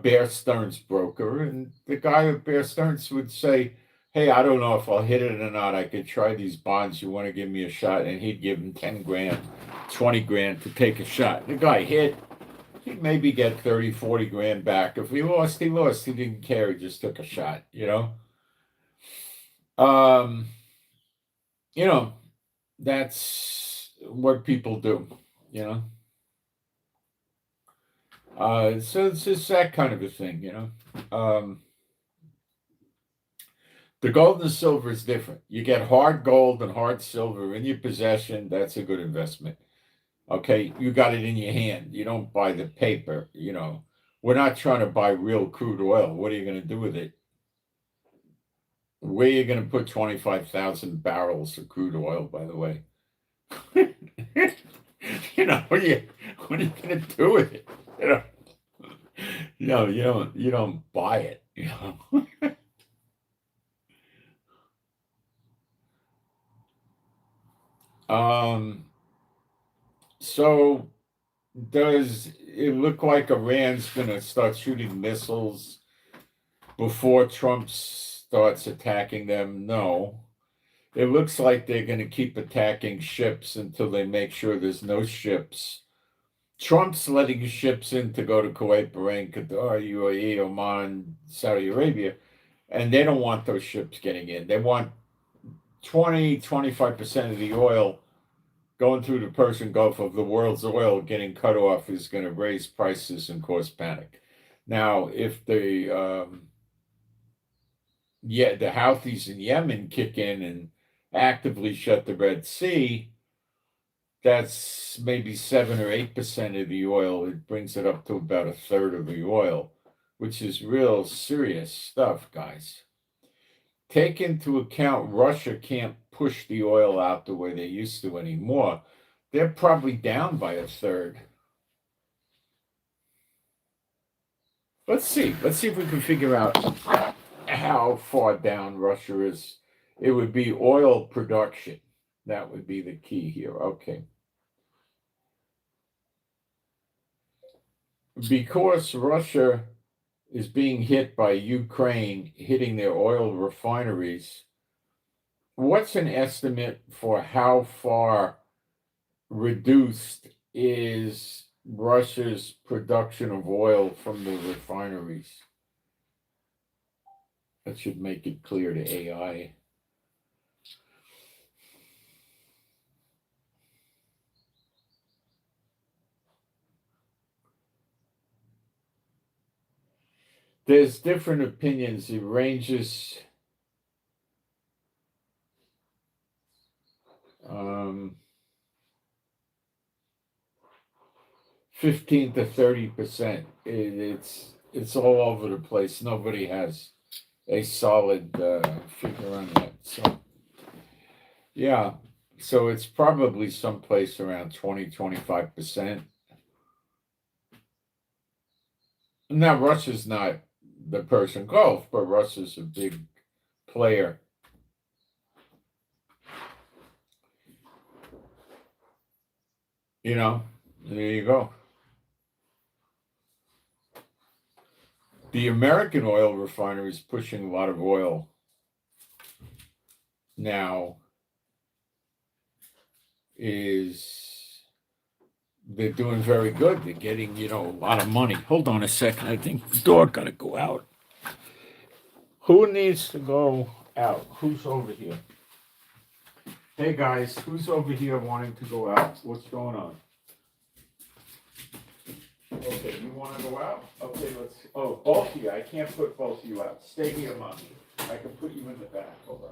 Speaker 1: Bear Stearns broker, and the guy at Bear Stearns would say, hey, I don't know if I'll hit it or not. I could try these bonds. You want to give me a shot? And he'd give him 10 grand, 20 grand to take a shot. The guy hit. He'd maybe get 30, 40 grand back. If he lost, he lost. He didn't care. He just took a shot, That's what people do, So it's just that kind of a thing, The gold and silver is different. You get hard gold and hard silver in your possession. That's a good investment. Okay, you got it in your hand. You don't buy the paper. We're not trying to buy real crude oil. What are you going to do with it? Where are you going to put 25,000 barrels of crude oil, by the way? What are you going to do with it? No, you don't buy it, Um, so does it look like Iran's gonna start shooting missiles before Trump starts attacking them? No. It looks like they're gonna keep attacking ships until they make sure there's no ships. Trump's letting ships in to go to Kuwait, Bahrain, Qatar, UAE, Oman, Saudi Arabia, and they don't want those ships getting in. They want 25% of the oil going through the Persian Gulf of the world's oil getting cut off is going to raise prices and cause panic. Now, if the Houthis in Yemen kick in and actively shut the Red Sea, that's maybe 7 or 8% of the oil. It brings it up to about a third of the oil, which is real serious stuff, guys. Take into account Russia can't push the oil out the way they used to anymore. They're probably down by a third. Let's see. Let's see if we can figure out how far down Russia is. It would be oil production. That would be the key here. Okay. Because Russia is being hit by Ukraine hitting their oil refineries, what's an estimate for how far reduced is Russia's production of oil from the refineries? That should make it clear to AI. There's different opinions. It ranges 15 to 30%. It's all over the place. Nobody has a solid figure on that. So yeah, so it's probably someplace around 20-25%. Now Russia's not the Persian Gulf, but Russia's a big player. There you go. The American oil refinery is pushing a lot of oil now. They're doing very good. They're getting, a lot of money. Hold on a second. I think the dog got to go out. Who needs to go out? Who's over here? Hey guys, who's over here wanting to go out? What's going on? Okay, you want to go out? Okay, both of you. I can't put both of you out. Stay here, Mommy. I can put you in the back. Hold on.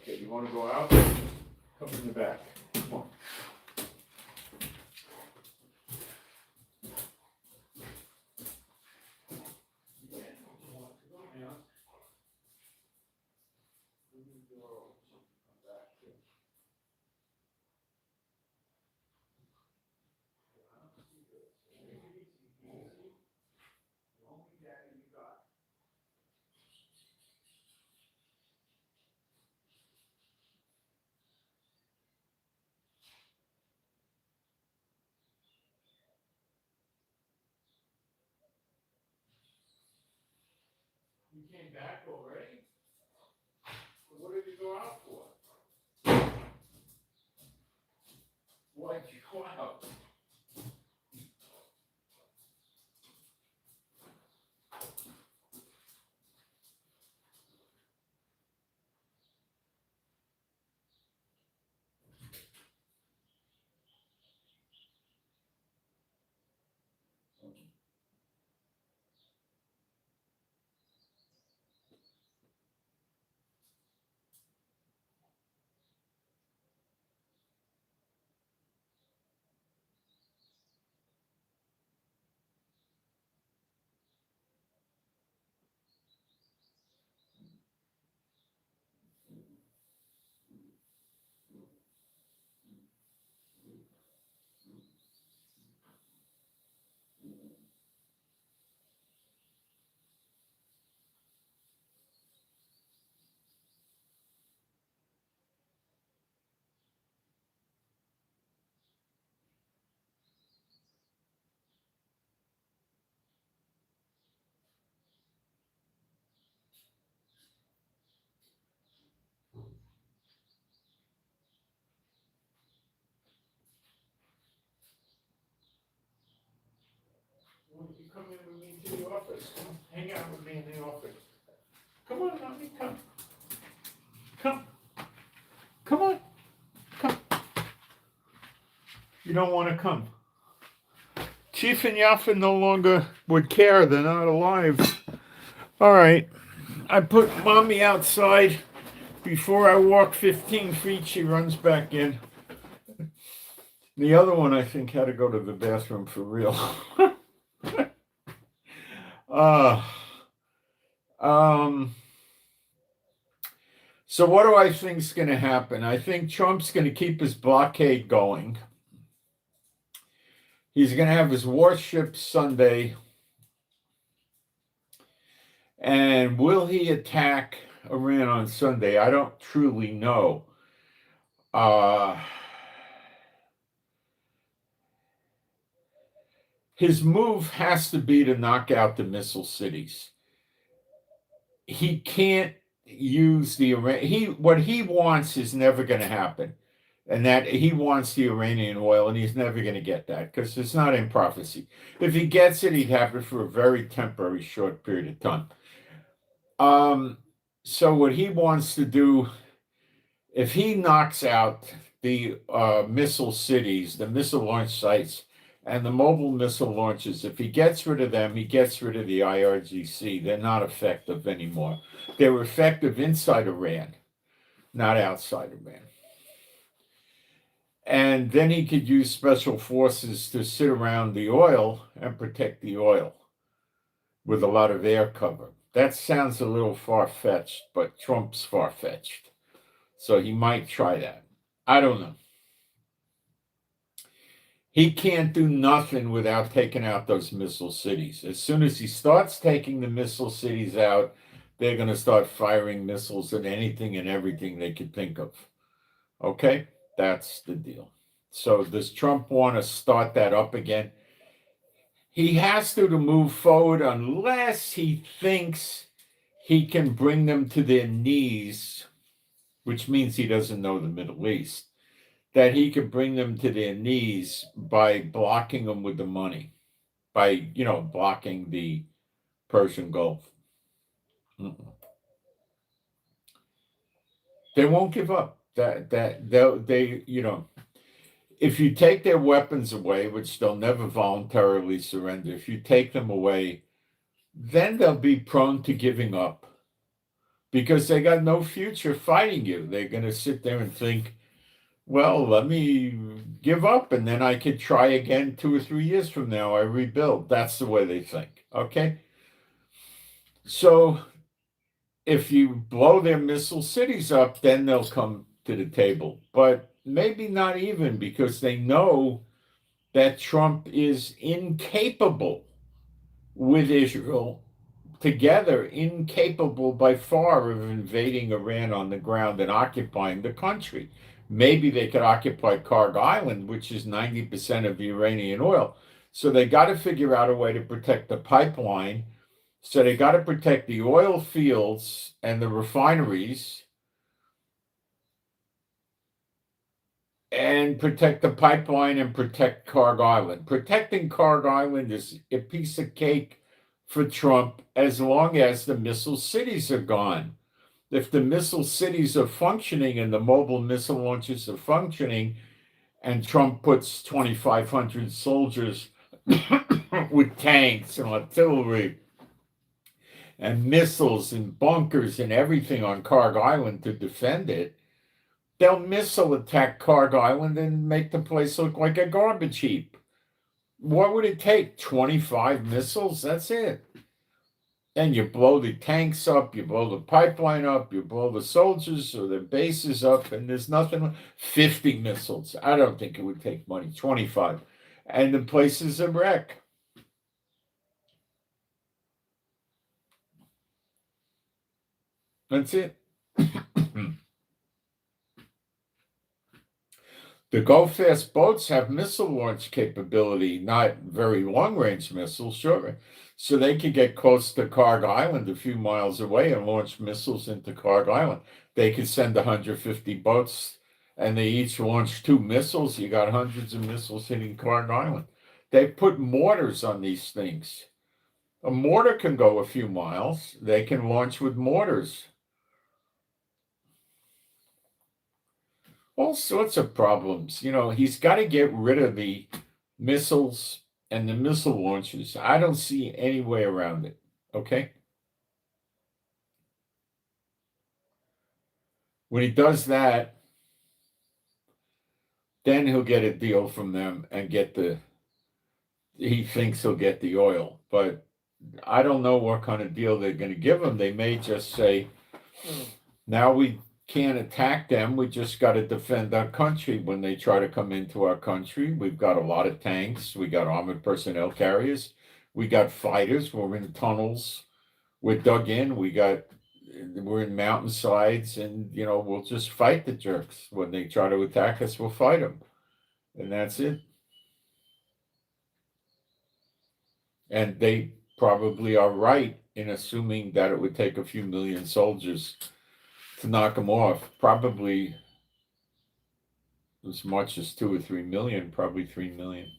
Speaker 1: Okay, you want to go out? Come in the back. Come on. You came back already? What did you go out for? Why did you go out? office. Hang out with me in the office. Come on, honey, come. Come. Come on. Come. You don't want to come. Chief and Yaffa no longer would care. They're not alive. All right. I put mommy outside. Before I walk 15 feet, she runs back in. The other one, I think, had to go to the bathroom for real. So what do I think is going to happen? I think Trump's going to keep his blockade going. He's going to have his warships Sunday. And will he attack Iran on Sunday? I don't truly know. His move has to be to knock out the missile cities. He can't use the Iran. What he wants is never going to happen. And that he wants the Iranian oil, and he's never going to get that because it's not in prophecy. If he gets it, he'd have it for a very temporary, short period of time. So what he wants to do, if he knocks out the missile cities, the missile launch sites, and the mobile missile launches, if he gets rid of them, he gets rid of the IRGC. They're not effective anymore. They were effective inside Iran, not outside Iran. And then he could use special forces to sit around the oil and protect the oil with a lot of air cover. That sounds a little far-fetched, but Trump's far-fetched. So he might try that. I don't know. He can't do nothing without taking out those missile cities. As soon as he starts taking the missile cities out, they're going to start firing missiles at anything and everything they could think of. Okay? That's the deal. So does Trump want to start that up again? He has to move forward unless he thinks he can bring them to their knees, which means he doesn't know the Middle East, that he could bring them to their knees by blocking them with the money, by, blocking the Persian Gulf. They won't give up. If you take their weapons away, which they'll never voluntarily surrender, if you take them away, then they'll be prone to giving up because they got no future fighting you. They're going to sit there and think, well, let me give up and then I could try again 2 or 3 years from now. I rebuild. That's the way they think. Okay? So if you blow their missile cities up, then they'll come to the table. But maybe not even, because they know that Trump is incapable with Israel together, incapable by far of invading Iran on the ground and occupying the country. Maybe they could occupy Karg Island, which is 90% of the Iranian oil. So they got to figure out a way to protect the pipeline. So they got to protect the oil fields and the refineries and protect the pipeline and protect Karg Island. Protecting Karg Island is a piece of cake for Trump as long as the missile cities are gone. If the missile cities are functioning and the mobile missile launches are functioning, and Trump puts 2,500 soldiers with tanks and artillery and missiles and bunkers and everything on Karg Island to defend it, they'll missile attack Karg Island and make the place look like a garbage heap. What would it take? 25 missiles? That's it. And you blow the tanks up, you blow the pipeline up, you blow the soldiers or their bases up, and there's nothing. 50 missiles. I don't think it would take money. 25. And the place is a wreck. That's it. The go-fast boats have missile launch capability, not very long-range missiles, sure. So they could get close to Karg Island a few miles away and launch missiles into Karg Island. They could send 150 boats, and they each launch 2 missiles. You got hundreds of missiles hitting Karg Island. They put mortars on these things. A mortar can go a few miles. They can launch with mortars. All sorts of problems. He's got to get rid of the missiles and the missile launchers. I don't see any way around it. Okay? When he does that, then he'll get a deal from them and he thinks he'll get the oil. But I don't know what kind of deal they're going to give him. They may just say, now we can't attack them. We just got to defend our country when they try to come into our country. We've got a lot of tanks. We got armored personnel carriers. We got fighters. We're in tunnels. We're dug in. We're in mountainsides, and we'll just fight the jerks. When they try to attack us, we'll fight them, and that's it. And they probably are right in assuming that it would take a few million soldiers to knock them off. Probably as much as 2 or 3 million, probably 3 million.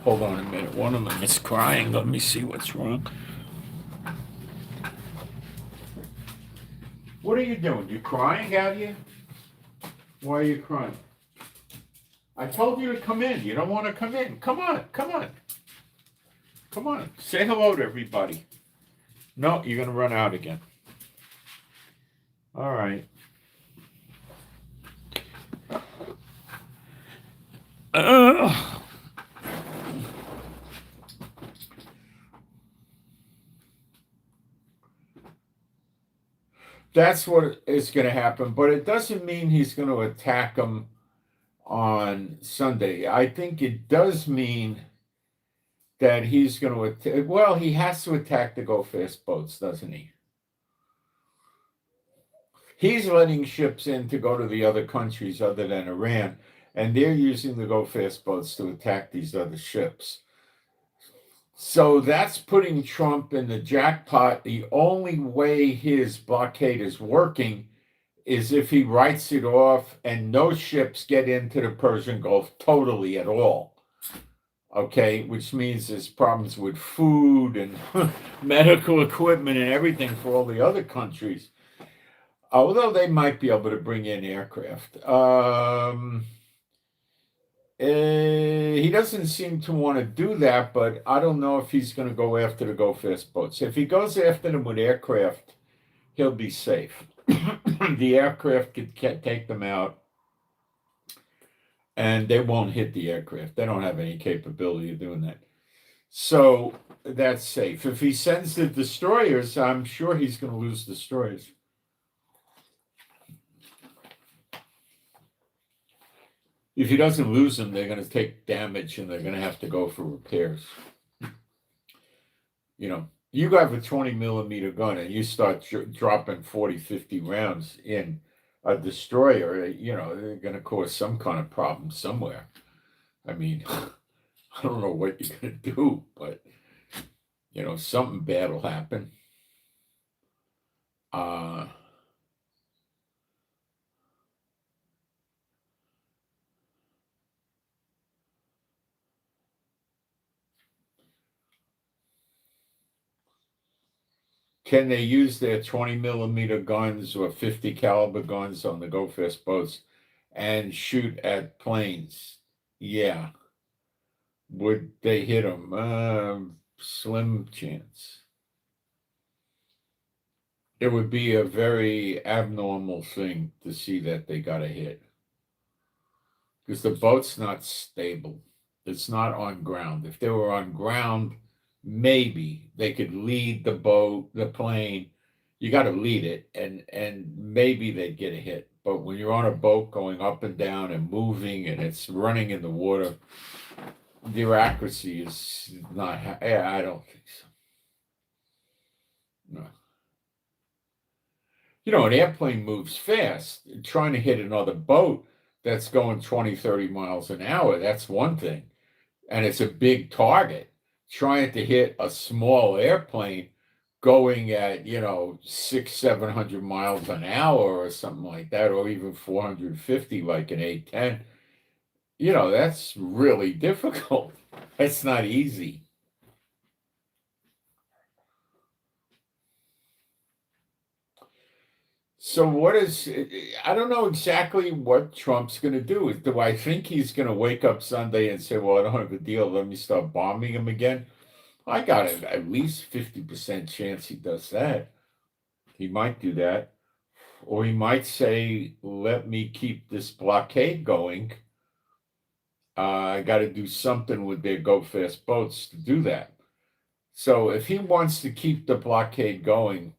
Speaker 1: Hold on a minute. One of them is crying. Let me see what's wrong. What are you doing? You crying, have you? Why are you crying? I told you to come in. You don't want to come in. Come on. Say hello to everybody. No, you're going to run out again. All right. That's what is going to happen, but it doesn't mean he's going to attack them on Sunday. I think it does mean that he's going to attack. Well, he has to attack the go-fast boats, doesn't he? He's letting ships in to go to the other countries other than Iran, and they're using the go-fast boats to attack these other ships. So that's putting Trump in the jackpot. The only way his blockade is working is if he writes it off and no ships get into the Persian Gulf totally at all. Okay, which means there's problems with food and medical equipment and everything for all the other countries. Although they might be able to bring in aircraft. He doesn't seem to want to do that, but I don't know if he's going to go after the go-fast boats. If he goes after them with aircraft, he'll be safe. The aircraft could take them out, and they won't hit the aircraft. They don't have any capability of doing that. So that's safe. If he sends the destroyers, I'm sure he's going to lose destroyers. If he doesn't lose them, they're going to take damage and they're going to have to go for repairs. You have a 20 millimeter gun and you start dropping 40, 50 rounds in a destroyer, they're going to cause some kind of problem somewhere. I mean, I don't know what you're going to do, but, something bad will happen. Can they use their 20 millimeter guns or 50 caliber guns on the go-fast boats and shoot at planes? Yeah. Would they hit them? Slim chance. It would be a very abnormal thing to see that they got a hit. Because the boat's not stable. It's not on ground. If they were on ground, maybe they could lead the boat, the plane. You got to lead it, and maybe they'd get a hit. But when you're on a boat going up and down and moving and it's running in the water, their accuracy is not. I don't think so. No. An airplane moves fast. Trying to hit another boat that's going 20, 30 miles an hour, that's one thing. And it's a big target. Trying to hit a small airplane going at 600-700 miles an hour or something like that, or even 450 like an A-10, that's really difficult. It's not easy. So I don't know exactly what Trump's going to do. Do I think he's going to wake up Sunday and say, well, I don't have a deal. Let me start bombing him again? I got at least 50% chance he does that. He might do that. Or he might say, let me keep this blockade going. I got to do something with their go fast boats to do that. So if he wants to keep the blockade going,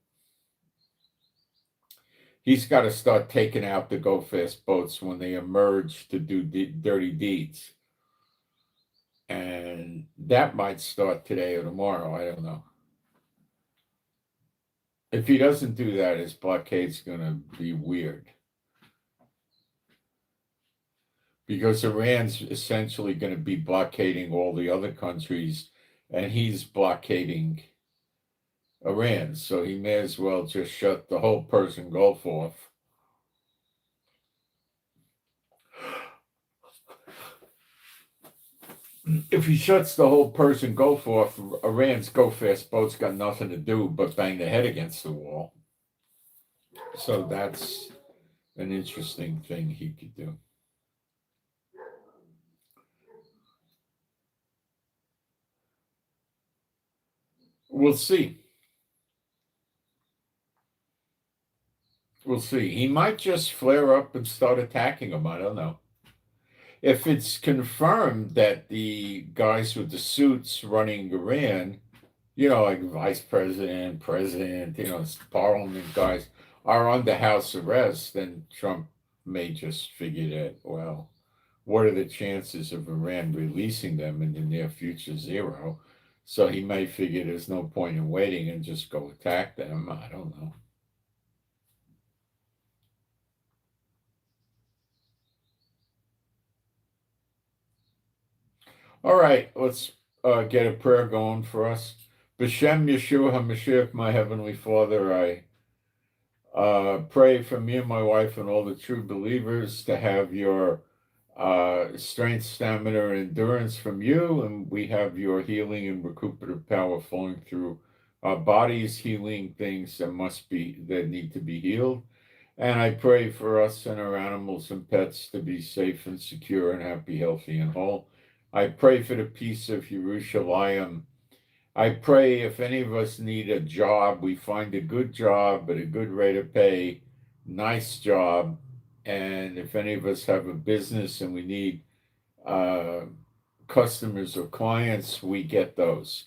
Speaker 1: he's got to start taking out the go fast boats when they emerge to do dirty deeds. And that might start today or tomorrow. I don't know. If he doesn't do that, his blockade's going to be weird. Because Iran's essentially going to be blockading all the other countries, and he's blockading Iran. So he may as well just shut the whole Persian Gulf off. If he shuts the whole Persian Gulf off, Iran's go-fast boats got nothing to do but bang their head against the wall. So that's an interesting thing he could do. We'll see. We'll see. He might just flare up and start attacking them. I don't know. If it's confirmed that the guys with the suits running Iran, like vice president, president, parliament guys are under house arrest, then Trump may just figure that, well, what are the chances of Iran releasing them in the near future? Zero. So he may figure there's no point in waiting and just go attack them. I don't know. All right, let's get a prayer going for us. B'Shem Yeshua HaMashiach, my Heavenly Father, I pray for me and my wife and all the true believers to have your strength, stamina, and endurance from you, and we have your healing and recuperative power flowing through our bodies, healing things that need to be healed. And I pray for us and our animals and pets to be safe and secure and happy, healthy, and whole. I pray for the peace of Jerusalem. I pray if any of us need a job, we find a good job at a good rate of pay, nice job. And if any of us have a business and we need customers or clients, we get those.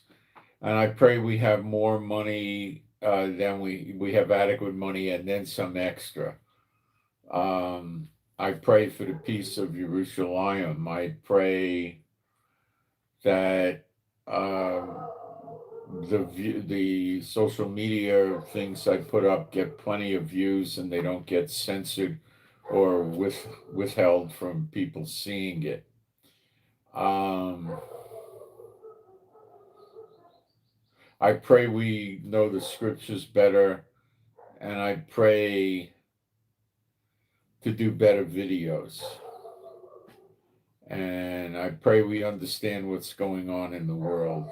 Speaker 1: And I pray we have more money than we have adequate money and then some extra. I pray for the peace of Jerusalem. I pray that the social media things I put up get plenty of views and they don't get censored or withheld from people seeing it. I pray we know the scriptures better, and I pray to do better videos. And I pray we understand what's going on in the world.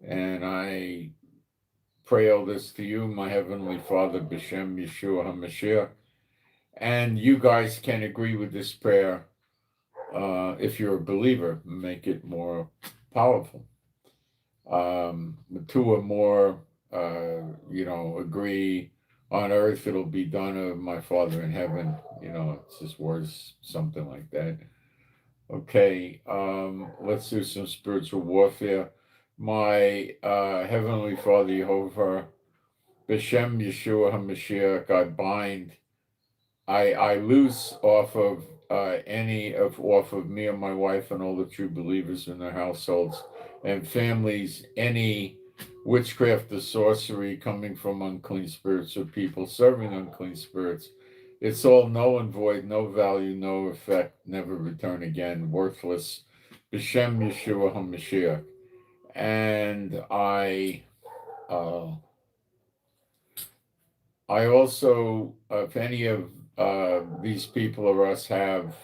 Speaker 1: And I pray all this to you, my Heavenly Father, B'Shem Yeshua HaMashiach. And you guys can agree with this prayer if you're a believer, make it more powerful. Two or more, agree on earth, it'll be done of my Father in heaven. It's just words, something like that. Okay, let's do some spiritual warfare. My Heavenly Father Jehovah, B'Shem Yeshua HaMashiach, I loose off of off of me and my wife and all the true believers in their households and families, any witchcraft or sorcery coming from unclean spirits or people serving unclean spirits. It's all null and void, no value, no effect, never return again, worthless. B'Shem Yeshua HaMashiach. And I also, if any of these people or us have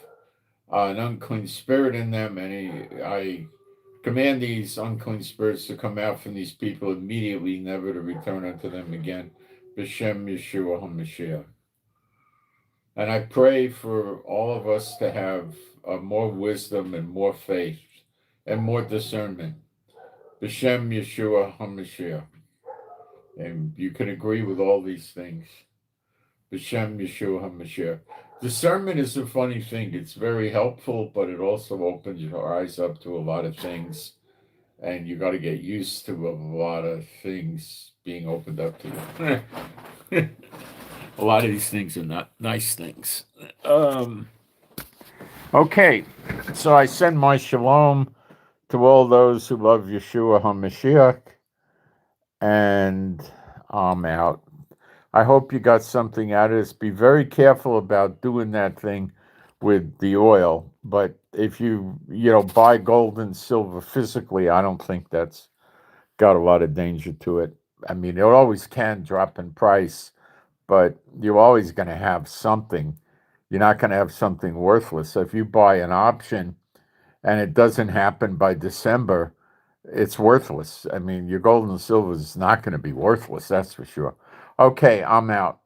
Speaker 1: an unclean spirit in them, and I command these unclean spirits to come out from these people immediately, never to return unto them again. B'Shem Yeshua HaMashiach. And I pray for all of us to have more wisdom and more faith and more discernment. B'Shem Yeshua HaMashiach. And you can agree with all these things. B'Shem Yeshua HaMashiach. Discernment is a funny thing. It's very helpful, but it also opens your eyes up to a lot of things. And you got to get used to a lot of things being opened up to you. A lot of these things are not nice things. Okay, so I send my shalom to all those who love Yeshua HaMashiach, and I'm out. I hope you got something out of this. Be very careful about doing that thing with the oil. But if you buy gold and silver physically, I don't think that's got a lot of danger to it. I mean, it always can drop in price, but you're always going to have something. You're not going to have something worthless. So if you buy an option and it doesn't happen by December, it's worthless. I mean, your gold and silver is not going to be worthless, that's for sure. Okay, I'm out.